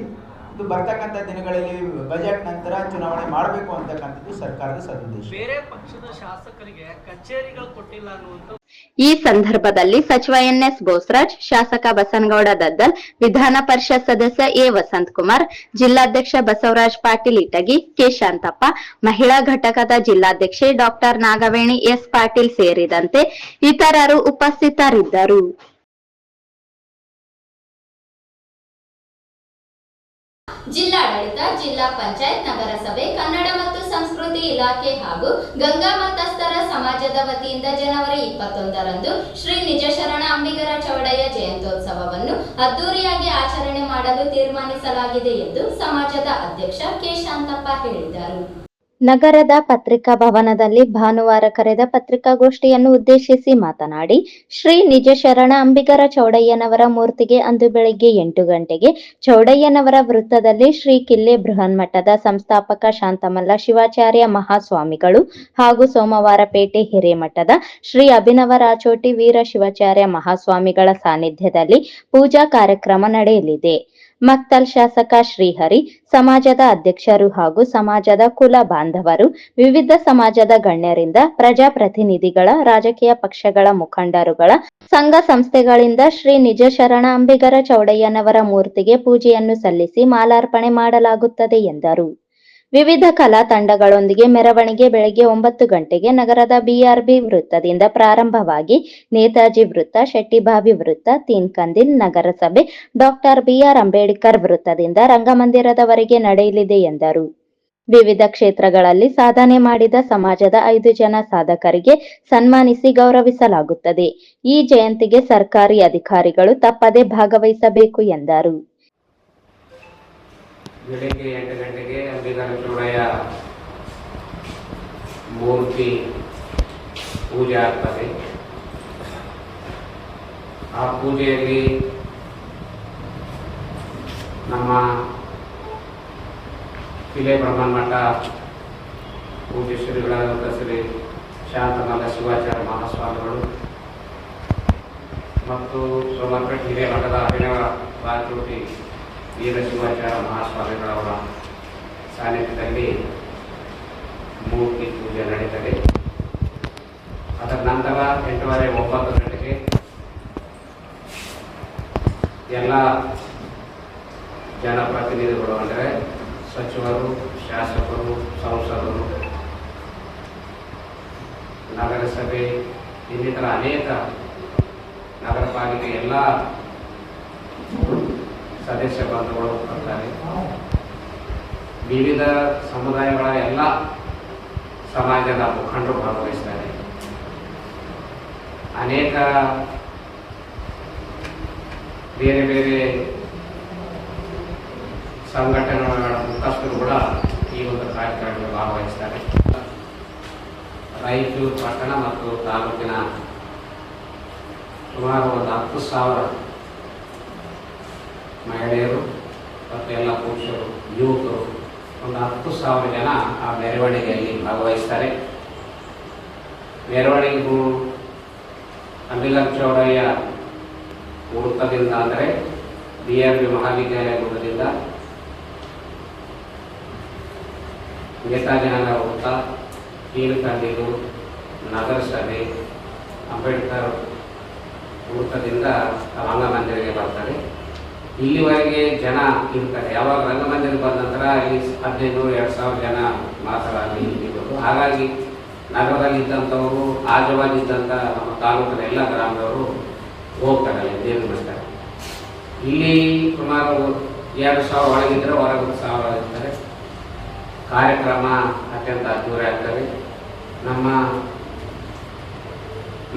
ಇದು ಬರ್ತಕ್ಕಂಥ ದಿನಗಳಲ್ಲಿ ಬಜೆಟ್ ನಂತರ ಚುನಾವಣೆ ಮಾಡಬೇಕು ಅಂತಕ್ಕಂಥದ್ದು ಸರ್ಕಾರದ ಸದುದ್ದೇಶ. ಬೇರೆ ಪಕ್ಷದ ಶಾಸಕರಿಗೆ ಕಚೇರಿಗಳು ಕೊಟ್ಟಿಲ್ಲ ಅನ್ನುವಂಥ ಈ ಸಂದರ್ಭದಲ್ಲಿ ಸಚಿವ NS ಬೋಸರಾಜ್, ಶಾಸಕ ಬಸನಗೌಡ ದದ್ದಲ್, ವಿಧಾನ ಪರಿಷತ್ ಸದಸ್ಯ A ವಸಂತ್ ಕುಮಾರ್, ಜಿಲ್ಲಾಧ್ಯಕ್ಷ ಬಸವರಾಜ್ ಪಾಟೀಲ್ ಇಟಗಿ, ಕೆ ಶಾಂತಪ್ಪ, ಮಹಿಳಾ ಘಟಕದ ಜಿಲ್ಲಾಧ್ಯಕ್ಷೆ ಡಾಕ್ಟರ್ ನಾಗವೇಣಿ S ಪಾಟೀಲ್ ಸೇರಿದಂತೆ ಇತರರು ಉಪಸ್ಥಿತರಿದ್ದರು. ಜಿಲ್ಲಾಡಳಿತ, ಜಿಲ್ಲಾ ಪಂಚಾಯತ್, ನಗರಸಭೆ, ಕನ್ನಡ ಮತ್ತು ಸಂಸ್ಕೃತಿ ಇಲಾಖೆ ಹಾಗೂ ಗಂಗಾ ಮತಸ್ಥರ ಸಮಾಜದ ವತಿಯಿಂದ ಜನವರಿ 21ರಂದು ಶ್ರೀ ನಿಜಶರಣ ಅಂಬಿಗರ ಚೌಡಯ್ಯ ಜಯಂತ್ಯೋತ್ಸವವನ್ನು ಅದ್ದೂರಿಯಾಗಿ ಆಚರಣೆ ಮಾಡಲು ತೀರ್ಮಾನಿಸಲಾಗಿದೆ ಎಂದು ಸಮಾಜದ ಅಧ್ಯಕ್ಷ ಕೆ ಶಾಂತಪ್ಪ ಹೇಳಿದರು. ನಗರದ ಪತ್ರಿಕಾ ಭವನದಲ್ಲಿ ಭಾನುವಾರ ಕರೆದ ಪತ್ರಿಕಾಗೋಷ್ಠಿಯನ್ನು ಉದ್ದೇಶಿಸಿ ಮಾತನಾಡಿ, ಶ್ರೀ ನಿಜಶರಣ ಅಂಬಿಗರ ಚೌಡಯ್ಯನವರ ಮೂರ್ತಿಗೆ ಅಂದು ಬೆಳಗ್ಗೆ 8 ಗಂಟೆಗೆ ಚೌಡಯ್ಯನವರ ವೃತ್ತದಲ್ಲಿ ಶ್ರೀ ಕಿಲ್ಲೆ ಬೃಹನ್ಮಠದ ಸಂಸ್ಥಾಪಕ ಶಾಂತಮಲ್ಲ ಶಿವಾಚಾರ್ಯ ಮಹಾಸ್ವಾಮಿಗಳು ಹಾಗೂ ಸೋಮವಾರಪೇಟೆ ಹಿರೇಮಠದ ಶ್ರೀ ಅಭಿನವ ರಾಚೋಟಿ ವೀರ ಶಿವಾಚಾರ್ಯ ಮಹಾಸ್ವಾಮಿಗಳ ಸಾನ್ನಿಧ್ಯದಲ್ಲಿ ಪೂಜಾ ಕಾರ್ಯಕ್ರಮ ನಡೆಯಲಿದೆ. ಮಕ್ತಲ್ ಶಾಸಕ ಶ್ರೀಹರಿ, ಸಮಾಜದ ಅಧ್ಯಕ್ಷರು ಹಾಗೂ ಸಮಾಜದ ಕುಲ ಬಾಂಧವರು, ವಿವಿಧ ಸಮಾಜದ ಗಣ್ಯರಿಂದ, ಪ್ರಜಾಪ್ರತಿನಿಧಿಗಳ, ರಾಜಕೀಯ ಪಕ್ಷಗಳ ಮುಖಂಡರುಗಳ, ಸಂಘ ಸಂಸ್ಥೆಗಳಿಂದ ಶ್ರೀ ನಿಜ ಶರಣ ಅಂಬಿಗರ ಚೌಡಯ್ಯನವರ ಮೂರ್ತಿಗೆ ಪೂಜೆಯನ್ನು ಸಲ್ಲಿಸಿ ಮಾಲಾರ್ಪಣೆ ಮಾಡಲಾಗುತ್ತದೆ ಎಂದರು. ವಿವಿಧ ಕಲಾ ತಂಡಗಳೊಂದಿಗೆ ಮೆರವಣಿಗೆ ಬೆಳಗ್ಗೆ 9 ಗಂಟೆಗೆ ನಗರದ ಬಿಆರ್ಬಿ ವೃತ್ತದಿಂದ ಪ್ರಾರಂಭವಾಗಿ ನೇತಾಜಿ ವೃತ್ತ, ಶೆಟ್ಟಿಬಾವಿ ವೃತ್ತ, ತೀನ್ಕಂದಿಲ್, ನಗರಸಭೆ, ಡಾಕ್ಟರ್ ಬಿಆರ್ ಅಂಬೇಡ್ಕರ್ ವೃತ್ತದಿಂದ ರಂಗಮಂದಿರದವರೆಗೆ ನಡೆಯಲಿದೆ ಎಂದರು. ವಿವಿಧ ಕ್ಷೇತ್ರಗಳಲ್ಲಿ ಸಾಧನೆ ಮಾಡಿದ ಸಮಾಜದ 5 ಜನ ಸಾಧಕರಿಗೆ ಸನ್ಮಾನಿಸಿ ಗೌರವಿಸಲಾಗುತ್ತದೆ. ಈ ಜಯಂತಿಗೆ ಸರ್ಕಾರಿ ಅಧಿಕಾರಿಗಳು ತಪ್ಪದೆ ಭಾಗವಹಿಸಬೇಕು ಎಂದರು. ಬೆಳಿಗ್ಗೆ 8 ಗಂಟೆಗೆ ಅಂಬಿಗರ ಚೌಡಯ್ಯ ಮೂರ್ತಿ ಪೂಜೆ ಆಗ್ತದೆ. ಆ ಪೂಜೆಯಲ್ಲಿ ನಮ್ಮ ಕಿಲೆ ಬ್ರಹ್ಮಮಠ ಪೂಜ್ಯ ಶ್ರೀಗಳಾದಂಥ ಶ್ರೀ ಶಾಂತಮಲ್ಲ ಶಿವಾಚಾರ್ಯ ಮಹಾಸ್ವಾಮಿಗಳು ಮತ್ತು ಸೋಮಪೇಟೆ ಹಿರೇಮಠದ ಅಭಿನವ ಬಾಚೋಟಿ ವೀರ ಶಿವಾಚಾರ್ಯ ಮಹಾಸ್ವಾಮಿಗಳವರ ಸಾನ್ನಿಧ್ಯದಲ್ಲಿ ಮೂರ್ತಿ ಪೂಜೆ ನಡೀತದೆ. ಅದರ ನಂತರ 8:30-9 ಗಂಟೆಗೆ ಎಲ್ಲ ಜನಪ್ರತಿನಿಧಿಗಳು ಅಂದರೆ ಸಚಿವರು, ಶಾಸಕರು, ಸಂಸದರು, ನಗರಸಭೆ ಇನ್ನಿತರ ಅನೇಕ ನಗರ ಪಾಲಿಕೆ ಎಲ್ಲ ಸದಸ್ಯ ಬಂಧುಗಳು ಬರ್ತಾರೆ. ವಿವಿಧ ಸಮುದಾಯಗಳ ಎಲ್ಲ ಸಮಾಜದ ಮುಖಂಡರು ಭಾಗವಹಿಸ್ತಾರೆ. ಅನೇಕ ಬೇರೆ ಬೇರೆ ಸಂಘಟನೆಗಳ ಮುಖಸ್ಥರು ಕೂಡ ಈ ಒಂದು ಕಾರ್ಯಕ್ರಮದಲ್ಲಿ ಭಾಗವಹಿಸ್ತಾರೆ. ರಾಯಚೂರು ಪಟ್ಟಣ ಮತ್ತು ತಾಲೂಕಿನ ಸುಮಾರು ಒಂದು 10,000 ಮಹಿಳೆಯರು ಮತ್ತು ಎಲ್ಲ ಪುರುಷರು, ಯುವಕರು, ಒಂದು 10,000 ಜನ ಆ ಮೆರವಣಿಗೆಯಲ್ಲಿ ಭಾಗವಹಿಸ್ತಾರೆ. ಮೆರವಣಿಗೆಗೂ ಅಂಬಿಗರ ಚೌಡಯ್ಯ ವೃತ್ತದಿಂದ ಅಂದರೆ ಬಿಆರ್ಬಿ ಮಹಾವಿದ್ಯಾಲಯ ವೃತ್ತದಿಂದ ನೇತಾಜಿ ನಗರ ವೃತ್ತ, ತೀನ್ಕಂದಿಲು, ನಗರಸಭೆ, ಅಂಬೇಡ್ಕರ್ ವೃತ್ತದಿಂದ ರಂಗಮಂದಿರಕ್ಕೆ ಬರ್ತಾರೆ. ಇಲ್ಲಿವರೆಗೆ ಜನ ಇರ್ತಾರೆ. ಯಾವಾಗ ರಂಗಮಂದಿರ ಬಂದ ನಂತರ ಇಲ್ಲಿ 1500-2000 ಜನ ಮಾತ್ರ ಅಲ್ಲಿ ಇರ್ಬೋದು. ಹಾಗಾಗಿ ನಗರದಲ್ಲಿ ಇದ್ದಂಥವರು, ಆಜುಬಾಜಿದ್ದಂಥ ನಮ್ಮ ತಾಲೂಕಿನ ಎಲ್ಲ ಗ್ರಾಮದವರು ಹೋಗ್ತಾರೆ ಅಲ್ಲಿ ದೇವ್ರ ಬರ್ತಾರೆ. ಇಲ್ಲಿ ಸುಮಾರು 2,000 ಒಳಗಿದ್ರೆ ಹೊರಗೆ 1,000 ಇರ್ತಾರೆ. ಕಾರ್ಯಕ್ರಮ ಅತ್ಯಂತ ಅದ್ದೂರಿ ಆಗ್ತದೆ. ನಮ್ಮ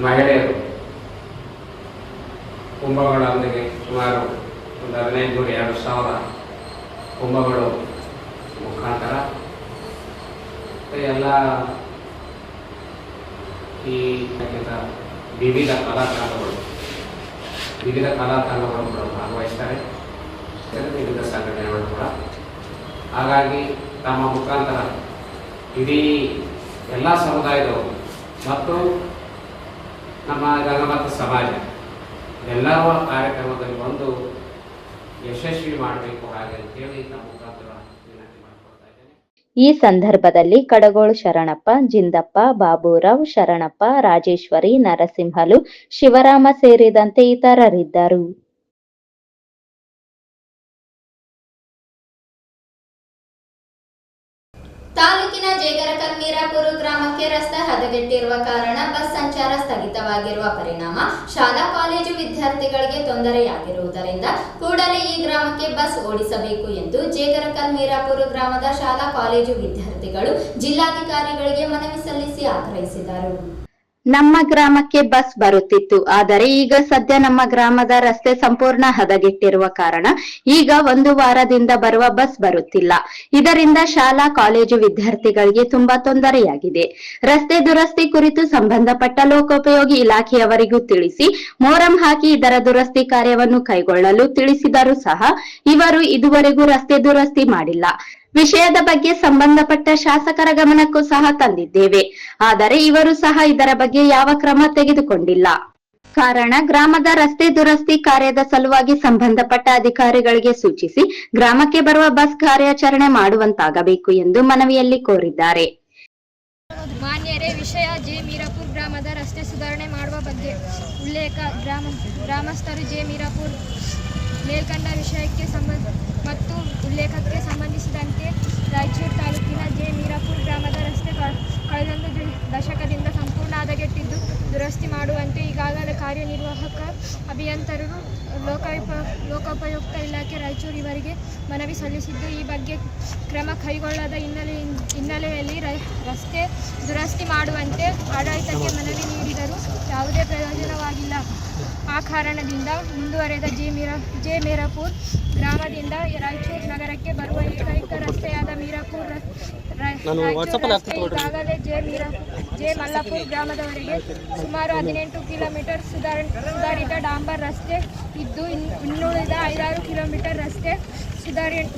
ಮಹಿಳೆಯರು ಕುಂಭಗಳೊಂದಿಗೆ ಸುಮಾರು ಒಂದು 1500-2000 ಕುಂಭಗಳು ಮುಖಾಂತರ ಎಲ್ಲ ಈ ವಿವಿಧ ಕಲಾ ತಂಡಗಳು ಕೂಡ ಭಾಗವಹಿಸ್ತಾರೆ. ವಿವಿಧ ಸಂಘಟನೆಗಳು ಕೂಡ. ಹಾಗಾಗಿ ತಮ್ಮ ಮುಖಾಂತರ ಇಡೀ ಎಲ್ಲ ಸಮುದಾಯದವರು ಮತ್ತು ನಮ್ಮ ಗಂಗಮತ ಸಮಾಜ ಎಲ್ಲರೂ ಕಾರ್ಯಕ್ರಮದಲ್ಲಿ ಒಂದು ಯಶಸ್ವಿ ಮಾಡಬೇಕು ಹಾಗೆ ಅಂತೇಳಿ ತಮ್ಮ ಮುಖಾಂತರ ವಿನಂತಿ ಮಾಡಿಕೊಡ್ತಾ ಇದ್ದೇನೆ. ಈ ಸಂದರ್ಭದಲ್ಲಿ ಕಡಗೋಳು ಶರಣಪ್ಪ, ಜಿಂದಪ್ಪ, ಬಾಬುರಾವ್, ಶರಣಪ್ಪ, ರಾಜೇಶ್ವರಿ, ನರಸಿಂಹಲು, ಶಿವರಾಮ ಸೇರಿದಂತೆ ಇತರರಿದ್ದರು. ತಾಲೂಕಿನ ಜೇಗರಕಲ್ ಮೀರಾಪುರ ಗ್ರಾಮಕ್ಕೆ ರಸ್ತೆ ಹದಗೆಟ್ಟಿರುವ ಕಾರಣ ಬಸ್ ಸಂಚಾರ ಸ್ಥಗಿತವಾಗಿರುವ ಪರಿಣಾಮ ಶಾಲಾ ಕಾಲೇಜು ವಿದ್ಯಾರ್ಥಿಗಳಿಗೆ ತೊಂದರೆಯಾಗಿರುವುದರಿಂದ ಕೂಡಲೇ ಈ ಗ್ರಾಮಕ್ಕೆ ಬಸ್ ಓಡಿಸಬೇಕು ಎಂದು ಜೇಗರಕಲ್ ಮೀರಾಪುರ ಗ್ರಾಮದ ಶಾಲಾ ಕಾಲೇಜು ವಿದ್ಯಾರ್ಥಿಗಳು ಜಿಲ್ಲಾಧಿಕಾರಿಗಳಿಗೆ ಮನವಿ ಸಲ್ಲಿಸಿ ಆಗ್ರಹಿಸಿದರು. ನಮ್ಮ ಗ್ರಾಮಕ್ಕೆ ಬಸ್ ಬರುತ್ತಿತ್ತು. ಆದರೆ ಈಗ ಸದ್ಯ ನಮ್ಮ ಗ್ರಾಮದ ರಸ್ತೆ ಸಂಪೂರ್ಣ ಹದಗೆಟ್ಟಿರುವ ಕಾರಣ ಈಗ 1 ವಾರದಿಂದ ಬರುವ ಬಸ್ ಬರುತ್ತಿಲ್ಲ. ಇದರಿಂದ ಶಾಲಾ ಕಾಲೇಜು ವಿದ್ಯಾರ್ಥಿಗಳಿಗೆ ತುಂಬಾ ತೊಂದರೆಯಾಗಿದೆ. ರಸ್ತೆ ದುರಸ್ತಿ ಕುರಿತು ಸಂಬಂಧಪಟ್ಟ ಲೋಕೋಪಯೋಗಿ ಇಲಾಖೆಯವರಿಗೂ ತಿಳಿಸಿ ಮೋರಂ ಹಾಕಿ ಇದರ ದುರಸ್ತಿ ಕಾರ್ಯವನ್ನು ಕೈಗೊಳ್ಳಲು ತಿಳಿಸಿದರೂ ಸಹ ಇವರು ಇದುವರೆಗೂ ರಸ್ತೆ ದುರಸ್ತಿ ಮಾಡಿಲ್ಲ. ವಿಷಯದ ಬಗ್ಗೆ ಸಂಬಂಧಪಟ್ಟ ಶಾಸಕರ ಗಮನಕ್ಕೂ ಸಹ ತಂದಿದ್ದೇವೆ. ಆದರೆ ಇವರು ಸಹ ಇದರ ಬಗ್ಗೆ ಯಾವ ಕ್ರಮ ತೆಗೆದುಕೊಂಡಿಲ್ಲ. ಕಾರಣ ಗ್ರಾಮದ ರಸ್ತೆ ದುರಸ್ತಿ ಕಾರ್ಯದ ಸಲುವಾಗಿ ಸಂಬಂಧಪಟ್ಟ ಅಧಿಕಾರಿಗಳಿಗೆ ಸೂಚಿಸಿ ಗ್ರಾಮಕ್ಕೆ ಬರುವ ಬಸ್ ಕಾರ್ಯಾಚರಣೆ ಮಾಡುವಂತಾಗಬೇಕು ಎಂದು ಮನವಿಯಲ್ಲಿ ಕೋರಿದ್ದಾರೆ. ಮಾನ್ಯರೇ, ವಿಷಯ ಜೆ ಮೀರಾಪುರ ಗ್ರಾಮದ ರಸ್ತೆ ಸುಧಾರಣೆ ಮಾಡುವ ಬಗ್ಗೆ ಉಲ್ಲೇಖ. ಗ್ರಾಮಸ್ಥರು ಜೆ ಮೀರಾಪುರ ಮೇಲ್ಕಂಡ ವಿಷಯಕ್ಕೆ ಮತ್ತು ಉಲ್ಲೇಖಕ್ಕೆ ಸಂಬಂಧಿಸಿದಂತೆ ರಾಯಚೂರು ತಾಲೂಕಿನ ಜೆ ಮೀರಾಪುರ ಗ್ರಾಮದ ರಸ್ತೆ ಕಳೆದೊಂದು ದಶಕದಿಂದ ಸಂಪೂರ್ಣ ಹದಗೆಟ್ಟಿದ್ದು ದುರಸ್ತಿ ಮಾಡುವಂತೆ ಈಗಾಗಲೇ ಕಾರ್ಯನಿರ್ವಾಹಕ ಅಭಿಯಂತರರು ಲೋಕೋಪಯುಕ್ತ ಇಲಾಖೆ ರಾಯಚೂರು ಇವರಿಗೆ ಮನವಿ ಸಲ್ಲಿಸಿದ್ದು, ಈ ಬಗ್ಗೆ ಕ್ರಮ ಕೈಗೊಳ್ಳದ ಹಿನ್ನೆಲೆಯಲ್ಲಿ ರಸ್ತೆ ದುರಸ್ತಿ ಮಾಡುವಂತೆ ಆಡಳಿತಕ್ಕೆ ಮನವಿ ನೀಡಿದರೂ ಯಾವುದೇ ಪ್ರಯೋಜನವಾಗಿಲ್ಲ. ಆ ಕಾರಣದಿಂದ ಮುಂದುವರೆದ ಜೆ ಮೀರಾಪುರ ಗ್ರಾಮದಿಂದ ರಾಯಚೂರು ನಗರಕ್ಕೆ ಬರುವ ಏಕೈಕ ರಸ್ತೆಯಾದ ಮೀರಾಪುರ ಈಗಾಗಲೇ ಜೆ ಮಲ್ಲಾಪುರ ಗ್ರಾಮದವರೆಗೆ ಸುಮಾರು 18 ಕಿಲೋಮೀಟರ್ ಸುಧಾರಿತ ಡಾಂಬರ್ ರಸ್ತೆ ಇದ್ದು, ಇನ್ನುಳಿದ 5-6 ಕಿಲೋಮೀಟರ್ ರಸ್ತೆ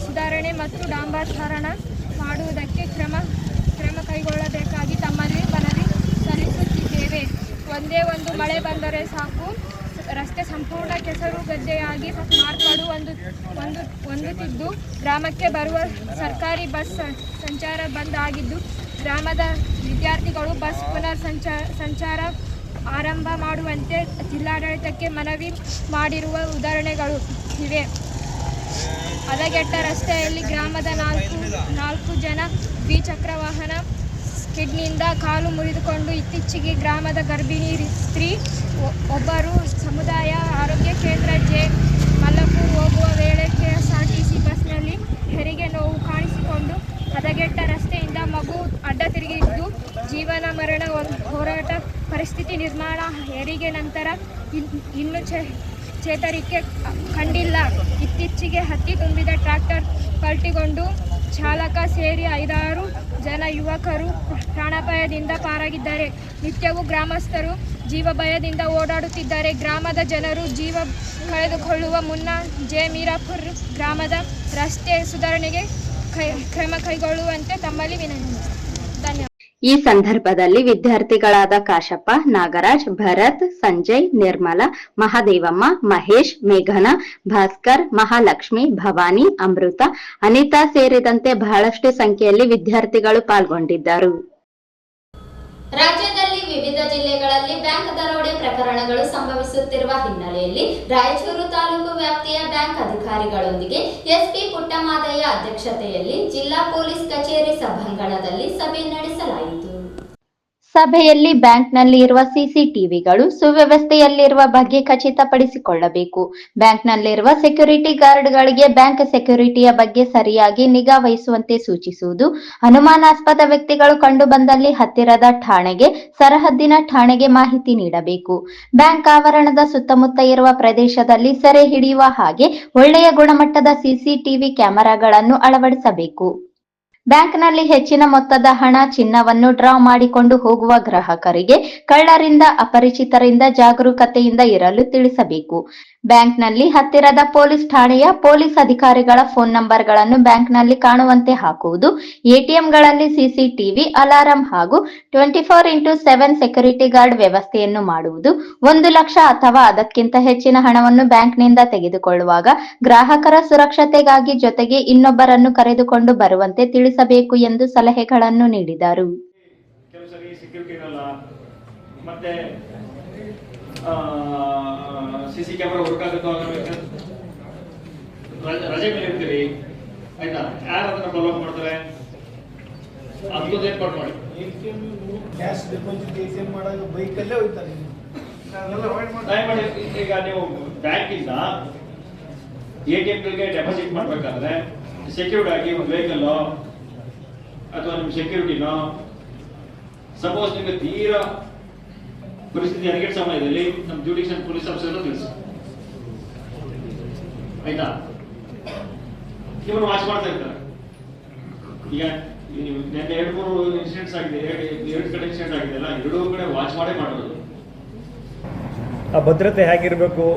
ಸುಧಾರಣೆ ಮತ್ತು ಡಾಂಬರೀಕರಣ ಮಾಡುವುದಕ್ಕೆ ಕ್ರಮ ಕೈಗೊಳ್ಳಬೇಕಾಗಿ ತಮ್ಮಲ್ಲಿ ಮನವಿ ಸಲ್ಲಿಸುತ್ತಿದ್ದೇವೆ. ಒಂದೇ ಒಂದು ಮಳೆ ಬಂದರೆ ಸಾಕು, ರಸ್ತೆ ಸಂಪೂರ್ಣ ಕೆಸರು ಗದ್ದೆಯಾಗಿ ಮಾರ್ಪಾಡು ಹೊಂದುತ್ತಿದ್ದು, ಗ್ರಾಮಕ್ಕೆ ಬರುವ ಸರ್ಕಾರಿ ಬಸ್ ಸಂಚಾರ ಬಂದ್ ಆಗಿದ್ದು, ಗ್ರಾಮದ ವಿದ್ಯಾರ್ಥಿಗಳು ಬಸ್ ಪುನರ್ ಸಂಚಾರ ಆರಂಭ ಮಾಡುವಂತೆ ಜಿಲ್ಲಾಡಳಿತಕ್ಕೆ ಮನವಿ ಮಾಡಿರುವ ಉದಾಹರಣೆಗಳು ಇವೆ. ಹದಗೆಟ್ಟ ರಸ್ತೆಯಲ್ಲಿ ಗ್ರಾಮದ ನಾಲ್ಕು ಜನ ದ್ವಿಚಕ್ರ ವಾಹನ ಕಿಡ್ನಿಯಿಂದ ಕಾಲು ಮುರಿದುಕೊಂಡು ಇತ್ತೀಚೆಗೆ ಗ್ರಾಮದ ಗರ್ಭಿಣಿ ಸ್ತ್ರೀ ಒಬ್ಬರು ಸಮುದಾಯ ಆರೋಗ್ಯ ಕೇಂದ್ರ ಜೆ ಮಲ್ಲಾಪುರ ಹೋಗುವ ವೇಳೆ KSRTC ಬಸ್ನಲ್ಲಿ ಹೆರಿಗೆ ನೋವು ಕಾಣಿಸಿಕೊಂಡು ಹದಗೆಟ್ಟ ರಸ್ತೆಯಿಂದ ಮಗು ಅಡ್ಡ ತಿರುಗಿದ್ದು ಜೀವನ ಮರಣ ಹೋರಾಟ ಪರಿಸ್ಥಿತಿ ನಿರ್ಮಾಣ. ಹೆರಿಗೆ ನಂತರ ಇನ್ನೂ ಚೇತರಿಕೆ ಕಂಡಿಲ್ಲ. ಇತ್ತೀಚೆಗೆ ಹತ್ತಿ ತುಂಬಿದ ಟ್ರ್ಯಾಕ್ಟರ್ ಪಲ್ಟಿಗೊಂಡು ಚಾಲಕ ಸೇರಿ 5-6 ಜನ ಯುವಕರು ಪ್ರಾಣಾಪಾಯದಿಂದ ಪಾರಾಗಿದ್ದಾರೆ. ನಿತ್ಯವೂ ಗ್ರಾಮಸ್ಥರು ಜೀವ ಭಯದಿಂದ ಓಡಾಡುತ್ತಿದ್ದಾರೆ. ಗ್ರಾಮದ ಜನರು ಜೀವ ಕಳೆದುಕೊಳ್ಳುವ ಮುನ್ನ ಜೆ ಮೀರಾಪುರ ಗ್ರಾಮದ ರಸ್ತೆ ಸುಧಾರಣೆಗೆ ಕ್ರಮ ಕೈಗೊಳ್ಳುವಂತೆ ತಮ್ಮಲ್ಲಿ ವಿನಂತಿ. ಧನ್ಯವಾದ. ಈ ಸಂದರ್ಭದಲ್ಲಿ ವಿದ್ಯಾರ್ಥಿಗಳಾದ ಕಾಶಪ್ಪ, ನಾಗರಾಜ್, ಭರತ್, ಸಂಜಯ್, ನಿರ್ಮಲಾ, ಮಹಾದೇವಮ್ಮ, ಮಹೇಶ್, ಮೇಘನಾ, ಭಾಸ್ಕರ್, ಮಹಾಲಕ್ಷ್ಮಿ, ಭವಾನಿ, ಅಮೃತ, ಅನಿತಾ ಸೇರಿದಂತೆ ಬಹಳಷ್ಟು ಸಂಖ್ಯೆಯಲ್ಲಿ ವಿದ್ಯಾರ್ಥಿಗಳು ಪಾಲ್ಗೊಂಡಿದ್ದರು. ರಾಜ್ಯದಲ್ಲಿ ವಿವಿಧ ಜಿಲ್ಲೆಗಳಲ್ಲಿ ಬ್ಯಾಂಕ್ ದರೋಡೆ ಪ್ರಕರಣಗಳು ಸಂಭವಿಸುತ್ತಿರುವ ಹಿನ್ನೆಲೆಯಲ್ಲಿ ರಾಯಚೂರು ತಾಲೂಕು ವ್ಯಾಪ್ತಿಯ ಬ್ಯಾಂಕ್ ಅಧಿಕಾರಿಗಳೊಂದಿಗೆ ಎಸ್ಪಿ ಪುಟ್ಟಮಾದಯ್ಯ ಅಧ್ಯಕ್ಷತೆಯಲ್ಲಿ ಜಿಲ್ಲಾ ಪೊಲೀಸ್ ಕಚೇರಿ ಸಭಾಂಗಣದಲ್ಲಿ ಸಭೆ ನಡೆಸಲಾಯಿತು. ಸಭೆಯಲ್ಲಿ ಬ್ಯಾಂಕ್ನಲ್ಲಿ ಇರುವ ಸಿಸಿಟಿವಿಗಳು ಸುವ್ಯವಸ್ಥೆಯಲ್ಲಿರುವ ಬಗ್ಗೆ ಖಚಿತಪಡಿಸಿಕೊಳ್ಳಬೇಕು. ಬ್ಯಾಂಕ್ನಲ್ಲಿರುವ ಸೆಕ್ಯೂರಿಟಿ ಗಾರ್ಡ್ಗಳಿಗೆ ಬ್ಯಾಂಕ್ ಸೆಕ್ಯೂರಿಟಿಯ ಬಗ್ಗೆ ಸರಿಯಾಗಿ ನಿಗಾ ವಹಿಸುವಂತೆ ಸೂಚಿಸುವುದು. ಅನುಮಾನಾಸ್ಪದ ವ್ಯಕ್ತಿಗಳು ಕಂಡುಬಂದಲ್ಲಿ ಹತ್ತಿರದ ಠಾಣೆಗೆ, ಸರಹದ್ದಿನ ಠಾಣೆಗೆ ಮಾಹಿತಿ ನೀಡಬೇಕು. ಬ್ಯಾಂಕ್ ಆವರಣದ ಸುತ್ತಮುತ್ತ ಇರುವ ಪ್ರದೇಶದಲ್ಲಿ ಸೆರೆ ಹಿಡಿಯುವ ಹಾಗೆ ಒಳ್ಳೆಯ ಗುಣಮಟ್ಟದ ಸಿಸಿಟಿವಿ ಕ್ಯಾಮೆರಾಗಳನ್ನು ಅಳವಡಿಸಬೇಕು. ಬ್ಯಾಂಕ್ನಲ್ಲಿ ಹೆಚ್ಚಿನ ಮೊತ್ತದ ಹಣ, ಚಿನ್ನವನ್ನು ಡ್ರಾ ಮಾಡಿಕೊಂಡು ಹೋಗುವ ಗ್ರಾಹಕರಿಗೆ ಕಳ್ಳರಿಂದ, ಅಪರಿಚಿತರಿಂದ ಜಾಗರೂಕತೆಯಿಂದ ಇರಲು ತಿಳಿಸಬೇಕು. ಬ್ಯಾಂಕ್ನಲ್ಲಿ ಹತ್ತಿರದ ಪೊಲೀಸ್ ಠಾಣೆಯ ಪೊಲೀಸ್ ಅಧಿಕಾರಿಗಳ ಫೋನ್ ನಂಬರ್ಗಳನ್ನು ಬ್ಯಾಂಕ್ನಲ್ಲಿ ಕಾಣುವಂತೆ ಹಾಕುವುದು. ಎಟಿಎಂಗಳಲ್ಲಿ ಸಿಸಿಟಿವಿ, ಅಲಾರಂ ಹಾಗೂ 24x7 ಸೆಕ್ಯೂರಿಟಿ ಗಾರ್ಡ್ ವ್ಯವಸ್ಥೆಯನ್ನು ಮಾಡುವುದು. 1 ಲಕ್ಷ ಅಥವಾ ಅದಕ್ಕಿಂತ ಹೆಚ್ಚಿನ ಹಣವನ್ನು ಬ್ಯಾಂಕ್ನಿಂದ ತೆಗೆದುಕೊಳ್ಳುವಾಗ ಗ್ರಾಹಕರ ಸುರಕ್ಷತೆಗಾಗಿ ಜೊತೆಗೆ ಇನ್ನೊಬ್ಬರನ್ನು ಕರೆದುಕೊಂಡು ಬರುವಂತೆ ತಿಳಿಸಬೇಕು ಎಂದು ಸಲಹೆಗಳನ್ನು ನೀಡಿದರು. ಸಿಸಿ ಕ್ಯಾಮೆರಾ ವರ್ಕ್ ಆಗುತ್ತೋ ರಜೆ ಮೇಲೆ ಇರ್ತೀರಿ, ಆಯ್ತಾ? ಯಾರು ಅದನ್ನ ಫಾಲೋ ಅಪ್ ಮಾಡ್ತಾರೆ? ಅದಕ್ಕೊಂದು ಏರ್ಪಾಡು ಮಾಡಿ. ಕ್ಯಾಶ್ ಡೆಪಾಸಿಟ್ ATM ಮಾಡಾಗ ಬೈಕಲ್ಲೇ ಹೋಗ್ತಾರೆ. ಈಗ ನೀವು ಬ್ಯಾಂಕಿಂದ ATMಗಳಿಗೆ ಡೆಪಾಸಿಟ್ ಮಾಡ್ಬೇಕಾದ್ರೆ ಸೆಕ್ಯೂರ್ಡ್ ಆಗಿ ಒಂದು ವೆಹಿಕಲ್ ಅಥವಾ ನಿಮ್ಮ ಸೆಕ್ಯೂರಿಟಿನೋ, ಸಪೋಸ್ ನಿಮಗೆ ತೀರಾ ಪರಿಸ್ಥಿತಿ ಹದಗೆಟ್ಟ ಸಮಯದಲ್ಲಿ ನಮ್ಮ ಜ್ಯುಡಿಷಿಯಲ್ ಪೊಲೀಸ್ ಆಫೀಸರ್ ತಿಳಿಸಿ, ಆಯ್ತಾ? ನಿಮ್ಮನ್ನು ವಾಚ್ ಮಾಡ್ತಾ ಇರ್ತಾರೆ. ಈಗ ನೆನ್ನೆ 2-3 ಇನ್ಸಿಡೆಂಟ್ಸ್ ಆಗಿದೆ, 2 ಕಡೆ ಇನ್ಸಿಡೆಂಟ್ ಆಗಿದೆ ಅಲ್ಲ, 2 ಕಡೆ ವಾಚ್ ಮಾಡೇ ಮಾಡೋದು. ಆ ಭದ್ರತೆ ಹೇಗಿರಬೇಕು?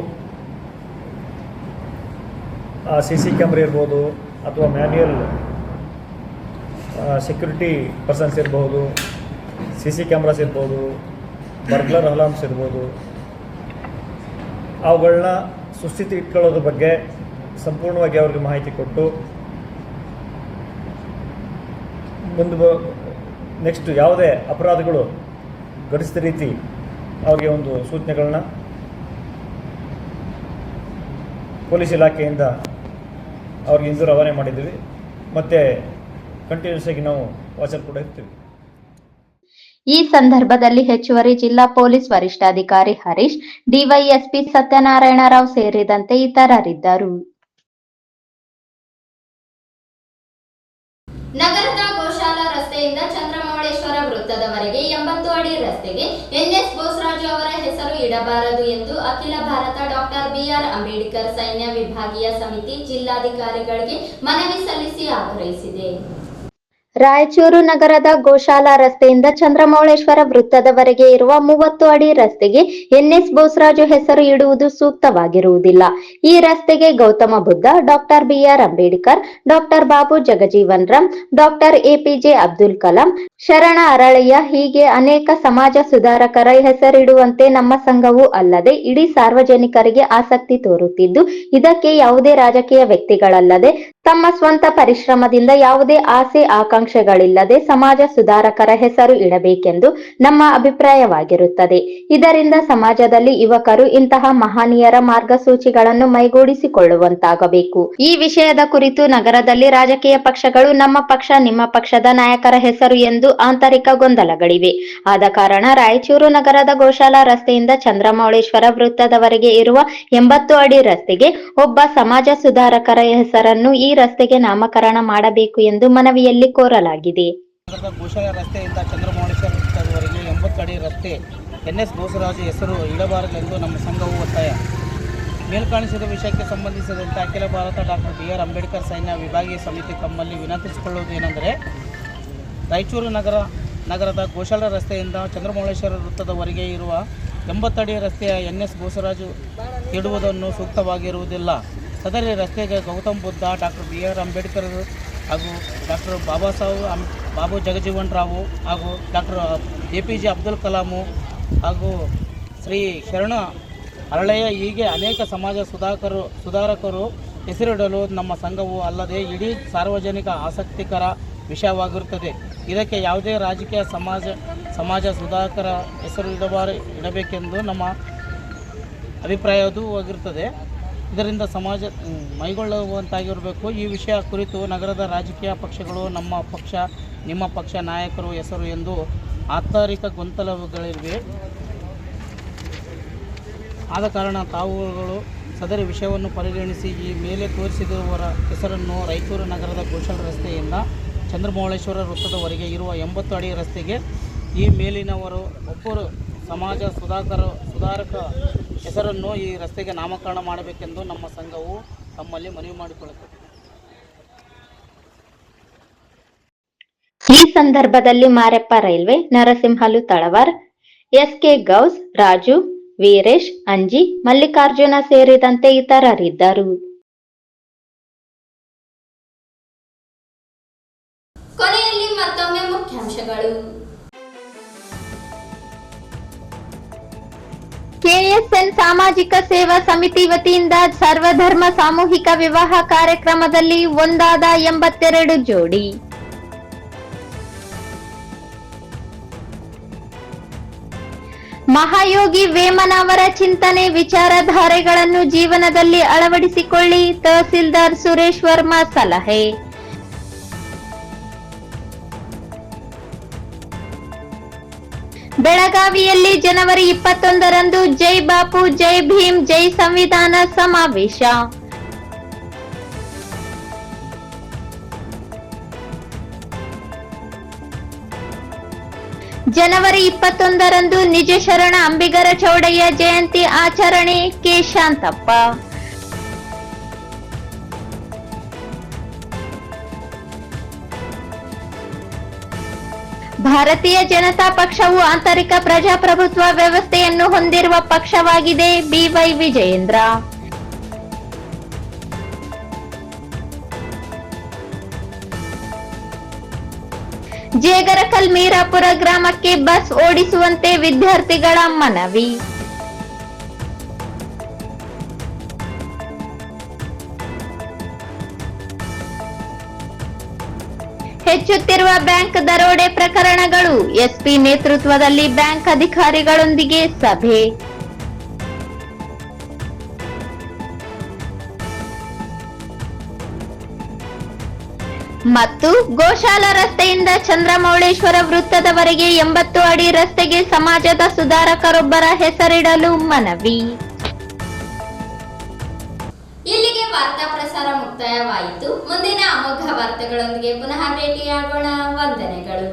CC ಕ್ಯಾಮ್ರಾ ಇರ್ಬೋದು, ಅಥವಾ ಮ್ಯಾನ್ಯುಯಲ್ ಸೆಕ್ಯೂರಿಟಿ ಪರ್ಸನ್ಸ್ ಇರ್ಬೋದು, CC ಕ್ಯಾಮ್ರಾಸ್ ಇರ್ಬೋದು, ಬರ್ಗ್ಲರ್ ಅಲಾರ್ಮ್ಸ್ ಇರ್ಬೋದು, ಅವುಗಳನ್ನ ಸುಸ್ಥಿತಿ ಇಟ್ಕೊಳ್ಳೋದ್ರ ಬಗ್ಗೆ ಸಂಪೂರ್ಣವಾಗಿ ಅವ್ರಿಗೆ ಮಾಹಿತಿ ಕೊಟ್ಟು ನೆಕ್ಸ್ಟ್ ಯಾವುದೇ ಅಪರಾಧಗಳು ಘಟಿಸಿದ ರೀತಿ ಅವ್ರಿಗೆ ಒಂದು ಸೂಚನೆಗಳನ್ನ ಪೊಲೀಸ್ ಇಲಾಖೆಯಿಂದ ಅವ್ರಿಗೆ ಇಂದು ರವಾನೆ ಮಾಡಿದ್ದೀವಿ. ಮತ್ತು ಕಂಟಿನ್ಯೂಸ್ ಆಗಿ ನಾವು ವಾಚಲ್ಲಿ ಕೂಡ ಇರ್ತೀವಿ. ಈ ಸಂದರ್ಭದಲ್ಲಿ ಹೆಚ್ಚುವರಿ ಜಿಲ್ಲಾ ಪೊಲೀಸ್ ವರಿಷ್ಠಾಧಿಕಾರಿ ಹರೀಶ್, ಡಿವೈಎಸ್ಪಿ ಸತ್ಯನಾರಾಯಣ ರಾವ್ ಸೇರಿದಂತೆ ಇತರರಿದ್ದರು. ನಗರದ ಗೋಶಾಲಾ ರಸ್ತೆಯಿಂದ ಚಂದ್ರಮೌಳೇಶ್ವರ ವೃತ್ತದವರೆಗೆ 80 ಅಡಿ ರಸ್ತೆಗೆ ಎನ್ಎಸ್ ಬೋಸರಾಜು ಅವರ ಹೆಸರು ಇಡಬಾರದು ಎಂದು ಅಖಿಲ ಭಾರತ ಡಾಕ್ಟರ್ ಬಿಆರ್ ಅಂಬೇಡ್ಕರ್ ಸೈನ್ಯ ವಿಭಾಗೀಯ ಸಮಿತಿ ಜಿಲ್ಲಾಧಿಕಾರಿಗಳಿಗೆ ಮನವಿ ಸಲ್ಲಿಸಿ ಆಗ್ರಹಿಸಿದೆ. ರಾಯಚೂರು ನಗರದ ಗೋಶಾಲಾ ರಸ್ತೆಯಿಂದ ಚಂದ್ರಮೌಳೇಶ್ವರ ವೃತ್ತದವರೆಗೆ ಇರುವ 30 ಅಡಿ ರಸ್ತೆಗೆ ಎನ್ಎಸ್ ಬೋಸರಾಜು ಹೆಸರು ಇಡುವುದು ಸೂಕ್ತವಾಗಿರುವುದಿಲ್ಲ. ಈ ರಸ್ತೆಗೆ Gautama Buddha, doctor BR Ambedkar, doctor Babu Jagjivan Ram, doctor APJ Abdul Kalam, Sharana Aralayya ಹೀಗೆ ಅನೇಕ ಸಮಾಜ ಸುಧಾರಕರ ಹೆಸರಿಡುವಂತೆ ನಮ್ಮ ಸಂಘವು ಅಲ್ಲದೆ ಇಡೀ ಸಾರ್ವಜನಿಕರಿಗೆ ಆಸಕ್ತಿ ತೋರುತ್ತಿದ್ದು, ಇದಕ್ಕೆ ಯಾವುದೇ ರಾಜಕೀಯ ವ್ಯಕ್ತಿಗಳಲ್ಲದೆ ತಮ್ಮ ಸ್ವಂತ ಪರಿಶ್ರಮದಿಂದ ಯಾವುದೇ ಆಸೆ ಆಕಾಂಕ್ಷೆಗಳಿಲ್ಲದೆ ಸಮಾಜ ಸುಧಾರಕರ ಹೆಸರು ಇಡಬೇಕೆಂದು ನಮ್ಮ ಅಭಿಪ್ರಾಯವಾಗಿರುತ್ತದೆ. ಇದರಿಂದ ಸಮಾಜದಲ್ಲಿ ಯುವಕರು ಇಂತಹ ಮಹನೀಯರ ಮಾರ್ಗಸೂಚಿಗಳನ್ನು ಮೈಗೂಡಿಸಿಕೊಳ್ಳುವಂತಾಗಬೇಕು. ಈ ವಿಷಯದ ಕುರಿತು ನಗರದಲ್ಲಿ ರಾಜಕೀಯ ಪಕ್ಷಗಳು ನಮ್ಮ ಪಕ್ಷ ನಿಮ್ಮ ಪಕ್ಷದ ನಾಯಕರ ಹೆಸರು ಎಂದು ಆಂತರಿಕ ಗೊಂದಲಗಳಿವೆ. ಆದ ಕಾರಣ ರಾಯಚೂರು ನಗರದ ಗೋಶಾಲಾ ರಸ್ತೆಯಿಂದ ಚಂದ್ರಮೌಳೇಶ್ವರ ವೃತ್ತದವರೆಗೆ ಇರುವ 80 ಅಡಿ ರಸ್ತೆಗೆ ಒಬ್ಬ ಸಮಾಜ ಸುಧಾರಕರ ಹೆಸರನ್ನು ಈ ರಸ್ತೆಗೆ ನಾಮಕರಣ ಮಾಡಬೇಕು ಎಂದು ಮನವಿಯಲ್ಲಿ ಕೋರಲಾಗಿದೆ. ಗೋಶಾಲಾ ರಸ್ತೆಯಿಂದ ಚಂದ್ರಮೌಳೇಶ್ವರ ವೃತ್ತದವರೆಗೆ 80 ಅಡಿ ರಸ್ತೆ ಎನ್ಎಸ್ ಬೋಸರಾಜು ಹೆಸರು ಇಡಬಾರದೆಂದು ನಮ್ಮ ಸಂಘವು ಒತ್ತಾಯ. ಮೇಲ್ಕಾಣಿಸಿದ ವಿಷಯಕ್ಕೆ ಸಂಬಂಧಿಸಿದಂತೆ ಅಖಿಲ ಭಾರತ ಡಾಕ್ಟರ್ ಬಿಆರ್ ಅಂಬೇಡ್ಕರ್ ಸೈನ್ಯ ವಿಭಾಗೀಯ ಸಮಿತಿ ತಮ್ಮಲ್ಲಿ ವಿನಂತಿಸಿಕೊಳ್ಳುವುದು ಏನೆಂದರೆ, ರಾಯಚೂರು ನಗರದ ಗೋಶಾಲಾ ರಸ್ತೆಯಿಂದ ಚಂದ್ರಮೌಳೇಶ್ವರ ವೃತ್ತದವರೆಗೆ ಇರುವ 80 ಅಡಿ ರಸ್ತೆಯ ಎನ್ಎಸ್ ಬೋಸರಾಜು ಇಡುವುದನ್ನು ಸೂಕ್ತವಾಗಿರುವುದಿಲ್ಲ. ಸದರಿ ರಸ್ತೆಗೆ ಗೌತಮ್ ಬುದ್ಧ, ಡಾಕ್ಟರ್ ಬಿಆರ್ ಅಂಬೇಡ್ಕರ್ ಹಾಗೂ ಡಾಕ್ಟರ್ ಬಾಬು ಜಗಜೀವನ್ ರಾವ್ ಹಾಗೂ ಡಾಕ್ಟರ್ ಎಪಿಜೆ ಅಬ್ದುಲ್ ಕಲಾಮು ಹಾಗೂ ಶ್ರೀ ಶರಣ ಅರಳಯ್ಯ ಹೀಗೆ ಅನೇಕ ಸಮಾಜ ಸುಧಾರಕರು ಹೆಸರಿಡಲು ನಮ್ಮ ಸಂಘವು ಅಲ್ಲದೆ ಇಡೀ ಸಾರ್ವಜನಿಕ ಆಸಕ್ತಿಕರ ವಿಷಯವಾಗಿರುತ್ತದೆ. ಇದಕ್ಕೆ ಯಾವುದೇ ರಾಜಕೀಯ ಸಮಾಜ ಸುಧಾರಕರ ಹೆಸರು ಇಡಬೇಕೆಂದು ನಮ್ಮ ಅಭಿಪ್ರಾಯವೂ ಆಗಿರುತ್ತದೆ. ಇದರಿಂದ ಸಮಾಜ ಮೈಗೊಳ್ಳುವಂತಾಗಿರಬೇಕು. ಈ ವಿಷಯ ಕುರಿತು ನಗರದ ರಾಜಕೀಯ ಪಕ್ಷಗಳು ನಮ್ಮ ಪಕ್ಷ ನಿಮ್ಮ ಪಕ್ಷ ನಾಯಕರು ಹೆಸರು ಎಂದು ಆಂತರಿಕ ಗೊಂದಲಗಳಿವೆ. ಆದ ಕಾರಣ ತಾವುಗಳು ಸದರಿ ವಿಷಯವನ್ನು ಪರಿಗಣಿಸಿ ಈ ಮೇಲೆ ತೋರಿಸಿದವರ ಹೆಸರನ್ನು ರಾಯಚೂರು ನಗರದ ಗೋಶಾಲಾ ರಸ್ತೆಯಿಂದ ಚಂದ್ರಮೌಳೇಶ್ವರ ವೃತ್ತದವರೆಗೆ ಇರುವ 80 ಅಡಿ ರಸ್ತೆಗೆ ಈ ಮೇಲಿನವರು ಒಬ್ಬರು ಸಮಾಜ ಸುಧಾರಕ ಹೆಸರನ್ನು ಈ ರಸ್ತೆಗೆ ನಾಮಕರಣ ಮಾಡಬೇಕೆಂದು ನಮ್ಮ ಸಂಘವು ತಮ್ಮಲ್ಲಿ ಮನವಿ ಮಾಡಿಕೊಳ್ಳುತ್ತದೆ. ಈ ಸಂದರ್ಭದಲ್ಲಿ ಮಾರೆಪ್ಪ ರೈಲ್ವೆ, ನರಸಿಂಹಲು ತಳವಾರ್, ಎಸ್ಕೆ ಗೌಸ್, ರಾಜು, ವೀರೇಶ್, ಅಂಜಿ, ಮಲ್ಲಿಕಾರ್ಜುನ ಸೇರಿದಂತೆ ಇತರರಿದ್ದರು. ಕೊನೆಯಲ್ಲಿ ಮತ್ತೊಮ್ಮೆ ಮುಖ್ಯಾಂಶಗಳು. ಕೆಎಸ್ಎನ್ ಸಾಮಾಜಿಕ ಸೇವಾ ಸಮಿತಿ ವತಿಯಿಂದ ಸರ್ವಧರ್ಮ ಸಾಮೂಹಿಕ ವಿವಾಹ ಕಾರ್ಯಕ್ರಮದಲ್ಲಿ ಒಂದಾದ 82 ಜೋಡಿ. ಮಹಾಯೋಗಿ ವೇಮನ ಅವರ ಚಿಂತನೆ ವಿಚಾರಧಾರೆಗಳನ್ನು ಜೀವನದಲ್ಲಿ ಅಳವಡಿಸಿಕೊಳ್ಳಿ, ತಹಸೀಲ್ದಾರ್ ಸುರೇಶ್ ವರ್ಮಾ ಸಲಹೆ. ಬೆಳಗಾವಿಯಲ್ಲಿ ಜನವರಿ 21ರಂದು ಜೈ ಬಾಪು ಜೈ ಭೀಮ್ ಜೈ ಸಂವಿಧಾನ ಸಮಾವೇಶ. ಜನವರಿ 21ರಂದು ನಿಜ ಶರಣ ಅಂಬಿಗರ ಚೌಡಯ್ಯ ಜಯಂತಿ ಆಚರಣೆ, ಕೆ ಶಾಂತಪ್ಪ. ಭಾರತೀಯ ಜನತಾ ಪಕ್ಷವು ಆಂತರಿಕ ಪ್ರಜಾಪ್ರಭುತ್ವ ವ್ಯವಸ್ಥೆಯನ್ನು ಹೊಂದಿರುವ ಪಕ್ಷವಾಗಿದೆ, ಬಿವೈ ವಿಜಯೇಂದ್ರ. ಜೇಗರಕಲ್ ಮೀರಾಪುರ ಗ್ರಾಮಕ್ಕೆ ಬಸ್ ಓಡಿಸುವಂತೆ ವಿದ್ಯಾರ್ಥಿಗಳ ಮನವಿ. ಹೆಚ್ಚುತ್ತಿರುವ ಬ್ಯಾಂಕ್ ದರೋಡೆ ಪ್ರಕರಣಗಳು, ಎಸ್ಪಿ ನೇತೃತ್ವದಲ್ಲಿ ಬ್ಯಾಂಕ್ ಅಧಿಕಾರಿಗಳೊಂದಿಗೆ ಸಭೆ. ಮತ್ತು ಗೋಶಾಲಾ ರಸ್ತೆಯಿಂದ ಚಂದ್ರಮೌಳೇಶ್ವರ ವೃತ್ತದವರೆಗೆ 80 ಅಡಿ ರಸ್ತೆಗೆ ಸಮಾಜದ ಸುಧಾರಕರೊಬ್ಬರ ಹೆಸರಿಡಲು ಮನವಿ. ಇಲ್ಲಿಗೆ ವಾರ್ತಾ ಪ್ರಸಾರ ಮುಕ್ತಾಯವಾಯಿತು. ಮುಂದಿನ ಅಮೋಘ ವಾರ್ತೆಗಳೊಂದಿಗೆ ಪುನಃ ಭೇಟಿಯಾಗೋಣ. ವಂದನೆಗಳು.